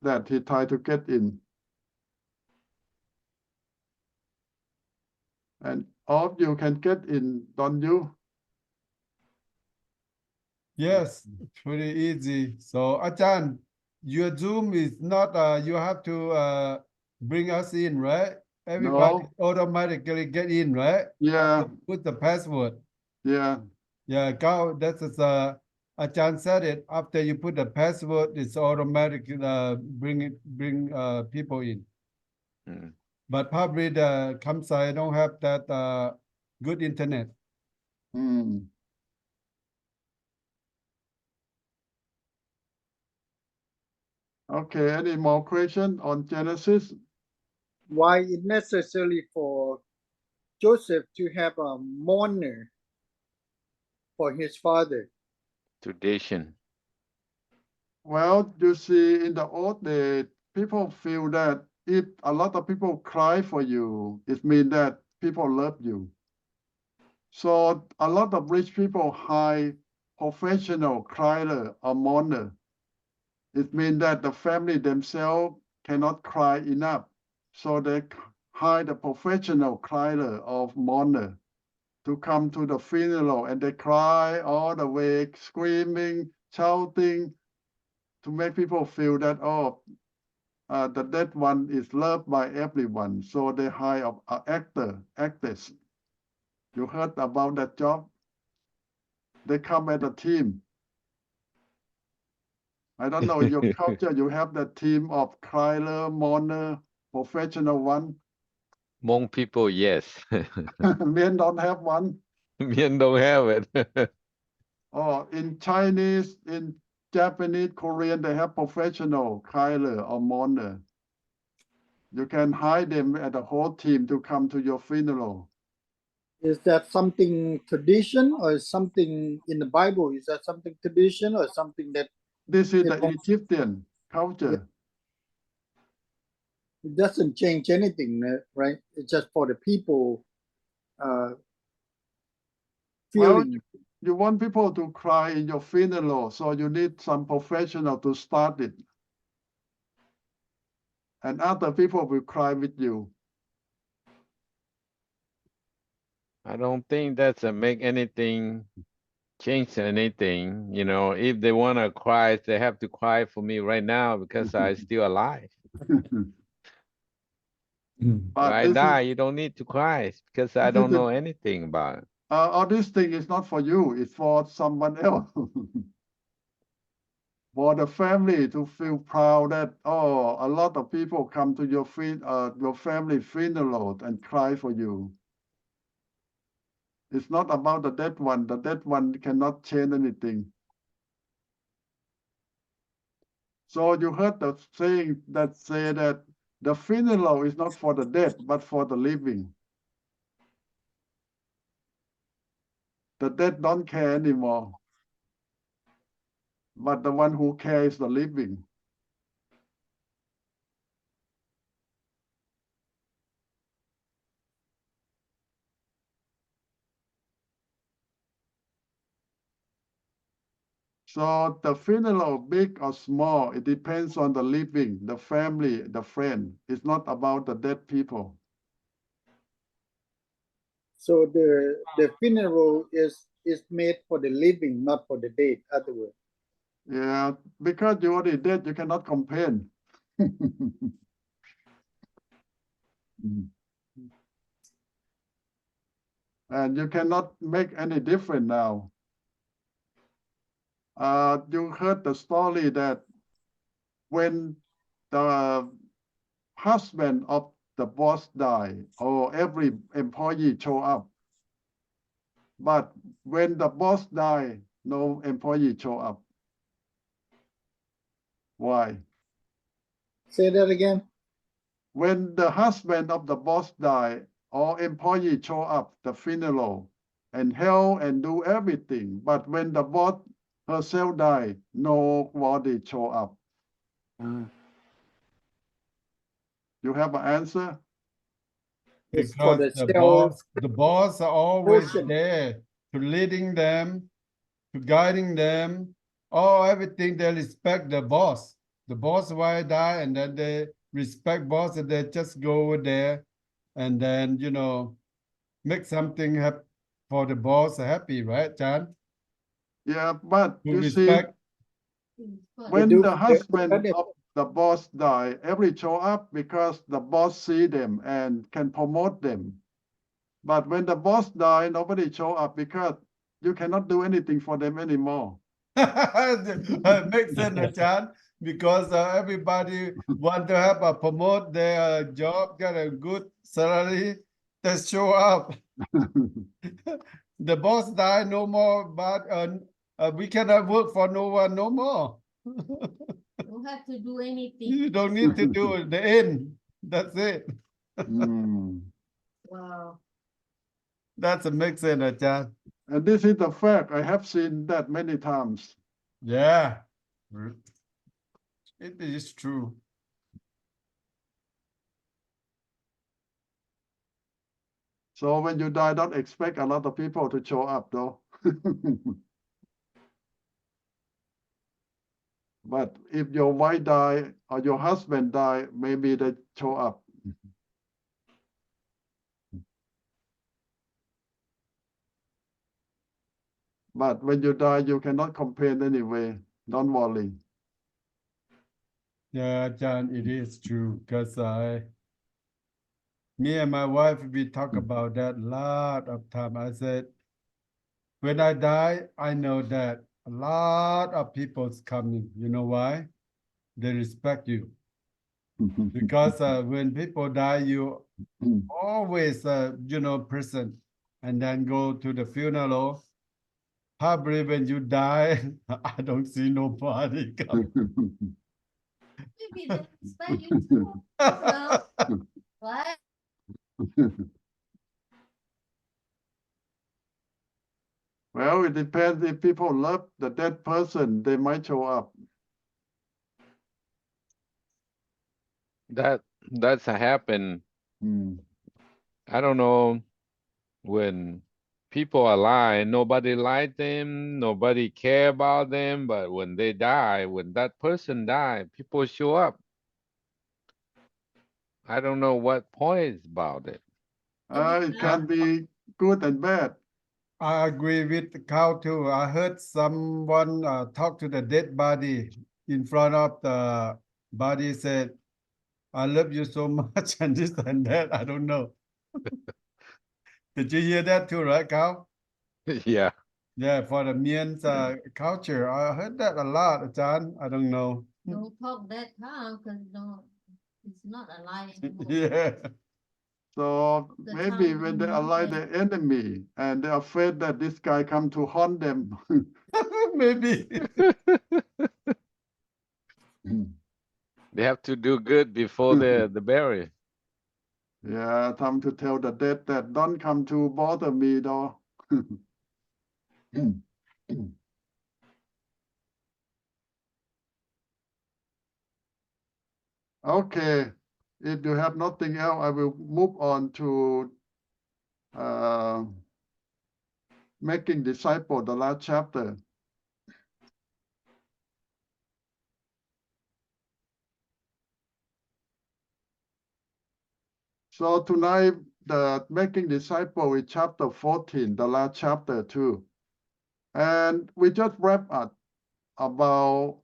that he tried to get in. And all of you can get in, don't you? Yes, pretty easy. So Ajahn, your Zoom is not, you have to bring us in, right? Everybody No. automatically get in, right? Yeah, Put the password. yeah. Yeah, go. That's Ajahn said it. After you put the password, it's automatic bring people in. Mm. But probably the Kamsai don't have that good internet. Hmm. Okay, any more question on Genesis? Why it necessary for Joseph to have a mourner for his father? Tradition. Well, you see, in the old days, people feel that if a lot of people cry for you, it means that people love you. So a lot of rich people hire professional crier or mourner. It means that the family themselves cannot cry enough. So they hire the professional crier or mourner to come to the funeral, and they cry all the way, screaming, shouting, to make people feel that, oh, the dead one is loved by everyone. So they hire an actress. You heard about that job? They come as a team. I don't know, in your culture, you have that team of crier, mourner, professional one. Hmong people, yes. Men don't have one. Men don't have it. Or in Chinese, in Japanese, Korean, they have professional crier or mourner. You can hire them at a whole team to come to your funeral. Is that something tradition or something in the Bible? Is that something tradition or something that This is the belongs- Egyptian culture. it doesn't change anything, right? It's just for the people Well, feeling. you want people to cry in your funeral, so you need some professional to start it. And other people will cry with you. I don't think that's make anything change anything. You know, if they want to cry, they have to cry for me right now because I'm still alive. If But I this die, is, you don't need to cry because I don't know anything about it. all this thing is not for you, it's for someone else. For the family to feel proud that, oh, a lot of people come to your family funeral and cry for you. It's not about the dead one. The dead one cannot change anything. So you heard the saying that say that the funeral is not for the dead, but for the living. The dead don't care anymore. But the one who cares is the living. So the funeral, big or small, it depends on the living, the family, the friend. It's not about the dead people. So the funeral is made for the living, not for the dead. Other way. Yeah, because you already dead, you cannot complain. And you cannot make any difference now. You heard the story that when the husband of the boss died, or every employee show up. But when the boss died, no employee show up. Why? Say that again. When the husband of the boss died, or employee show up the funeral and help and do everything. But when the boss herself die, nobody show up. You have an answer? It's for Because the the boss are always portion. there to leading them, to guiding them, everything they respect the boss. The boss why die and then they respect boss and they just go over there and then make something happen for the boss happy, right, John? Yeah, but To you see, respect. when do the husband the- of the boss die, every show up because the boss see them and can promote them. But when the boss die, nobody show up because you cannot do anything for them anymore. Makes sense, John, because everybody want to have a promote their job, get a good salary, they show up. The boss die, no more, but we cannot work for no one no more. Don't have to do anything. You don't need to do it. The end. That's it. Wow. That's a make sense, John. And this is the fact. I have seen that many times. Yeah, it is true. So when you die, don't expect a lot of people to show up, though. But if your wife die or your husband die, maybe they show up. But when you die, you cannot complain anyway. Don't worry. Yeah, John, it is true because me and my wife, we talk about that a lot of time. I said, when I die, I know that a lot of people's coming. You know why? They respect you. Because when people die, you always, present and then go to the funeral. Probably when you die, I don't see nobody come. Maybe they respect you too. Well, what? Well, it depends. If people love the dead person, they might show up. That's happened. I don't know, when people are alive, nobody like them, nobody care about them, but when they die, when that person die, people show up. I don't know what point is about it. It can be good and bad. I agree with the cow too. I heard someone talk to the dead body in front of the body, said, I love you so much and this and that. I don't know. Did you hear that too, right, cow? Yeah. Yeah, for the Mien's culture. I heard that a lot, John. I don't know. Don't talk that time because it's not alive anymore. Yeah. So The maybe time when they when ally they- the enemy and they're afraid that this guy come to haunt them. Maybe. They have to do good before the burial. Yeah, time to tell the dead that don't come to bother me though. Okay, if you have nothing else, I will move on to making disciple, the last chapter. So tonight, the making disciple is chapter 14, the last chapter too. And we just wrap up about,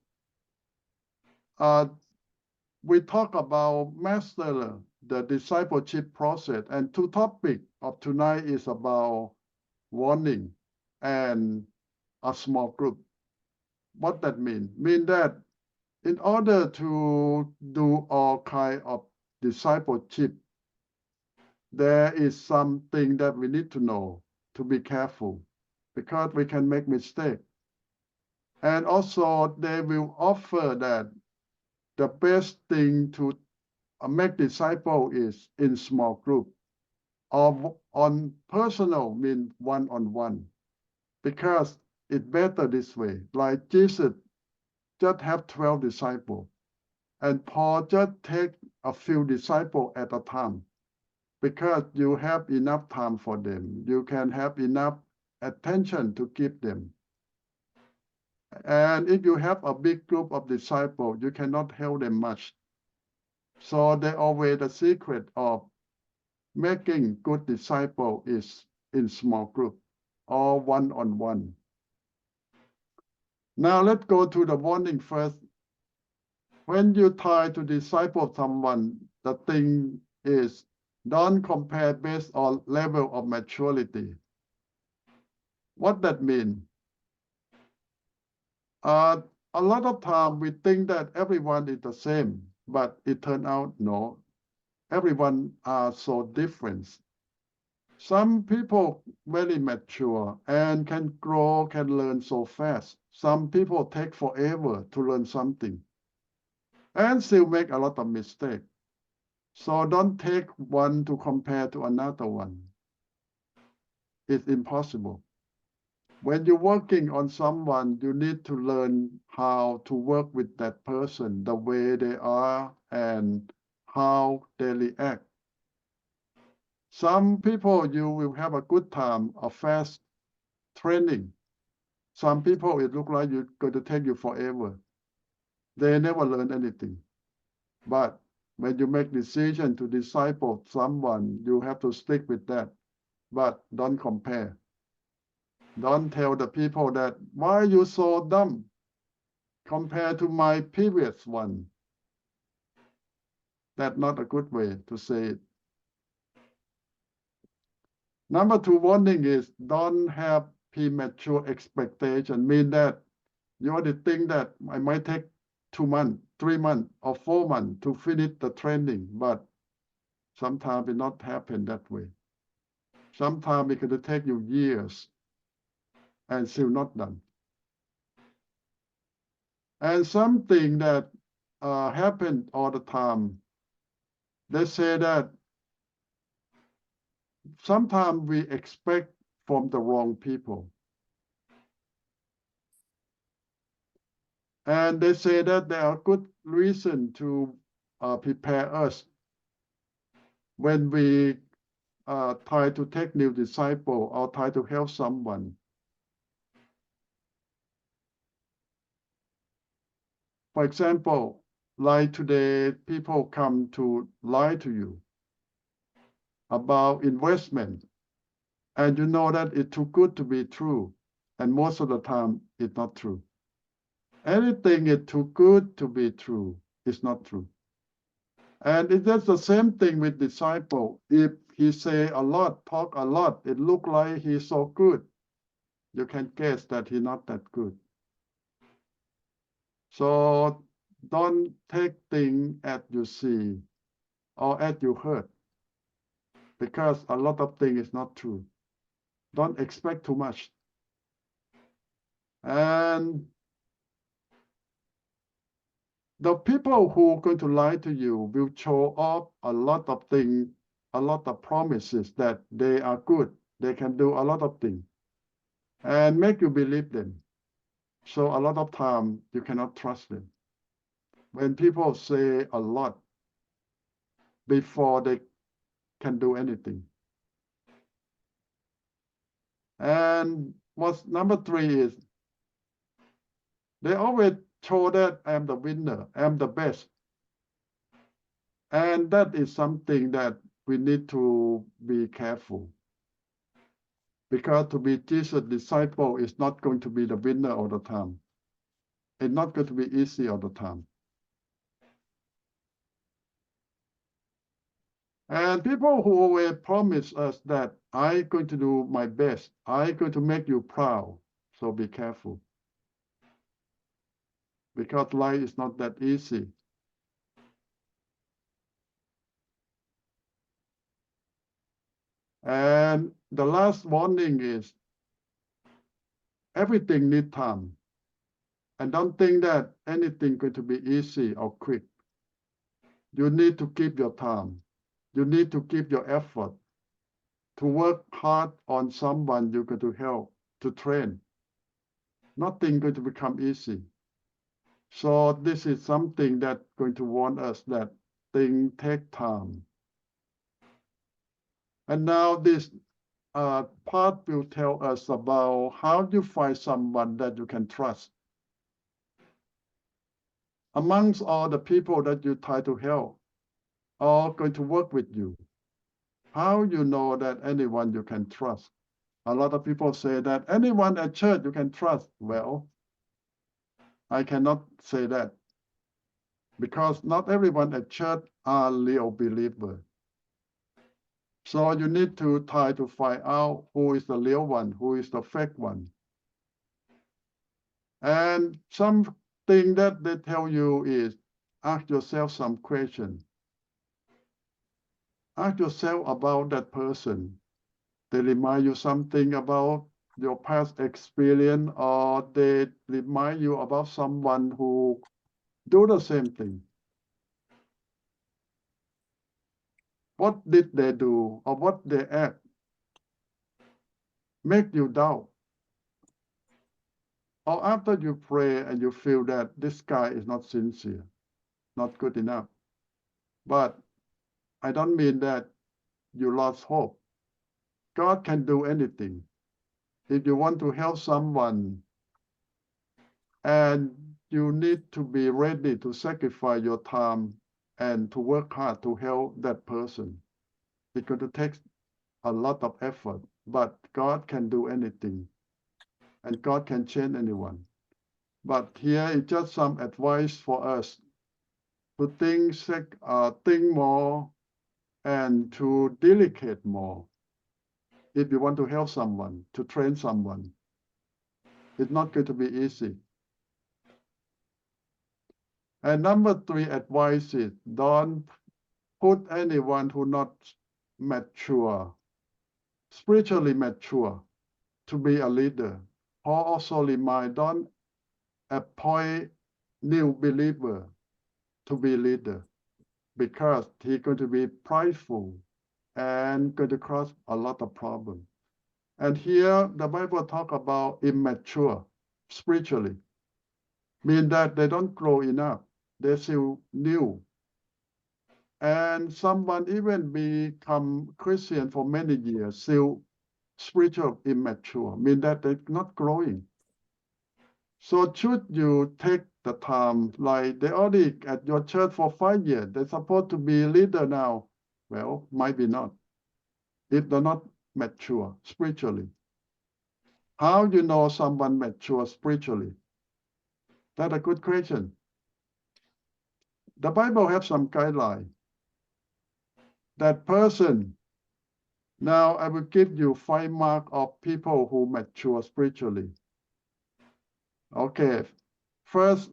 we talk about master, the discipleship process, and two topics of tonight is about warning and a small group. What that mean? Mean that in order to do all kind of discipleship, there is something that we need to know, to be careful, because we can make mistake. And also they will offer that the best thing to make disciple is in small group, or on personal mean one-on-one, because it's better this way. Like Jesus just have 12 disciples, and Paul just take a few disciples at a time, because you have enough time for them. You can have enough attention to give them. And if you have a big group of disciples, you cannot help them much. So they always the secret of making good disciple is in small group or one-on-one. Now let's go to the warning first. When you try to disciple someone, the thing is, don't compare based on level of maturity. What that mean? A lot of time we think that everyone is the same, but it turned out no. Everyone are so different. Some people very mature and can grow, can learn so fast. Some people take forever to learn something and still make a lot of mistakes. So don't take one to compare to another one. It's impossible. When you're working on someone, you need to learn how to work with that person, the way they are and how they react. Some people, you will have a good time, a fast training. Some people, it looks like it's going to take you forever. They never learn anything. But when you make decision to disciple someone, you have to stick with that. But don't compare. Don't tell the people that, why are you so dumb compared to my previous one? That's not a good way to say it. Number 2 warning is don't have premature expectation. Mean that you already think that I might take 2 months, 3 months, or 4 months to finish the training, but sometimes it not happen that way. Sometimes it could take you years and still not done. And something that happen all the time, they say that sometimes we expect from the wrong people. And they say that there are good reasons to prepare us when we try to take new disciple or try to help someone. For example, like today, people come to lie to you about investment, and you know that it's too good to be true, and most of the time it's not true. Anything is too good to be true is not true. And it's just the same thing with disciple. If he say a lot, talk a lot, it look like he's so good, you can guess that he's not that good. So don't take things as you see or as you heard, because a lot of things is not true. Don't expect too much. And the people who are going to lie to you will show off a lot of things, a lot of promises that they are good, they can do a lot of things, and make you believe them. So a lot of time you cannot trust them. When people say a lot before they can do anything. And what's number 3 is, they always show that I'm the winner, I'm the best. And that is something that we need to be careful. Because to be Jesus' disciple is not going to be the winner all the time. It's not going to be easy all the time. And people who always promise us that I'm going to do my best, I'm going to make you proud, so be careful. Because life is not that easy. And the last warning is, everything needs time. And don't think that anything going to be easy or quick. You need to keep your time. You need to keep your effort. to work hard on someone you're going to help, to train. Nothing going to become easy. So this is something that going to warn us that things take time. And now this part will tell us about how you find someone that you can trust. Amongst all the people that you try to help, are going to work with you. How you know that anyone you can trust? A lot of people say that anyone at church you can trust. Well, I cannot say that because not everyone at church are real believers. So you need to try to find out who is the real one, who is the fake one. And something that they tell you is ask yourself some questions. Ask yourself about that person. They remind you something about your past experience, or they remind you about someone who do the same thing. What did they do or what they act make you doubt? Or after you pray and you feel that this guy is not sincere, not good enough. But I don't mean that you lost hope. God can do anything. If you want to help someone and you need to be ready to sacrifice your time and to work hard to help that person. It's going to take a lot of effort, but God can do anything and God can change anyone. But here is just some advice for us to think more and to delegate more. If you want to help someone, to train someone, it's not going to be easy. And number 3 advice is don't put anyone who not mature, spiritually mature, to be a leader. Paul also remind, don't appoint new believer to be leader, because he's going to be prideful and going to cause a lot of problems. And here the Bible talk about immature spiritually, mean that they don't grow enough, they're still new. And someone even become Christian for many years, still spiritual immature, mean that they're not growing. So should you take the time, like they already at your church for 5 years, they're supposed to be leader now. Well, might be not, if they're not mature spiritually. How do you know someone mature spiritually? That's a good question. The Bible has some guidelines. That person, now I will give you 5 marks of people who mature spiritually. Okay, first,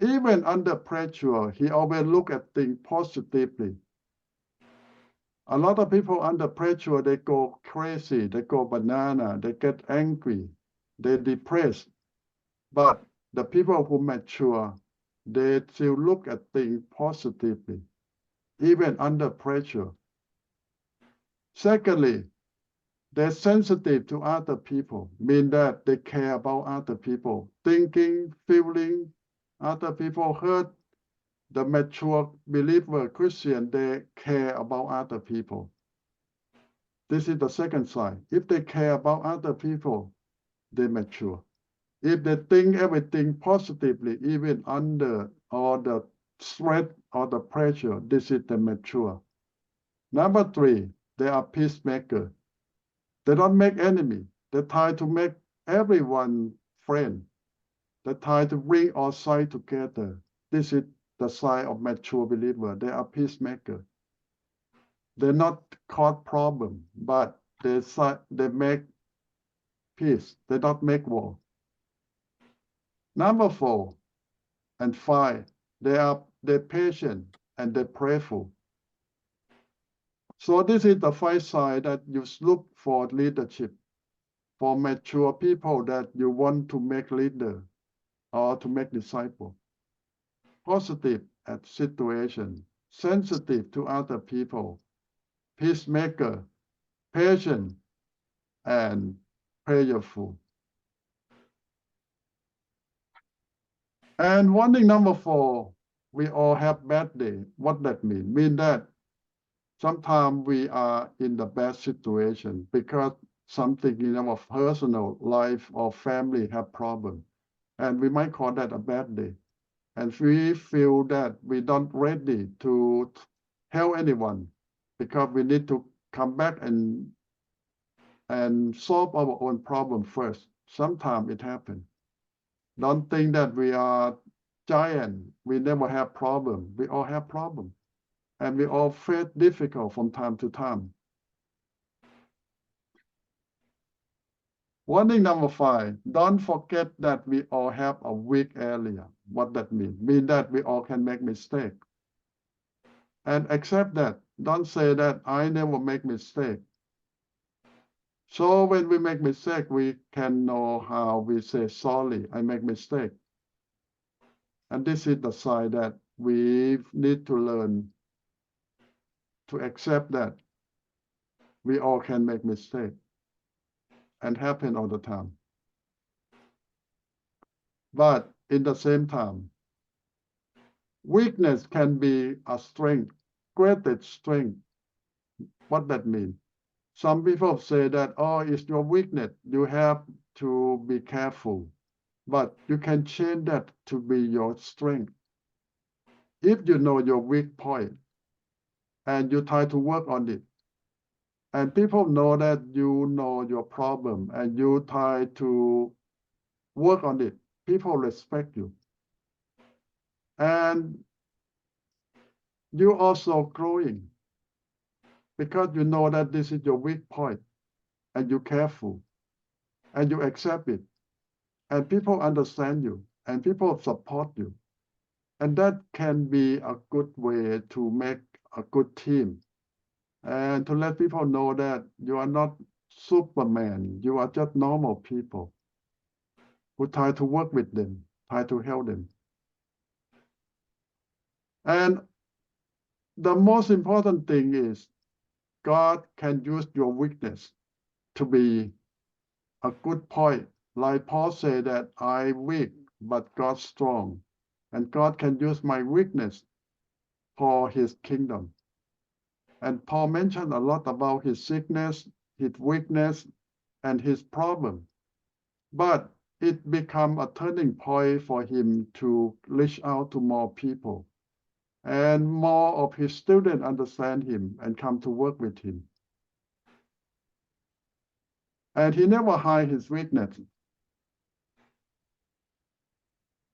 even under pressure, he always look at things positively. A lot of people under pressure, they go crazy, they go banana, they get angry, they depressed. But the people who mature, they still look at things positively, even under pressure. Secondly, they're sensitive to other people, mean that they care about other people, thinking, feeling, other people hurt. The mature believer Christian, they care about other people. This is the second sign. If they care about other people, they mature. If they think everything positively, even under all the stress or the pressure, this is the mature. Number 3, they are peacemaker. They don't make enemy. They try to make everyone friend. They try to bring all sides together. This is the sign of mature believer. They are peacemaker. They not cause problem, but they make peace. They don't make war. Number 4 and 5, they're patient and they're prayerful. So this is the 5 signs that you look for leadership, for mature people that you want to make leader or to make disciple. Positive at situation, sensitive to other people, peacemaker, patient, and prayerful. And warning number 4, we all have bad day. What that mean? Mean that sometimes we are in the bad situation because something in our personal life or family have problem. And we might call that a bad day. And we feel that we don't ready to help anyone because we need to come back and solve our own problem first. Sometimes it happens. Don't think that we are giant. We never have problem. We all have problem. And we all face difficult from time to time. Warning number 5, don't forget that we all have a weak area. What that mean? Mean that we all can make mistake. And accept that. Don't say that I never make mistake. So when we make mistake, we can know how we say sorry, I make mistake. And this is the sign that we need to learn to accept that we all can make mistake and happen all the time. But in the same time, weakness can be a strength, greatest strength. What that mean? Some people say that, oh, it's your weakness. You have to be careful. But you can change that to be your strength. If you know your weak point and you try to work on it, and people know that you know your problem and you try to work on it, people respect you. And you also growing because you know that this is your weak point and you're careful and you accept it. And people understand you and people support you. And that can be a good way to make a good team and to let people know that you are not Superman. You are just normal people who try to work with them, try to help them. And the most important thing is God can use your weakness to be a good point. Like Paul said that I'm weak, but God's strong. And God can use my weakness for his kingdom. And Paul mentioned a lot about his sickness, his weakness, and his problem. But it became a turning point for him to reach out to more people. And more of his students understand him and come to work with him. And he never hide his weakness.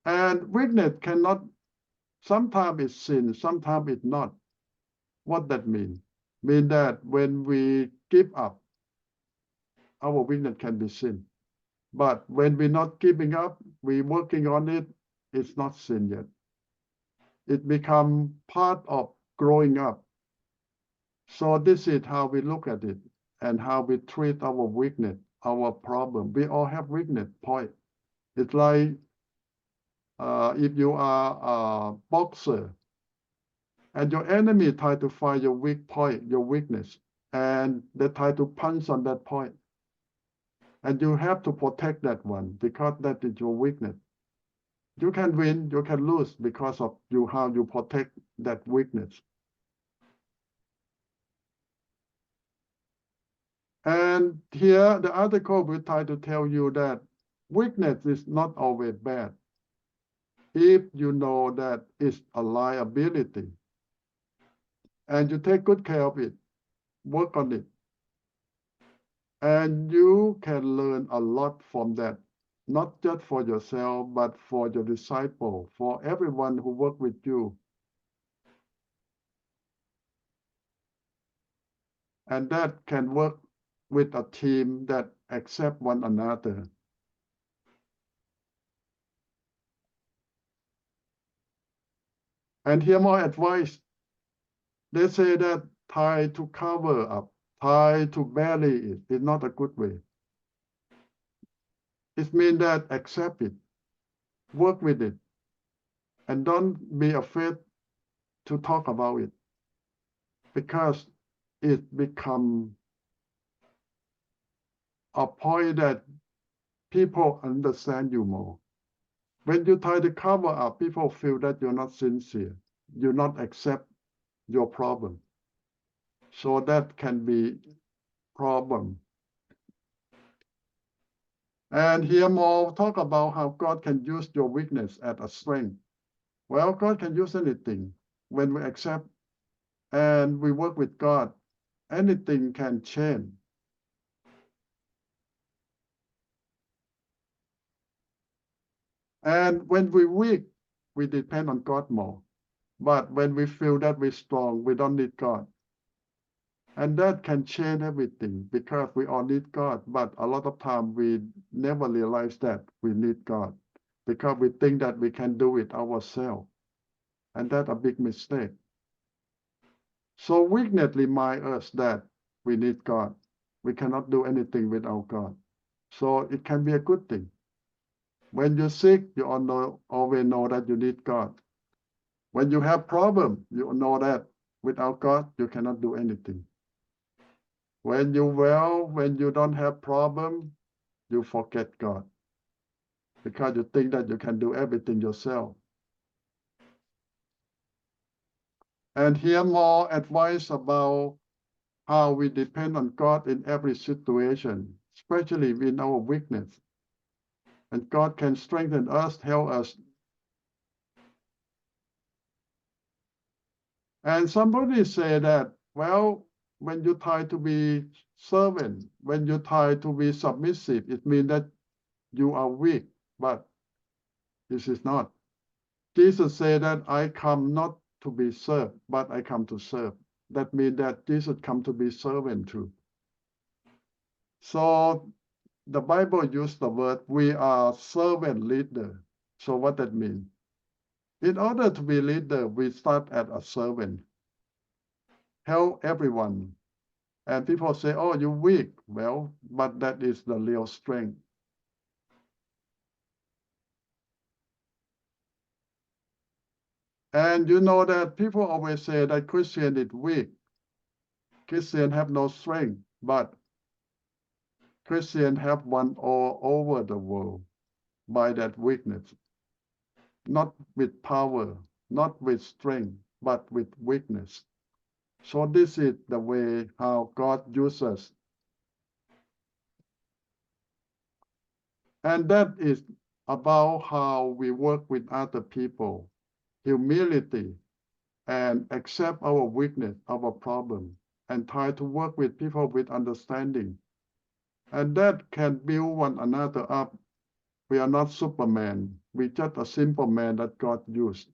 And weakness cannot, sometimes it's sin, sometimes it's not. What that mean? Mean that when we give up, our weakness can be sin. But when we're not giving up, we're working on it, it's not sin yet. It becomes part of growing up. So this is how we look at it and how we treat our weakness, our problem. We all have weakness point. It's like if you are a boxer and your enemy try to find your weak point, your weakness, and they try to punch on that point. And you have to protect that one because that is your weakness. You can win, you can lose because of you how you protect that weakness. And here the article will try to tell you that weakness is not always bad. If you know that it's a liability and you take good care of it, work on it, and you can learn a lot from that, not just for yourself, but for your disciple, for everyone who work with you. And that can work with a team that accept one another. And here more advice. They say that try to cover up, try to bury it is not a good way. It means that accept it, work with it, and don't be afraid to talk about it. Because it become a point that people understand you more. When you try to cover up, people feel that you're not sincere. You not accept your problem. So that can be problem. And here more talk about how God can use your weakness as a strength. Well, God can use anything. When we accept and we work with God, anything can change. And when we're weak, we depend on God more. But when we feel that we're strong, we don't need God. And that can change everything because we all need God. But a lot of time we never realize that we need God because we think that we can do it ourselves. And that's a big mistake. So weakness remind us that we need God. We cannot do anything without God. So it can be a good thing. When you're sick, you always know that you need God. When you have problem, you know that without God, you cannot do anything. When you're well, when you don't have problem, you forget God because you think that you can do everything yourself. And here more advice about how we depend on God in every situation, especially in our weakness. And God can strengthen us, help us. And somebody say that, well, when you try to be servant, when you try to be submissive, it means that you are weak, but this is not. Jesus said that I come not to be served, but I come to serve. That means that Jesus come to be servant too. So the Bible used the word, we are servant leader. So what that means? In order to be leader, we start as a servant. Help everyone. And people say, oh, you're weak. Well, but that is the real strength. And you know that people always say that Christian is weak. Christian have no strength, but Christian have won all over the world by that weakness. Not with power, not with strength, but with weakness. So this is the way how God uses. And that is about how we work with other people. Humility and accept our weakness, our problem, and try to work with people with understanding. And that can build one another up. We are not Superman. We're just a simple man that God used.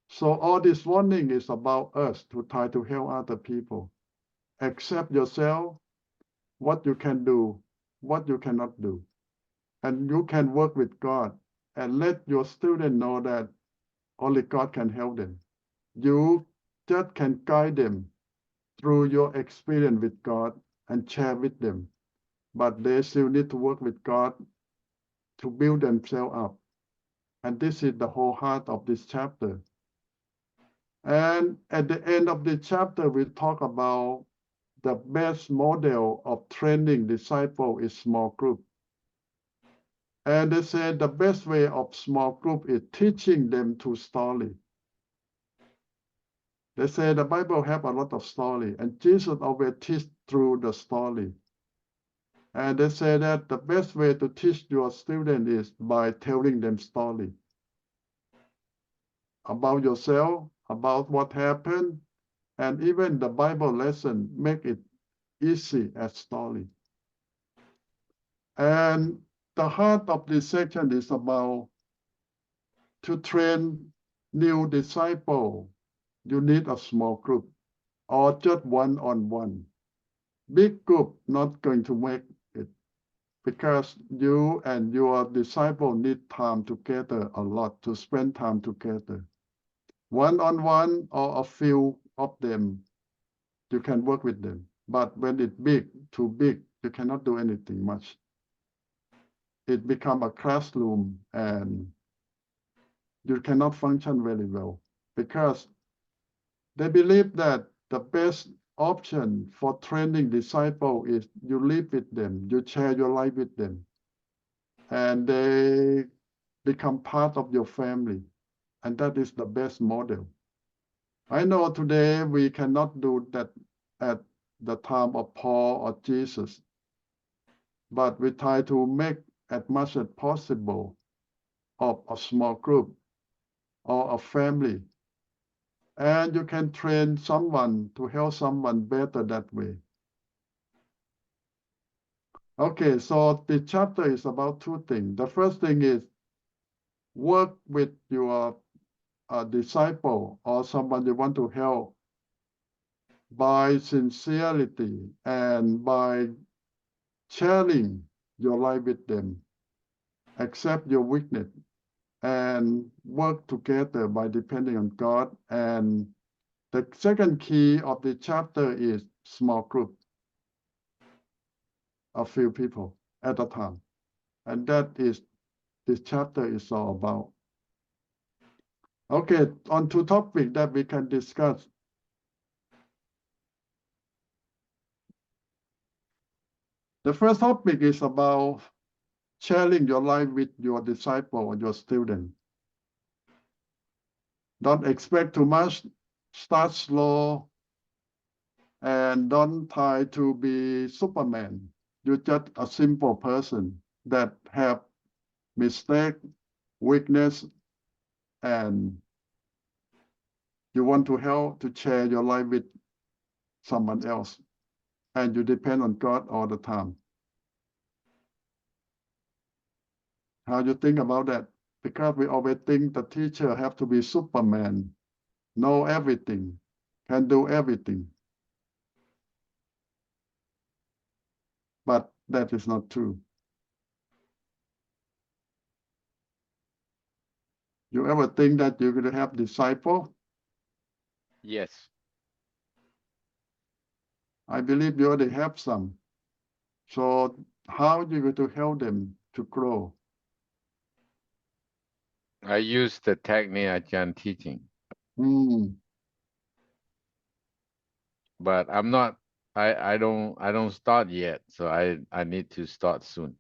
So all this warning is about us to try to help other people. Accept yourself, what you can do, what you cannot do. And you can work with God and let your student know that only God can help them. You just can guide them through your experience with God and share with them. But they still need to work with God to build themselves up. And this is the whole heart of this chapter. And at the end of the chapter, we talk about the best model of training disciples is small group. And they said the best way of small group is teaching them through story. They say the Bible have a lot of story, and Jesus always teach through the story. And they say that the best way to teach your student is by telling them story about yourself, about what happened, and even the Bible lesson make it easy as story. And the heart of this section is about to train new disciple. You need a small group or just one-on-one. Big group not going to make it because you and your disciple need time together a lot to spend time together. One-on-one or a few of them, you can work with them. But when it's big, too big, you cannot do anything much. It becomes a classroom and you cannot function very well because they believe that the best option for training disciple is you live with them, you share your life with them, and they become part of your family. And that is the best model. I know today we cannot do that at the time of Paul or Jesus, but we try to make as much as possible of a small group or a family. And you can train someone to help someone better that way. Okay, so the chapter is about two things. The first thing is work with your disciple or someone you want to help by sincerity and by sharing your life with them. Accept your weakness and work together by depending on God. And the second key of the chapter is small group, a few people at a time. And that is this chapter is all about. Okay, on two topics that we can discuss. The first topic is about sharing your life with your disciple or your student. Don't expect too much, start slow, and don't try to be Superman. You're just a simple person that have mistake, weakness, and you want to help to share your life with someone else. And you depend on God all the time. How you think about that? Because we always think the teacher have to be Superman, know everything, can do everything. But that is not true. You ever think that you're going to have disciple? Yes. I believe you already have some. So how are you going to help them to grow? I use the technique Ajahn teaching, but I'm not. I don't start yet, so I need to start soon.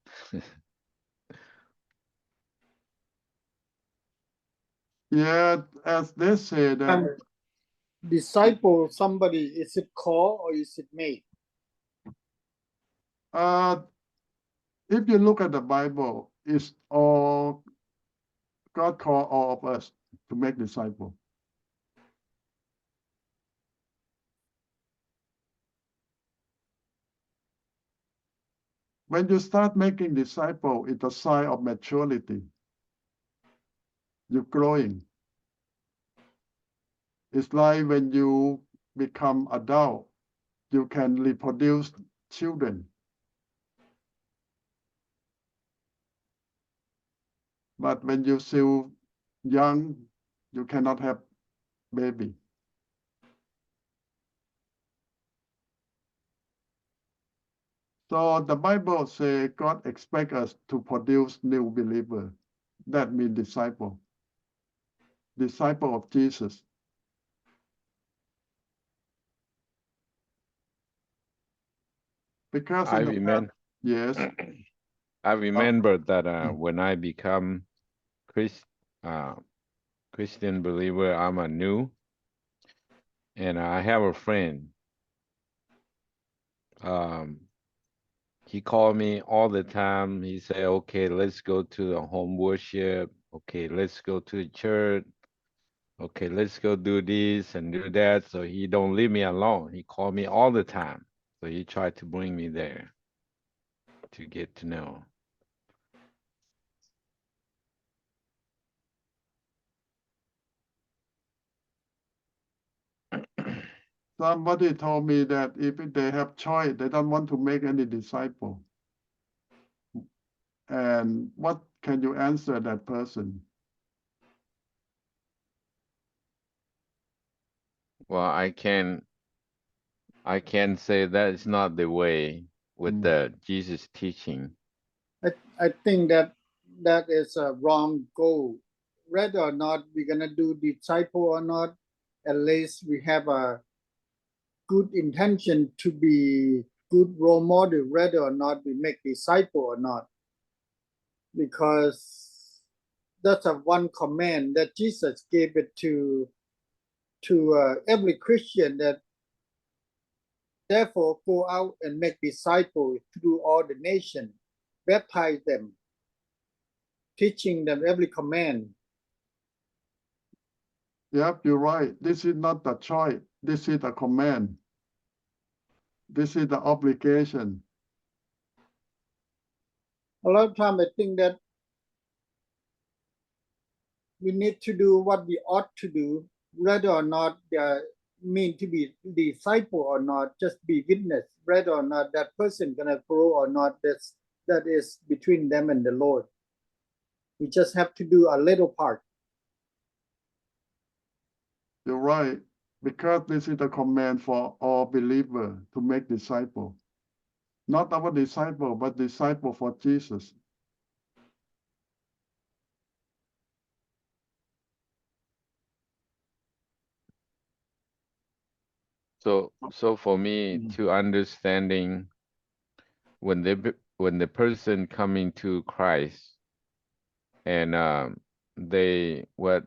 Yeah, as they say that And disciple somebody, is it called or is it made? if you look at the Bible, it's all God called all of us to make disciples. When you start making disciples, it's a sign of maturity. You're growing. It's like when you become adult, you can reproduce children. But when you're still young, you cannot have baby. So the Bible says God expects us to produce new believers. That means disciple of Jesus. Because I in the remember. yes, I remember that when I become Christian believer, I'm a new, and I have a friend. He called me all the time. He said, "Okay, let's go to the home worship. Okay, let's go to the church. Okay, let's go do this and do that." So he don't leave me alone. He called me all the time. So he tried to bring me there to get to know. somebody told me that if they have choice, they don't want to make any disciple. And what can you answer that person? Well, I can say that is not the way with the Jesus teaching. I think that is a wrong goal. Whether or not we're gonna do disciple or not, at least we have a good intention to be good role model, whether or not we make disciple or not, because that's a one command that Jesus gave it to every Christian, that therefore go out and make disciples through all the nation, baptize them, teaching them every command. Yep, you're right. This is not the choice. This is the command. This is the obligation. A lot of time I think that we need to do what we ought to do, whether or not they mean to be disciple or not, just be witness, whether or not that person gonna grow or not, that is between them and the Lord. We just have to do a little part. You're right, because this is the command for all believers to make disciples. Not our disciple, but disciple for Jesus. So for me to understanding when the person coming to Christ and they what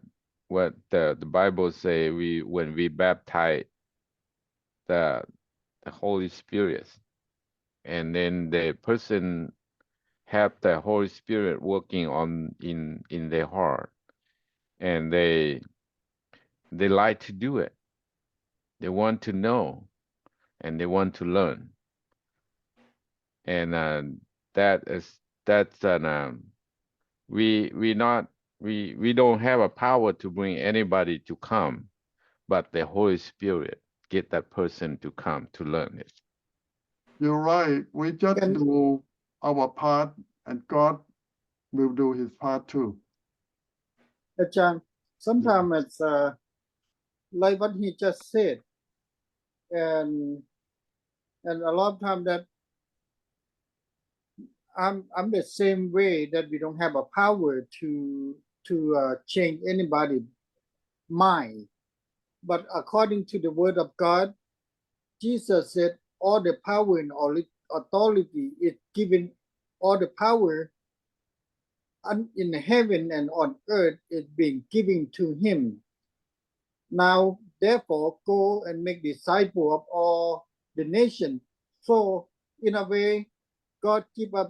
the Bible say when we baptize the Holy Spirit, and then the person have the Holy Spirit working on in their heart, and they like to do it. They want to know and they want to learn. And that's an we don't have a power to bring anybody to come, but the Holy Spirit get that person to come to learn it. You're right. We just do our part, and God will do his part too. John, sometimes it's like what he just said, and a lot of time that I'm the same way, that we don't have a power to change anybody's mind. But according to the word of God, Jesus said all the power and all authority is given, all the power in heaven and on earth is being given to him. Now, therefore, go and make disciples of all the nations. So, in a way, God give us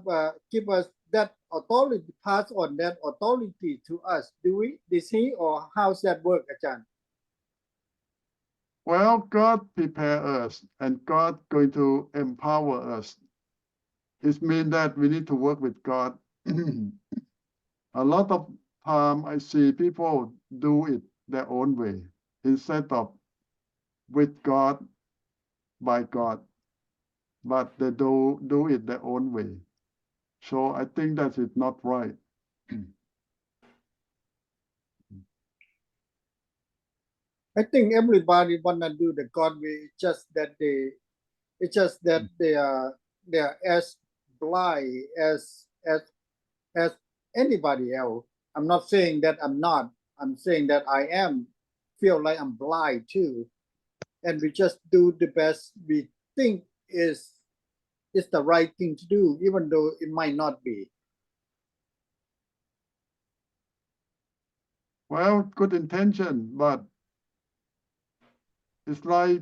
that authority, pass on that authority to us. Does he, or how's that work, Ajahn? Well, God prepare us, and God going to empower us. It means that we need to work with God. A lot of time I see people do it their own way instead of with God, by God, but they do it their own way. So I think that is not right. I think everybody wanna do the God way. It's just that they are as blind as anybody else. I'm not saying that I'm not. I'm saying that I feel like I'm blind too, and we just do the best we think is the right thing to do, even though it might not be. Well, good intention, but it's like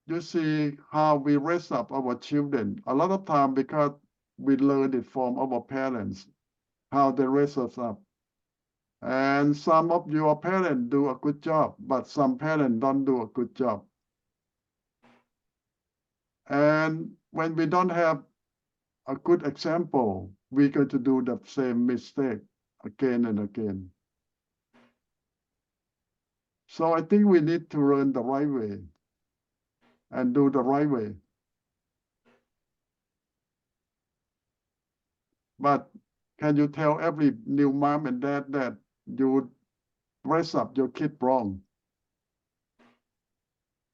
you see how we raise up our children. A lot of time because we learn it from our parents, how they raise us up. And some of your parents do a good job, but some parents don't do a good job. And when we don't have a good example, we're going to do the same mistake again and again. So I think we need to learn the right way and do the right way. But can you tell every new mom and dad that you raise up your kid wrong?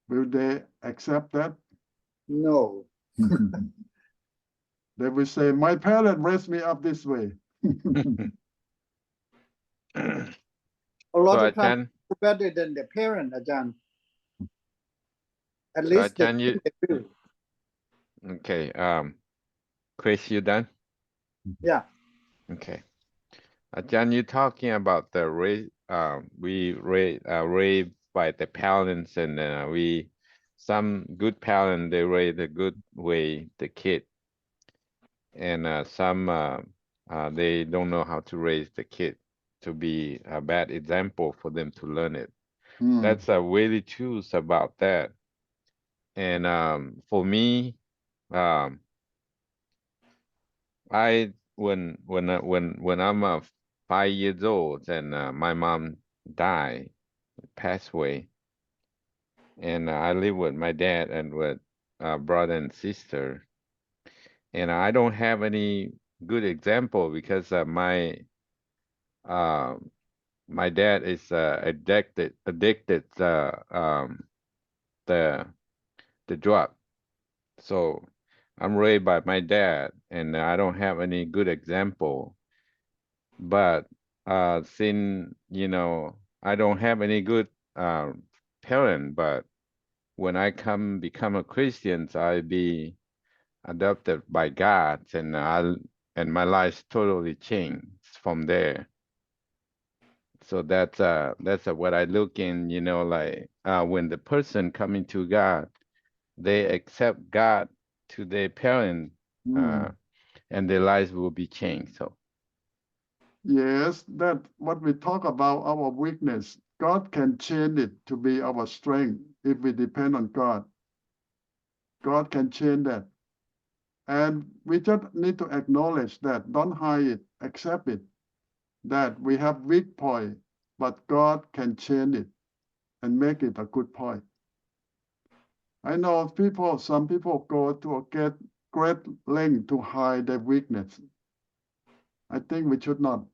Will they accept that? No. They will say, my parents raised me up this way. A lot of times better than the parent, Ajahn. At So least they Ajahn, you think they will. okay? Chris, you done? Yeah. Okay. Ajahn, you talking about the raise? We raised by the parents, and some good parents they raise the good way the kid, and some they don't know how to raise the kid to be a bad example for them to learn it. That's really true about that. And for me, I when I'm 5 years old and my mom died, passed away, and I live with my dad and with brother and sister, and I don't have any good example because my dad is addicted the drug. So I'm raised by my dad, and I don't have any good example. But since I don't have any good parent, but when I become a Christian, I'll be adopted by God, and my life totally changed from there. So that's what I look in, like when the person coming to God, they accept God to their parent, and their lives will be changed. So Yes, that what we talk about our weakness, God can change it to be our strength if we depend on God. God can change that. And we just need to acknowledge that, don't hide it, accept it, that we have weak point, but God can change it and make it a good point. I know some people go to a great length to hide their weakness. I think we should not.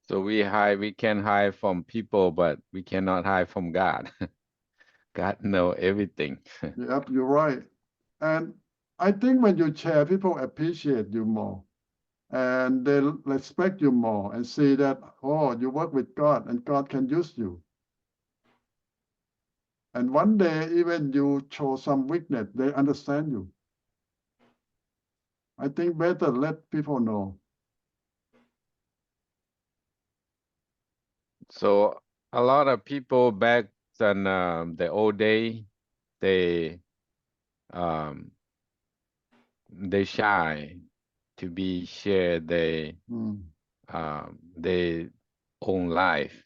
So we can hide from people, but we cannot hide from God. God know everything. Yep, you're right. And I think when you share, people appreciate you more. And they respect you more and see that, oh, you work with God and God can use you. And one day, even you show some weakness, they understand you. I think better let people know. So a lot of people back in the old day, they shy to be share their own life,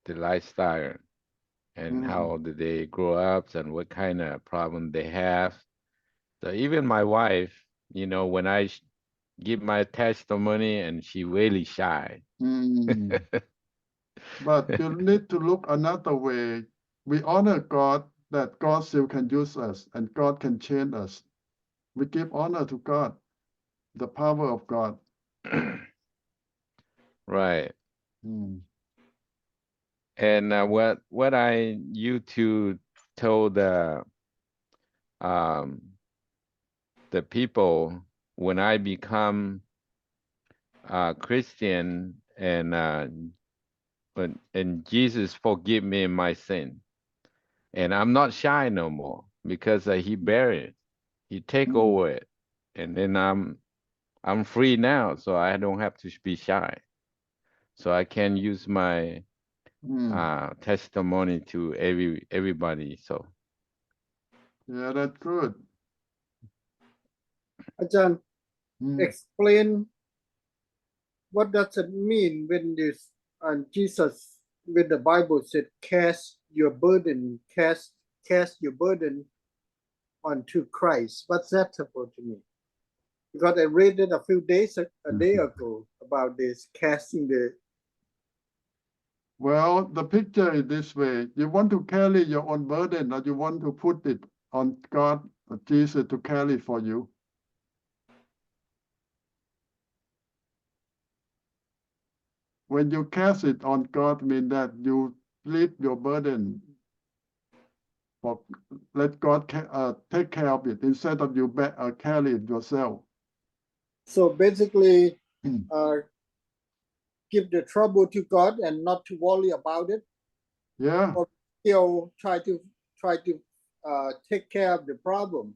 the lifestyle, and how did they grow up and what kind of problem they have. So even my wife, when I give my testimony, and she really shy. But you need to look another way. We honor God that God still can use us and God can change us. We give honor to God, the power of God. Right. And what I you told the people when I become Christian, and Jesus forgive me my sin, and I'm not shy no more because he bear it, he take over it, and then I'm free now, so I don't have to be shy, so I can use my testimony to everybody. So Yeah, that's good. Ajahn, explain what does it mean when this Jesus, when the Bible said, cast your burden onto Christ. What's that supposed to mean? Because I read it a day ago about this casting the. Well, the picture is this way. You want to carry your own burden, or you want to put it on God or Jesus to carry for you? When you cast it on God, mean that you leave your burden, or let God take care of it instead of you carry it yourself. So basically, give the trouble to God and not to worry about it, Yeah, or still try to take care of the problem,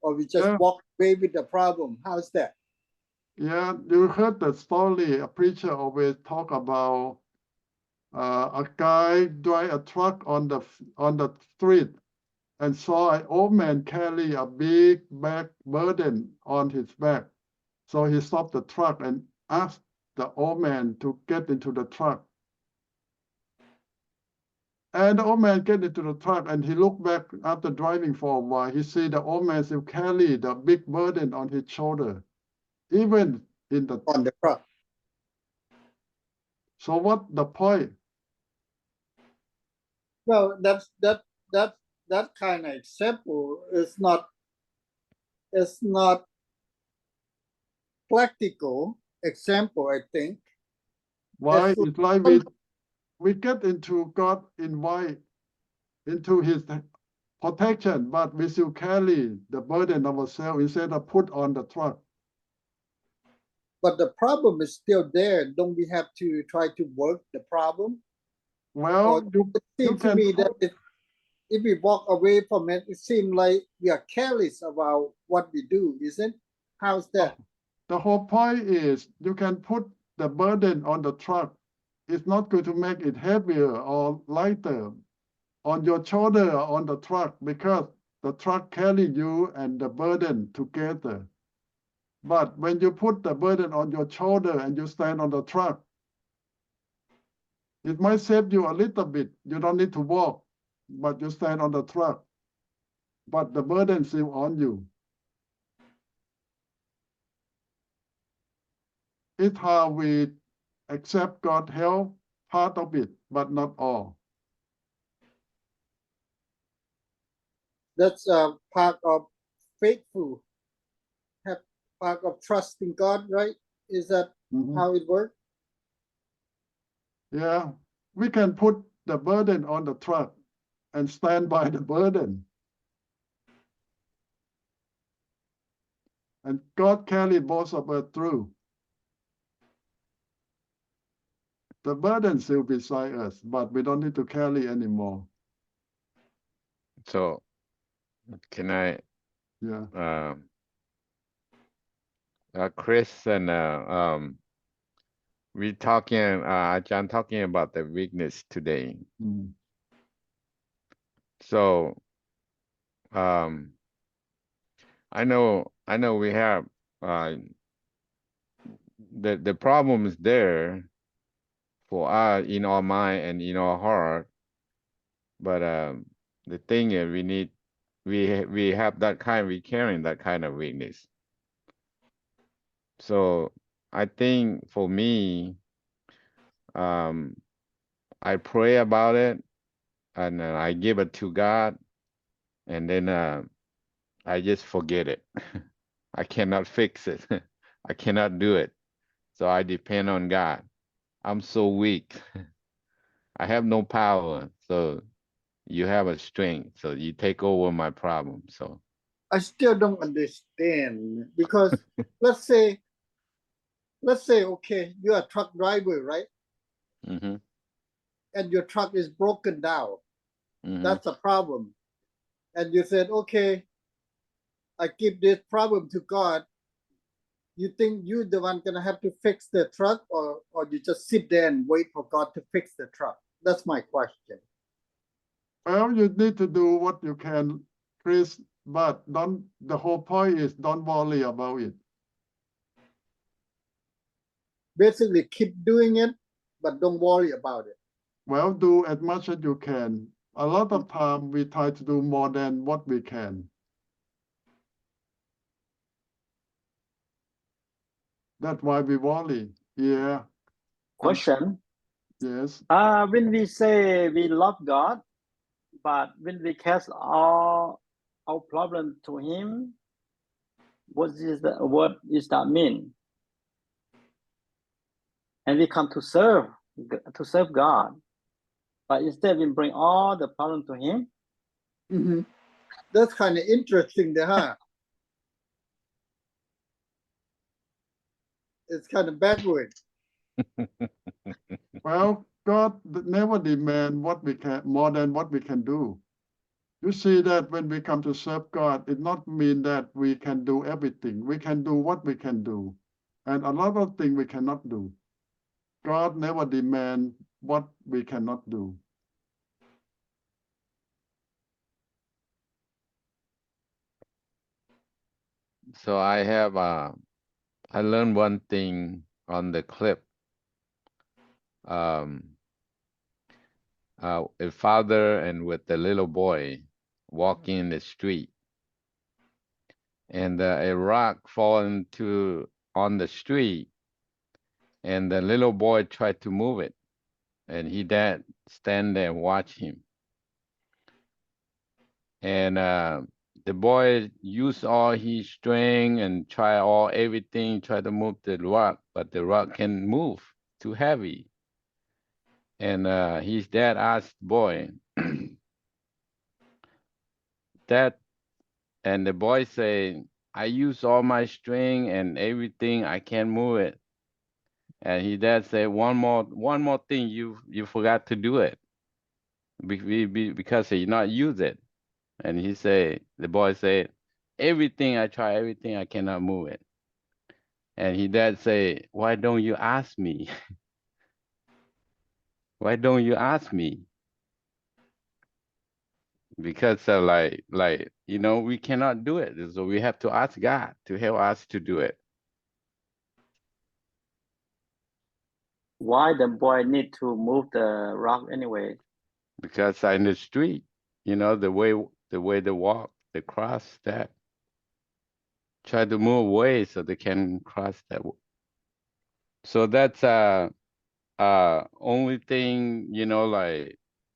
or we just Yeah. walk away with the problem? How's that? yeah. You heard the story. A preacher always talk about a guy drive a truck on the street and saw an old man carry a big bag burden on his back. So he stopped the truck and asked the old man to get into the truck. And the old man get into the truck and he looked back after driving for a while. He see the old man still carry the big burden on his shoulder, even in the. On the truck. So what the point? Well, that kind of example is not practical example, I think. Why? It's It's like we get into God invite into his protection, but we still carry the burden of ourselves instead of put on the truck. But the problem is still there. Don't we have to try to work the problem? Well, It you seems to can me that put- if we walk away from it, it seems like we are careless about what we do, isn't it? How's that? the whole point is you can put the burden on the truck. It's not going to make it heavier or lighter on your shoulder or on the truck because the truck carry you and the burden together. But when you put the burden on your shoulder and you stand on the truck, it might save you a little bit. You don't need to walk, but you stand on the truck. But the burden is still on you. It's how we accept God's help, part of it, but not all. That's a part of faithful, part of trusting God, right? Is that how it works? Yeah, we can put the burden on the truck and stand by the burden. And God carried both of us through. The burden still beside us, but we don't need to carry anymore. So can I, Yeah. Chris and we talking, John talking about the weakness today. Mm. So I know we have the problem is there for us in our mind and in our heart, but the thing is we have that we carrying that kind of weakness. So I think for me, I pray about it and I give it to God, and then I just forget it. I cannot fix it. I cannot do it. So I depend on God. I'm so weak. I have no power. So you have a strength. So you take over my problem. So I still don't understand because let's say, okay, you're a truck driver, right? mm-hmm. And your truck is broken down. Mm-hmm. That's a problem. And you said, okay, I give this problem to God. You think you're the one gonna have to fix the truck, or you just sit there and wait for God to fix the truck? That's my question. Well, you need to do what you can, Chris, but the whole point is don't worry about it. Basically, keep doing it, but don't worry about it. Well, do as much as you can. A lot of time we try to do more than what we can. That's why we worry. Yeah. Question. Yes. When we say we love God, but when we cast all our problem to Him, what is that mean? And we come to serve God, but instead we bring all the problem to Him. Mm-hmm. That's kind of interesting, huh? it's kind of backward. Well, God never demand what we can more than what we can do. You see that when we come to serve God, it not mean that we can do everything. We can do what we can do, and a lot of things we cannot do. God never demand what we cannot do. So I learned one thing on the clip. A father and with the little boy walking in the street, and a rock fallen on the street, and the little boy tried to move it, and dad stand there and watch him. And the boy used all his strength and try everything, try to move the rock, but the rock can't move, too heavy. And his dad asked the boy, Dad, and the boy say, I use all my strength and everything, I can't move it. And his dad said, one more thing, you forgot to do it because you not use it. And the boy said, everything I try, everything I cannot move it. And his dad say, why don't you ask me? Why don't you ask me? Because we cannot do it. So we have to ask God to help us to do it. Why the boy need to move the rock anyway? Because in the street, the way they walk, they cross that. Try to move away so they can cross that. So that's only thing,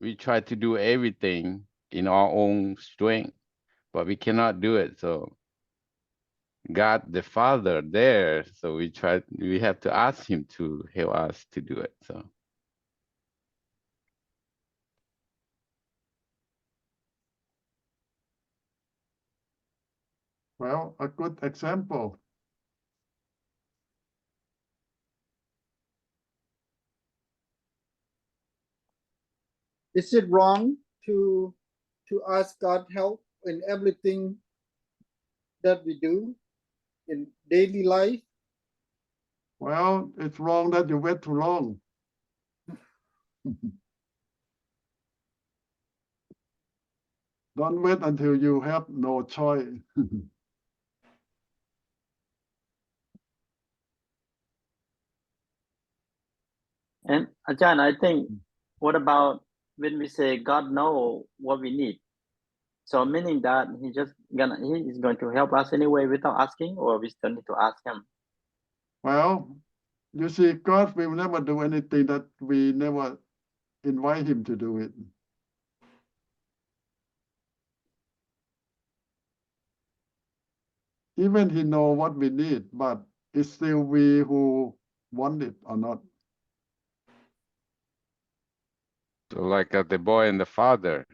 we try to do everything in our own strength, but we cannot do it. So God the Father there, so we have to ask him to help us to do it. So Well, a good example. Is it wrong to ask God help in everything that we do in daily life? Well, it's wrong that you wait too long. Don't wait until you have no choice. And Ajahn, I think, what about when we say God know what we need? So meaning that he is going to help us anyway without asking, or we still need to ask him? Well, you see, God will never do anything that we never invite him to do it. Even he know what we need, but it's still we who want it or not. So like the boy and the father.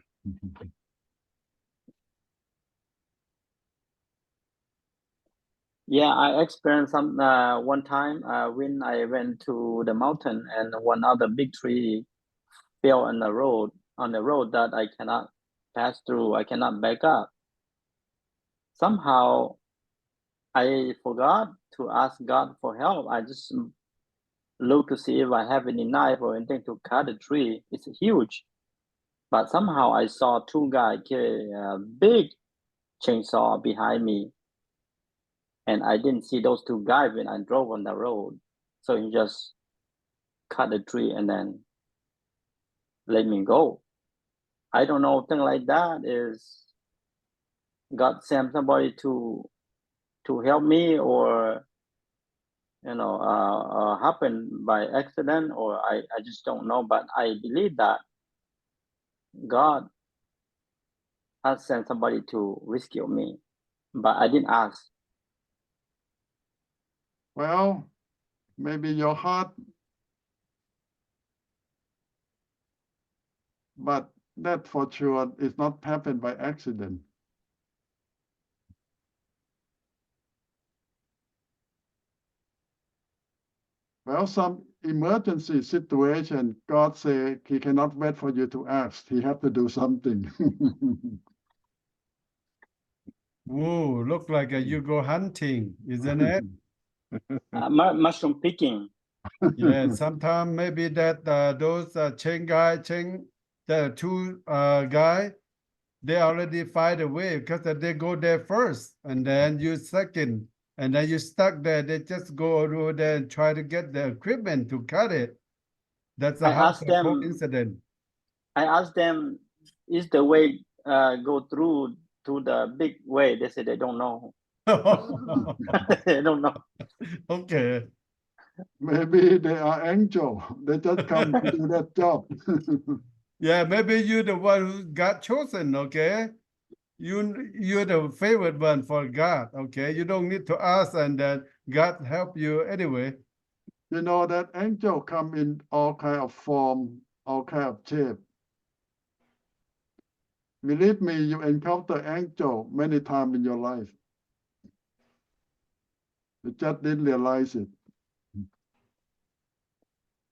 Yeah, I experienced some one time when I went to the mountain and one other big tree fell on the road that I cannot pass through. I cannot back up. Somehow I forgot to ask God for help. I just looked to see if I have any knife or anything to cut the tree. It's huge. But somehow I saw two guys carry a big chainsaw behind me. And I didn't see those two guys when I drove on the road. So he just cut the tree and then let me go. I don't know, thing like that is God sent somebody to help me, or happen by accident, or I just don't know. But I believe that God has sent somebody to rescue me, but I didn't ask. Well, maybe your heart, but that for sure is not happened by accident. Well, some emergency situation, God say He cannot wait for you to ask. He have to do something. Whoa, look like you go hunting, isn't it? Mushroom picking. Yeah, sometimes maybe that those the two guy, they already find a way because they go there first, and then you second, and then you stuck there. They just go over there and try to get the equipment to cut it. That's I a asked them. coincidence. I asked them, is the way go through to the big way? They said they don't know. They don't know. Okay. Maybe they are angel. They just come to do that job. Yeah, maybe you're the one who got chosen, okay? You're the favorite one for God, okay? You don't need to ask, and then God help you anyway. You know that angel come in all kind of form, all kind of shape. Believe me, you encounter angel many times in your life. You just didn't realize it.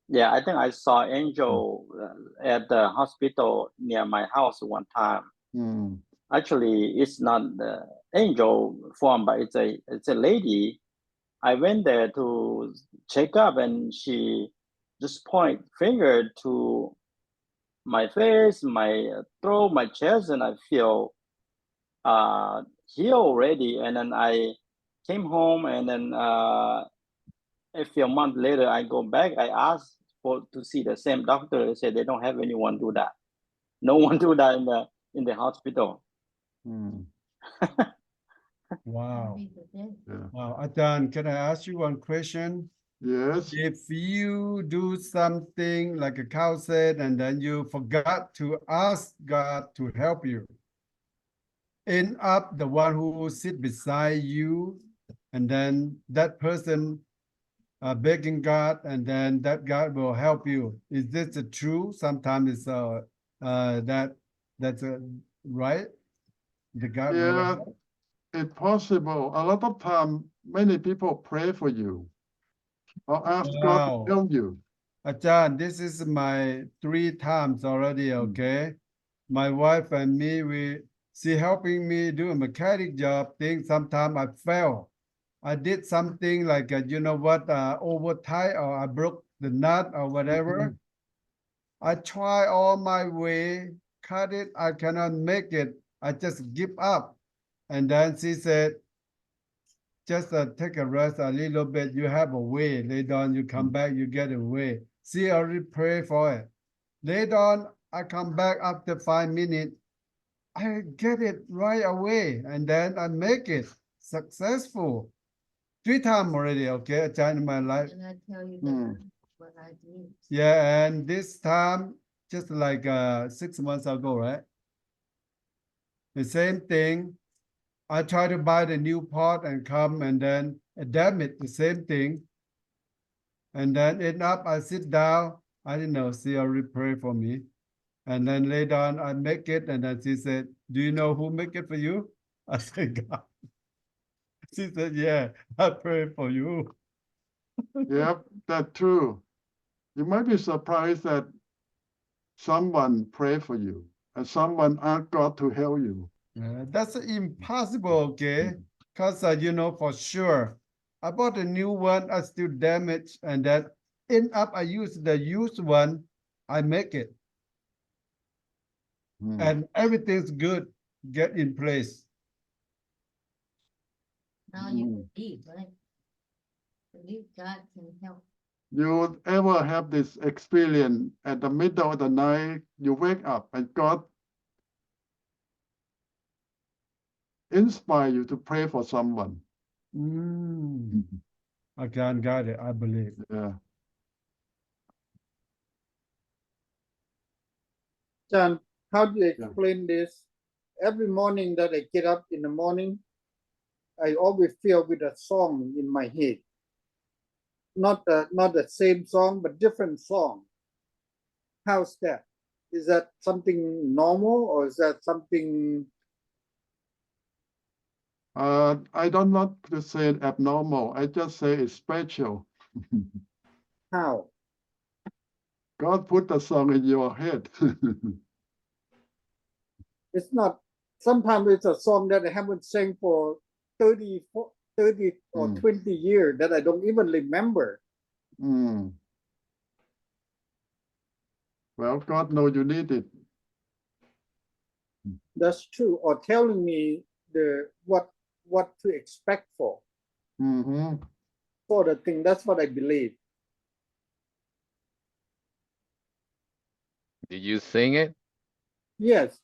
Yeah, I think I saw angel at the hospital near my house one time. Actually, it's not the angel form, but it's a lady. I went there to check up, and she just point finger to my face, my throat, my chest, and I feel healed already. And then I came home, and then a few months later, I go back. I asked to see the same doctor. They said they don't have anyone do that. No one do that in the hospital. Wow. Yeah. Wow. Ajahn, can I ask you one question? Yes. If you do something like a cow said, and then you forgot to ask God to help you, end up the one who sit beside you, and then that person begging God, and then that God will help you. Is this true? Sometimes it's that's right. The God will Yeah, help. it's possible. A lot of time, many people pray for you or ask God to Wow. help you. Ajahn, this is my 3 times already, okay? My wife and me, she helping me do a mechanic job thing. Sometimes I fail. I did something like, you know what, over tight, or I broke the nut or whatever. I try all my way, cut it, I cannot make it. I just give up. And then she said, just take a rest a little bit. You have a way. Later on, you come back, you get a way. She already pray for it. Later on, I come back after 5 minutes. I get it right away, and then I make it successful. 3 times already, okay, Ajahn, in my life. And I tell you what I did. Yeah, and this time, just like 6 months ago, right? The same thing. I try to buy the new pot and come, and then damn it, the same thing. And then end up, I sit down. I didn't know, she already pray for me. And then later on, I make it, and then she said, do you know who make it for you? I said, God. She said, yeah, I pray for you. Yep, that's true. You might be surprised that someone pray for you and someone ask God to help you. That's impossible, okay? Because, you know, for sure, I bought a new one, I still damaged, and that end up, I use the used one, I make it. And everything's good, get in place. Now you believe, right? Believe God can help. You ever have this experience at the middle of the night, you wake up and God inspire you to pray for someone? I can't got it, I believe. Yeah. John, how do you explain this? Every morning that I get up in the morning, I always feel with a song in my head. Not the same song, but different song. How's that? Is that something normal, or is that something? I don't want to say abnormal. I just say it's special. How? God put the song in your head. It's not. Sometimes it's a song that I haven't sang for 30 or Mm. 20 years that I don't even remember. Mm. Well, God knows you need it. That's true. Or telling me what to expect for the thing. That's what I believe. Did you sing it? Yes.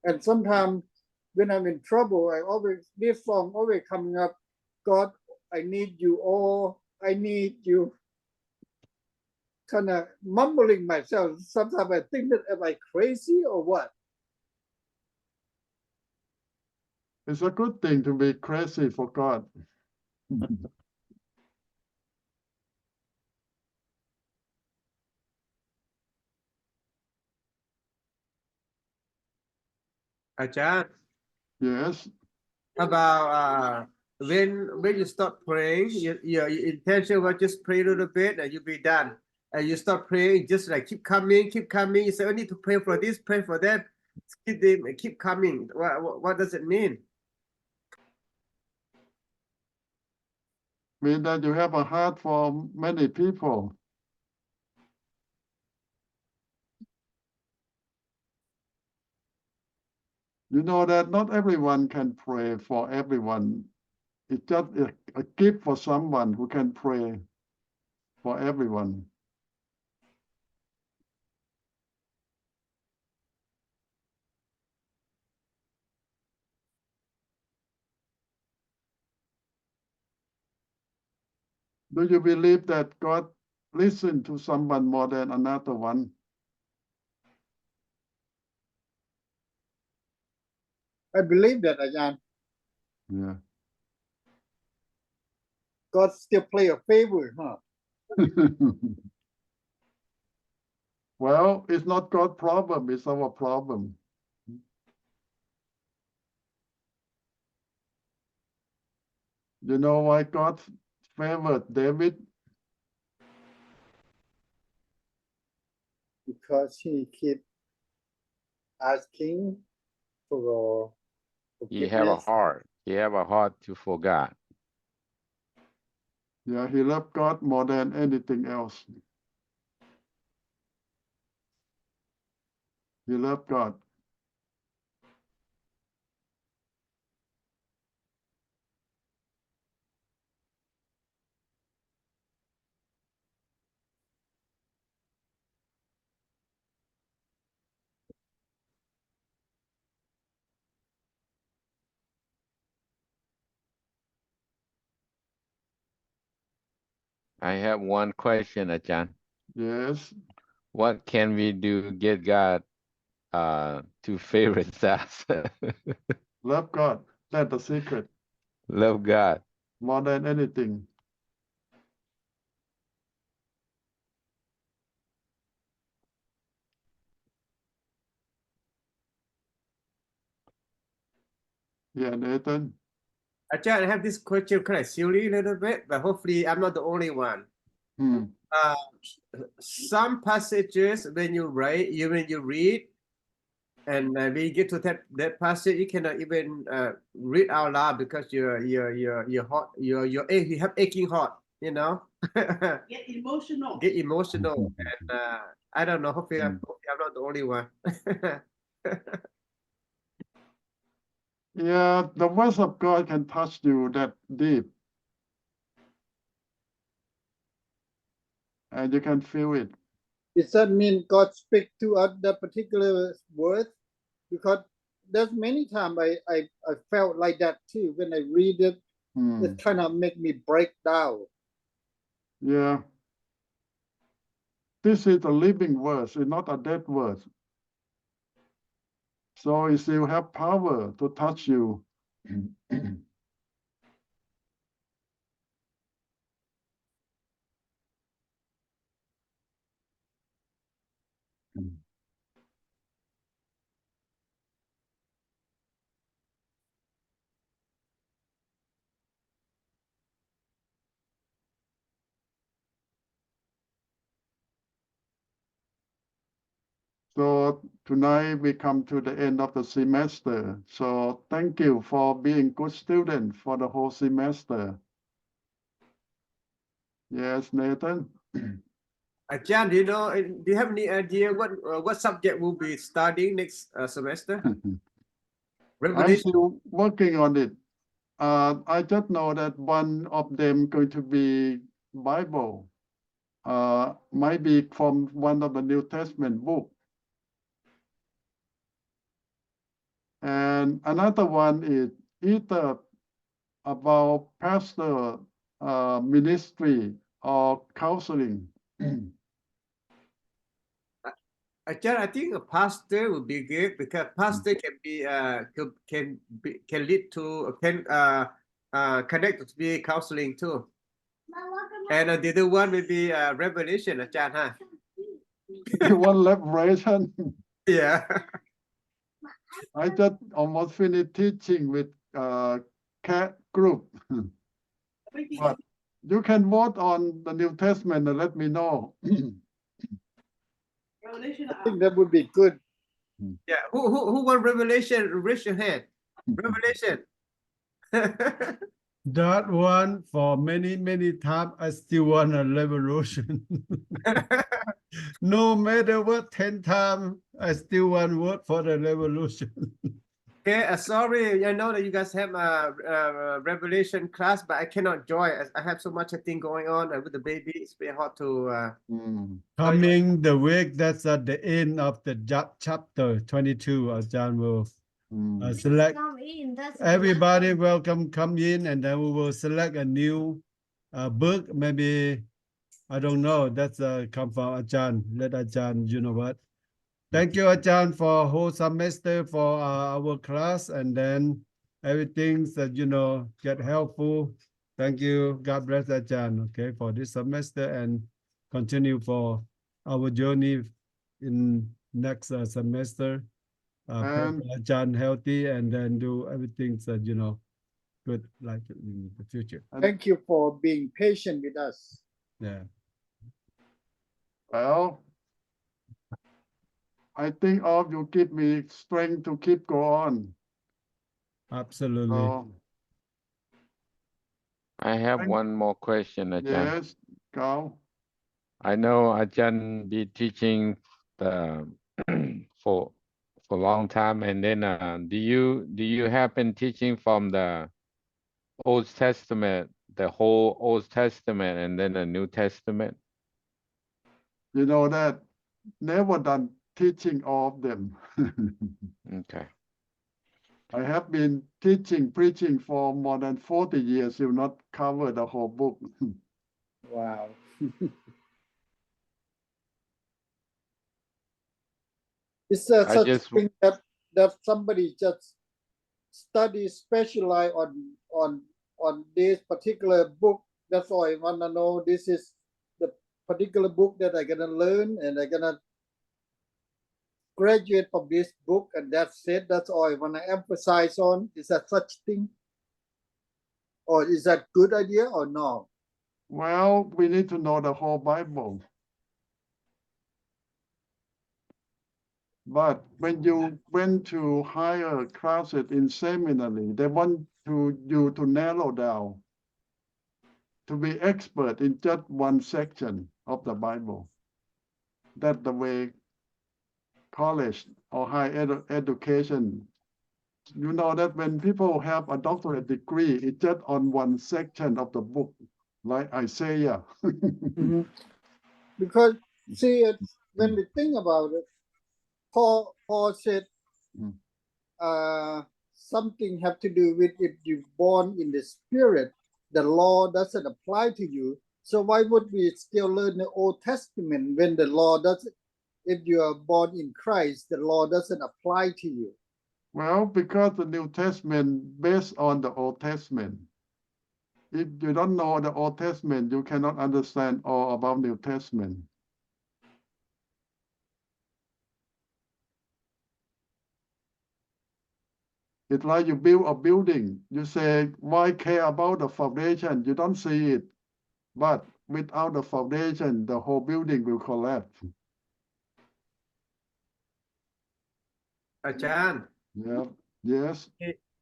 And sometimes when I'm in trouble, this song always coming up. God, I need you. Oh, I need you. Kind of mumbling myself. Sometimes I think that am I crazy or what? It's a good thing to be crazy for God. Ajahn, Yes. about when you stop praying, your intention was just pray a little bit and you'll be done. And you stop praying, just like keep coming. You say, I need to pray for this, pray for that. Keep coming. What does it mean? Mean that you have a heart for many people. You know that not everyone can pray for everyone. It's just a gift for someone who can pray for everyone. Do you believe that God listens to someone more than another one? I believe that, Ajahn. Yeah. God still play a favor, huh? Well, it's not God's problem, it's our problem. You know why God favored David? Because he keep asking for He have a forgiveness. heart. He have a heart to forget. Yeah, he loved God more than anything else. He loved God. I have one question, Ajahn. Yes. What can we do to get God to favorite us? Love God. That's the secret. Love God. More than anything. Yeah, Nathan. Ajahn, I have this question kind of silly a little bit, but hopefully I'm not the only one. Some passages when you read, and when you get to that passage, you cannot even read out loud because your heart, you have aching heart, you know. Get emotional. Get emotional, and I don't know. Hopefully, I'm not the only one. Yeah, the voice of God can touch you that deep. And you can feel it. Does that mean God speak to us that particular word? Because there's many times I felt like that too. When I read it, it kind of make me break down. Yeah. This is a living word, it's not a dead word. So it still have power to touch you. So tonight we come to the end of the semester. So thank you for being good student for the whole semester. Yes, Nathan. John, do you have any idea what subject will be studying next semester? I'm Revelation. still working on it. I just know that one of them going to be Bible. Might be from one of the New Testament book. And another one is either about pastor ministry or counseling. John, I think a pastor would be good because pastor can be can lead to connect to be counseling too. And the other one will be revelation, John, huh? One liberation. Yeah. I just almost finished teaching with cat group. But you can vote on the New Testament and let me know. Revelation. I think that would be good. Yeah. Who want revelation? Raise your hand. Revelation. That one for many times I still want a revolution. No matter what 10 times I still want word for the revolution. Okay, sorry, I know that you guys have a revelation class, but I cannot join. I have so much thing going on with the baby. It's very hard to. Coming the week that's at the end of the chapter 22, Ajahn will select. Come in, that's Everybody welcome come in, and then we will select a new book. Maybe I don't know. That's come from Ajahn. Let Ajahn, you know what. Thank you, Ajahn, for whole semester for our class, and then everything's that get helpful. Thank you. God bless Ajahn. Okay, for this semester and continue for our journey in next semester. Pray for Ajahn healthy and then do everything that good like in the future. Thank you for being patient with us. Yeah. Well, I think all of you give me strength to keep going. Absolutely. So, I have one more question, Ajahn. yes, go. I know Ajahn be teaching the for a long time, and then do you have been teaching from the Old Testament, the whole Old Testament, and then the New Testament? You know that never done teaching all of them. Okay. I have been preaching for more than 40 years. You not cover the whole book. Wow. Is there I such just- thing that somebody just specialize on this particular book? That's all I want to know. This is the particular book that I'm gonna learn, and I'm gonna graduate from this book, and that's it. That's all I want to emphasize on. Is that such thing, or is that good idea or no? Well, we need to know the whole Bible. But when you went to higher classes in seminary, they want you to narrow down, to be expert in just one section of the Bible. That's the way college or higher education. You know that when people have a doctorate degree, it's just on one section of the book, like Isaiah. Because see, when we think about it, Paul said something have to do with if you're born in the spirit, the law doesn't apply to you. So why would we still learn the Old Testament when the law doesn't? If you are born in Christ, the law doesn't apply to you. Well, because the New Testament based on the Old Testament. If you don't know the Old Testament, you cannot understand all about New Testament. It's like you build a building. You say, why care about the foundation? You don't see it. But without the foundation, the whole building will collapse. อาจารย์ Yeah. Yes.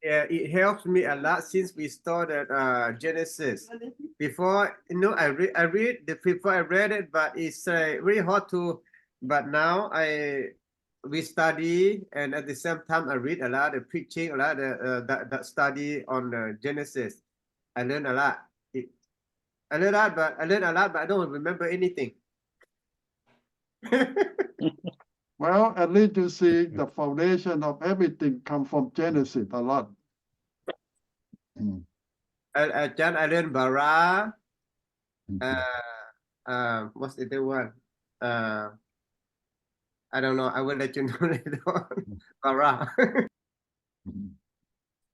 It helps me a lot since we started Genesis. Before, I read before I read it, but it's very hard to. But now we study, and at the same time I read a lot of preaching, a lot of that study on Genesis. I learned a lot. I learned a lot, but I don't remember anything. Well, at least you see the foundation of everything come from Genesis a lot. John, I learned bara. What's the other one? I don't know. I will let you know later on. Bara.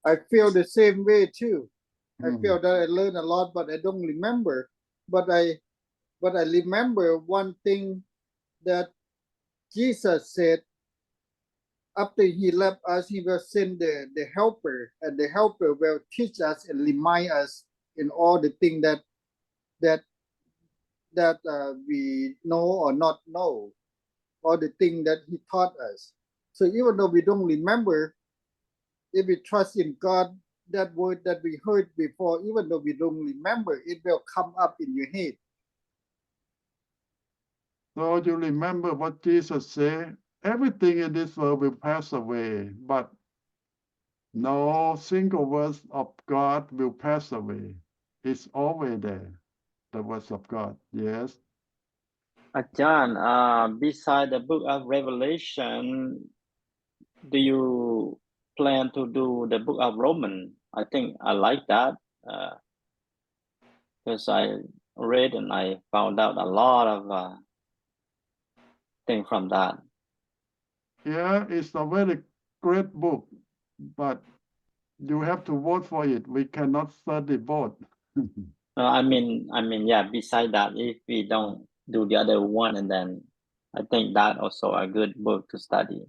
I feel the same way too. I feel that I learn a lot, but I don't remember. But I remember one thing that Jesus said after he left us, he will send the helper, and the helper will teach us and remind us in all the things that we know or not know, all the things that he taught us. So even though we don't remember, if we trust in God, that word that we heard before, even though we don't remember, it will come up in your head. So you remember what Jesus said? Everything in this world will pass away, but no single word of God will pass away. It's always there, the words of God. Yes. อาจารย์ beside the book of Revelation, do you plan to do the book of Romans? I think I like that because I read and I found out a lot of things from that. Yeah, it's a very great book, but you have to vote for it. We cannot study both. I mean, yeah, beside that, if we don't do the other one, and then I think that also a good book to study.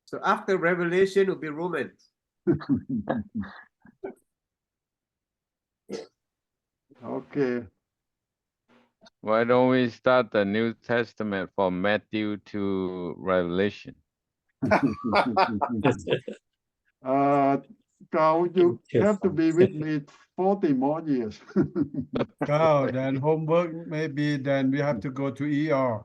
So after Revelation will be Romans. Okay. Why don't we start the New Testament from Matthew to Revelation? Carl, you have to be with me 40 more years. Carl, then homework maybe then we have to go to ER.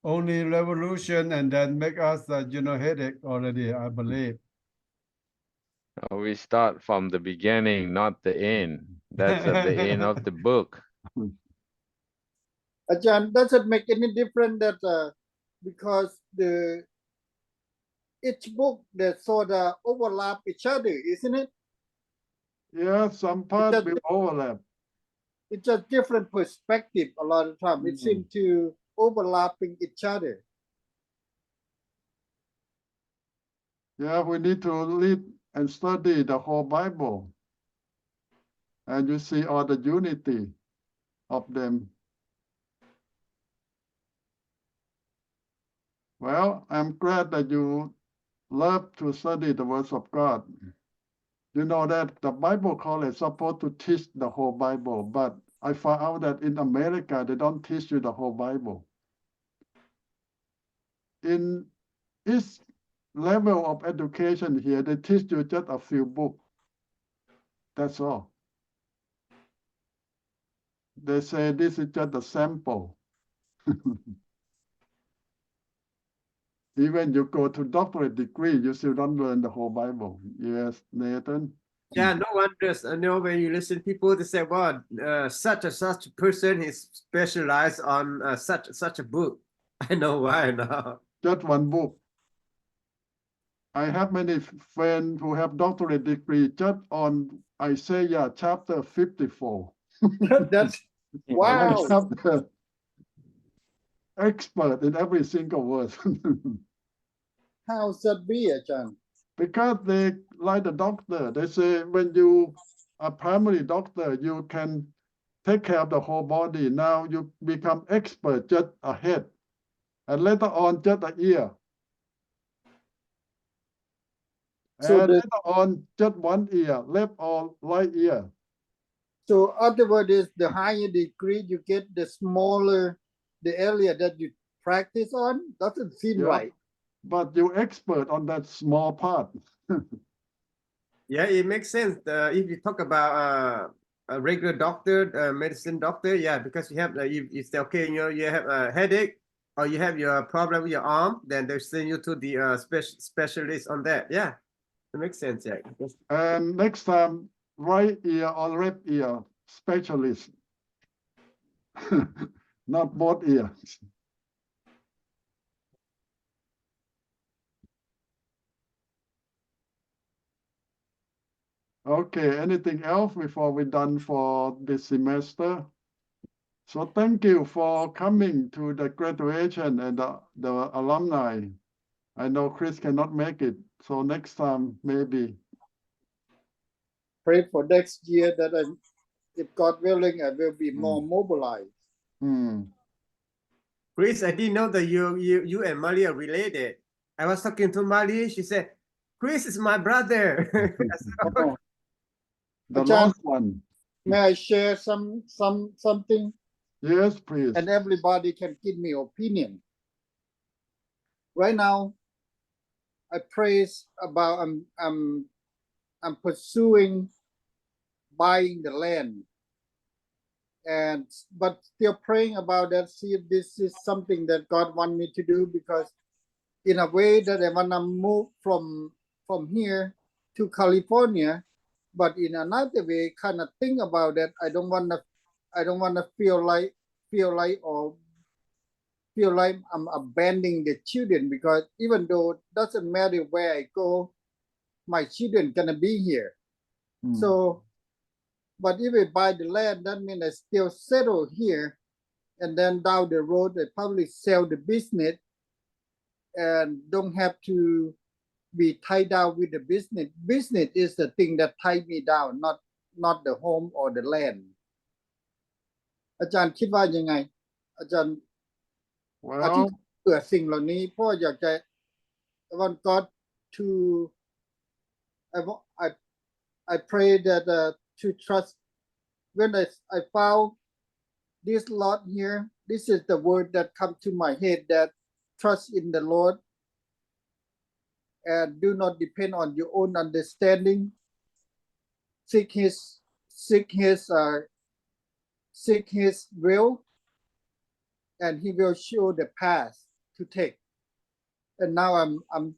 Only revolution and then make us headache already, I believe. We start from the beginning, not the end. That's at the end of the book. Ajahn, does it make any difference that because each book that sort of overlap each other, isn't it? Yeah, some parts just- will overlap. It's just different perspective a lot of time. It seems to overlapping each other. Yeah, we need to read and study the whole Bible. And you see all the unity of them. Well, I'm glad that you love to study the words of God. You know that the Bible college is supposed to teach the whole Bible, but I found out that in America, they don't teach you the whole Bible. In each level of education here, they teach you just a few books. That's all. They say this is just a sample. Even you go to doctorate degree, you still don't learn the whole Bible. Yes, Nathan? Yeah, no wonders. I know when you listen people, they say, well, such a person is specialized on such a book. I know why now. Just one book. I have many friends who have doctorate degree just on Isaiah chapter 54. That's wow. Chapter expert in every single word. How's that be, Ajahn? Because they, like the doctor, they say when you are primary doctor, you can take care of the whole body. Now you become expert just a head, and later on just an ear. So And later on just one ear, left or right ear. So other word is the higher degree you get, the smaller the area that you practice on. Doesn't seem Yeah. right. But you're expert on that small part. Yeah, it makes sense. If you talk about a regular doctor, medicine doctor, yeah, because you have if it's okay, you have a headache or you have your problem with your arm, then they send you to the specialist on that. Yeah, it makes sense. Yeah. And next time, right ear or left ear specialist, not both ears. Okay, anything else before we're done for this semester? So thank you for coming to the graduation and the alumni. I know Chris cannot make it, so next time maybe. Pray for next year that if God willing, I will be more mobilized. Chris, I didn't know that you and Mali are related. I was talking to Mali. She said, "Chris is my brother." Oh, The Ajahn, last one. may I share something? Yes, please. And everybody can give me opinion. Right now, I praise about I'm pursuing buying the land, but still praying about that. See if this is something that God want me to do, because in a way that I wanna move from here to California, but in another way, kind of think about that. I don't wanna feel like I'm abandoning the children, because even though it doesn't matter where I go, my children gonna be here. So, but if I buy the land, that means I still settle here, and then down the road I probably sell the business and don't have to be tied down with the business. Business is the thing that tied me down, not the home or the land. อาจารย์คิดว่ายังไง อาจารย์ อธิษ Well, ฐานเผื่อสิ่งเหล่านี้พ่ออยากจะ I want God to I pray that to trust. When I found this lot here, this is the word that come to my head, that trust in the Lord and do not depend on your own understanding. Seek his will, and he will show the path to take. And now I'm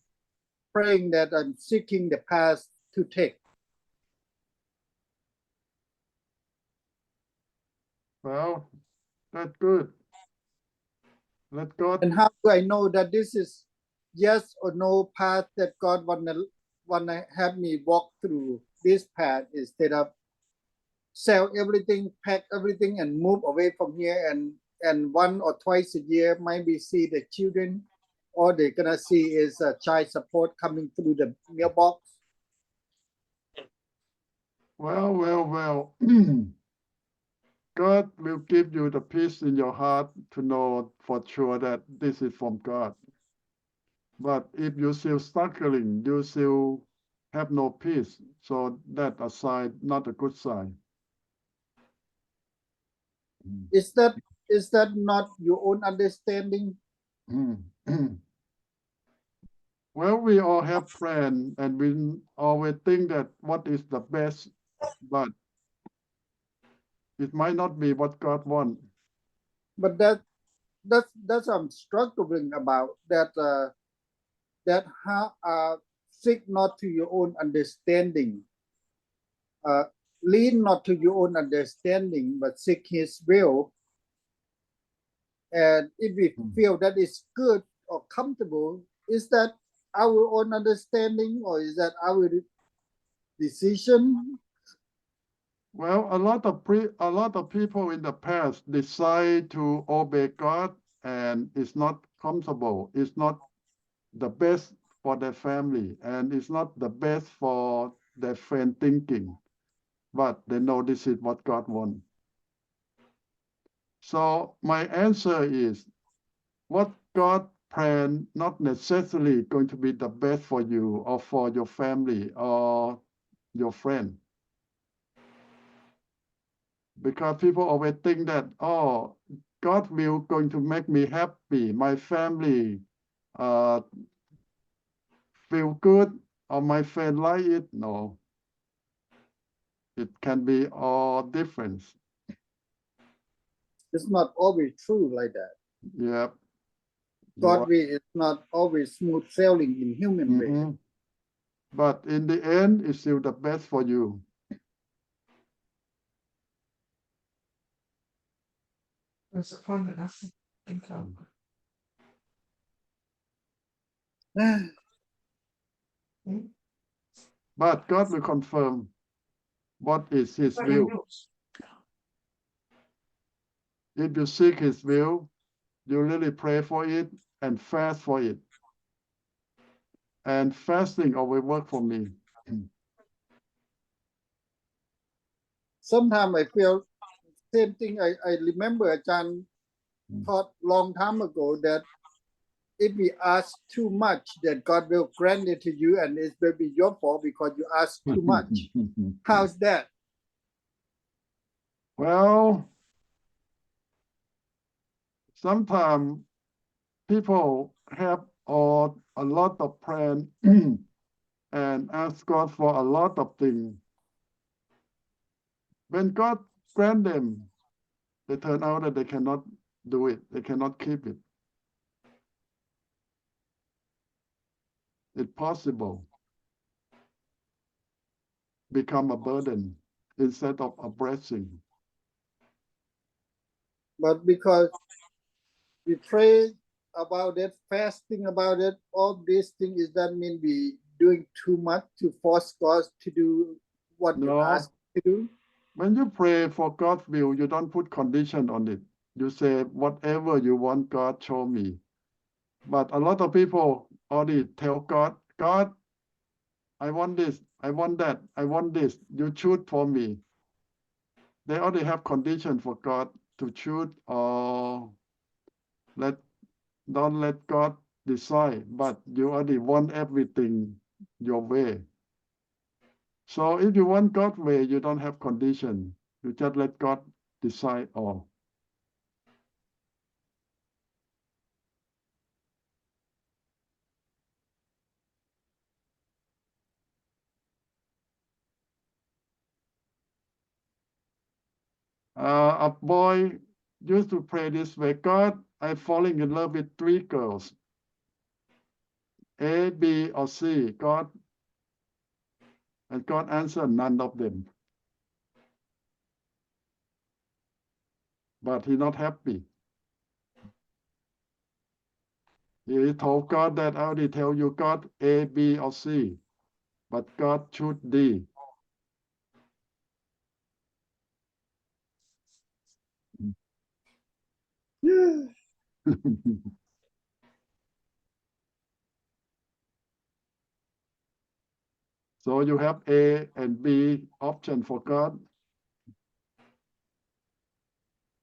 praying that I'm seeking the path to take. well, that's good. Let God. And how do I know that this is yes or no path that God wanna have me walk through this path, instead of sell everything, pack everything, and move away from here, and one or twice a year maybe see the children, all they're gonna see is child support coming through the mailbox. Well. God will give you the peace in your heart to know for sure that this is from God. But if you're still struggling, you still have no peace. So that a sign, not a good sign. Is that not your own understanding? Well, we all have plan, and we always think that what is the best, but it might not be what God wants. But that's I'm struggling about, that how seek not to your own understanding, lean not to your own understanding, but seek his will. And if we feel that is good or comfortable, is that our own understanding, or is that our decision? Well, a lot of people in the past decide to obey God, and it's not comfortable. It's not the best for their family, and it's not the best for their friend thinking, but they know this is what God wants. So my answer is, what God planned not necessarily going to be the best for you or for your family or your friend. because people always think that, oh, God will going to make me happy, my family feel good, or my friend like it. No, it can be all different. It's not always true like that. Yep. God way is not always smooth sailing in human way. Mhm. But in the end, it's still the best for you. There's a fun enough. Think of. But God will confirm what is His will. If you seek His will, you really pray for it and fast for it. And fasting always work for me. Sometimes I feel same thing. I remember Ajahn taught long time ago that if we ask too much, that God will grant it to you, and it will be your fault because you ask too much. How's that? Well, sometimes people have a lot of plan and ask God for a lot of things. When God grant them, they turn out that they cannot do it. They cannot keep it. It's possible. Become a burden instead of a blessing. But because we pray about it, fasting about it, all these things, is that mean we doing too much to force God to do what we No. ask to do? When you pray for God's will, you don't put condition on it. You say, whatever you want, God, show me. But a lot of people already tell God, God, I want this, I want that, I want this. You choose for me. They already have condition for God to choose, or don't let God decide, but you already want everything your way. So if you want God's way, you don't have condition. You just let God decide all. A boy used to pray this way: God, I'm falling in love with 3 girls, A, B, or C. God, and God answered none of them. But he's not happy. He told God that I already tell you, God, A, B, or C. But God choose D. So you have A and B option for God.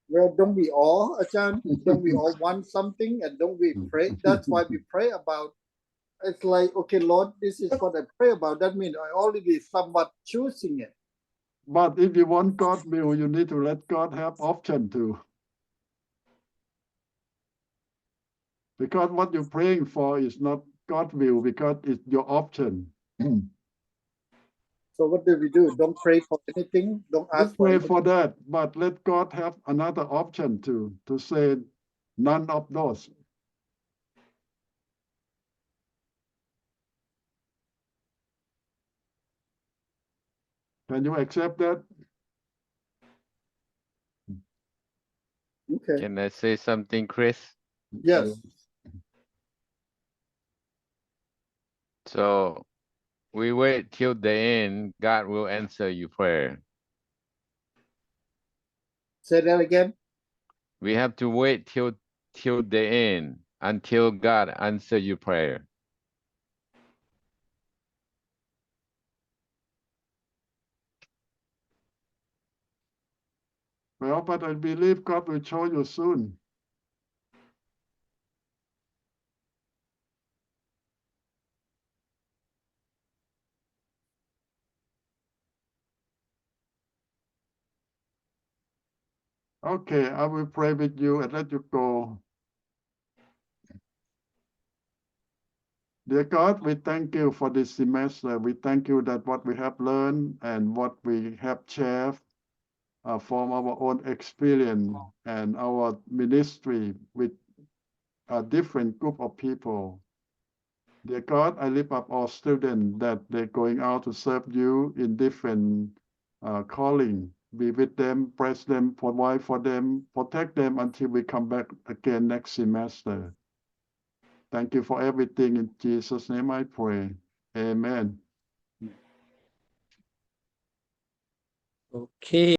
Well, don't we all, Ajahn? Don't we all want something, and don't we pray? That's why we pray about. It's like, okay, Lord, this is what I pray about. That means I already somewhat choosing it. But if you want God's will, you need to let God have option too. Because what you're praying for is not God's will, because it's your option. So what do we do? Don't pray for anything. Don't You ask for pray anything. for that, but let God have another option to say none of those. Can you accept that? Okay. Can I say something, Chris? Yes. So we wait till the end, God will answer your prayer. Say that again. We have to wait till the end until God answer your prayer. Well, but I believe God will show you soon. Okay, I will pray with you and let you go. Dear God, we thank you for this semester. We thank you that what we have learned and what we have shared from our own experience and our ministry with a different group of people. Dear God, I lift up all students that they're going out to serve you in different calling. Be with them, bless them, provide for them, protect them until we come back again next semester. Thank you for everything. In Jesus' name I pray. Amen. Okay.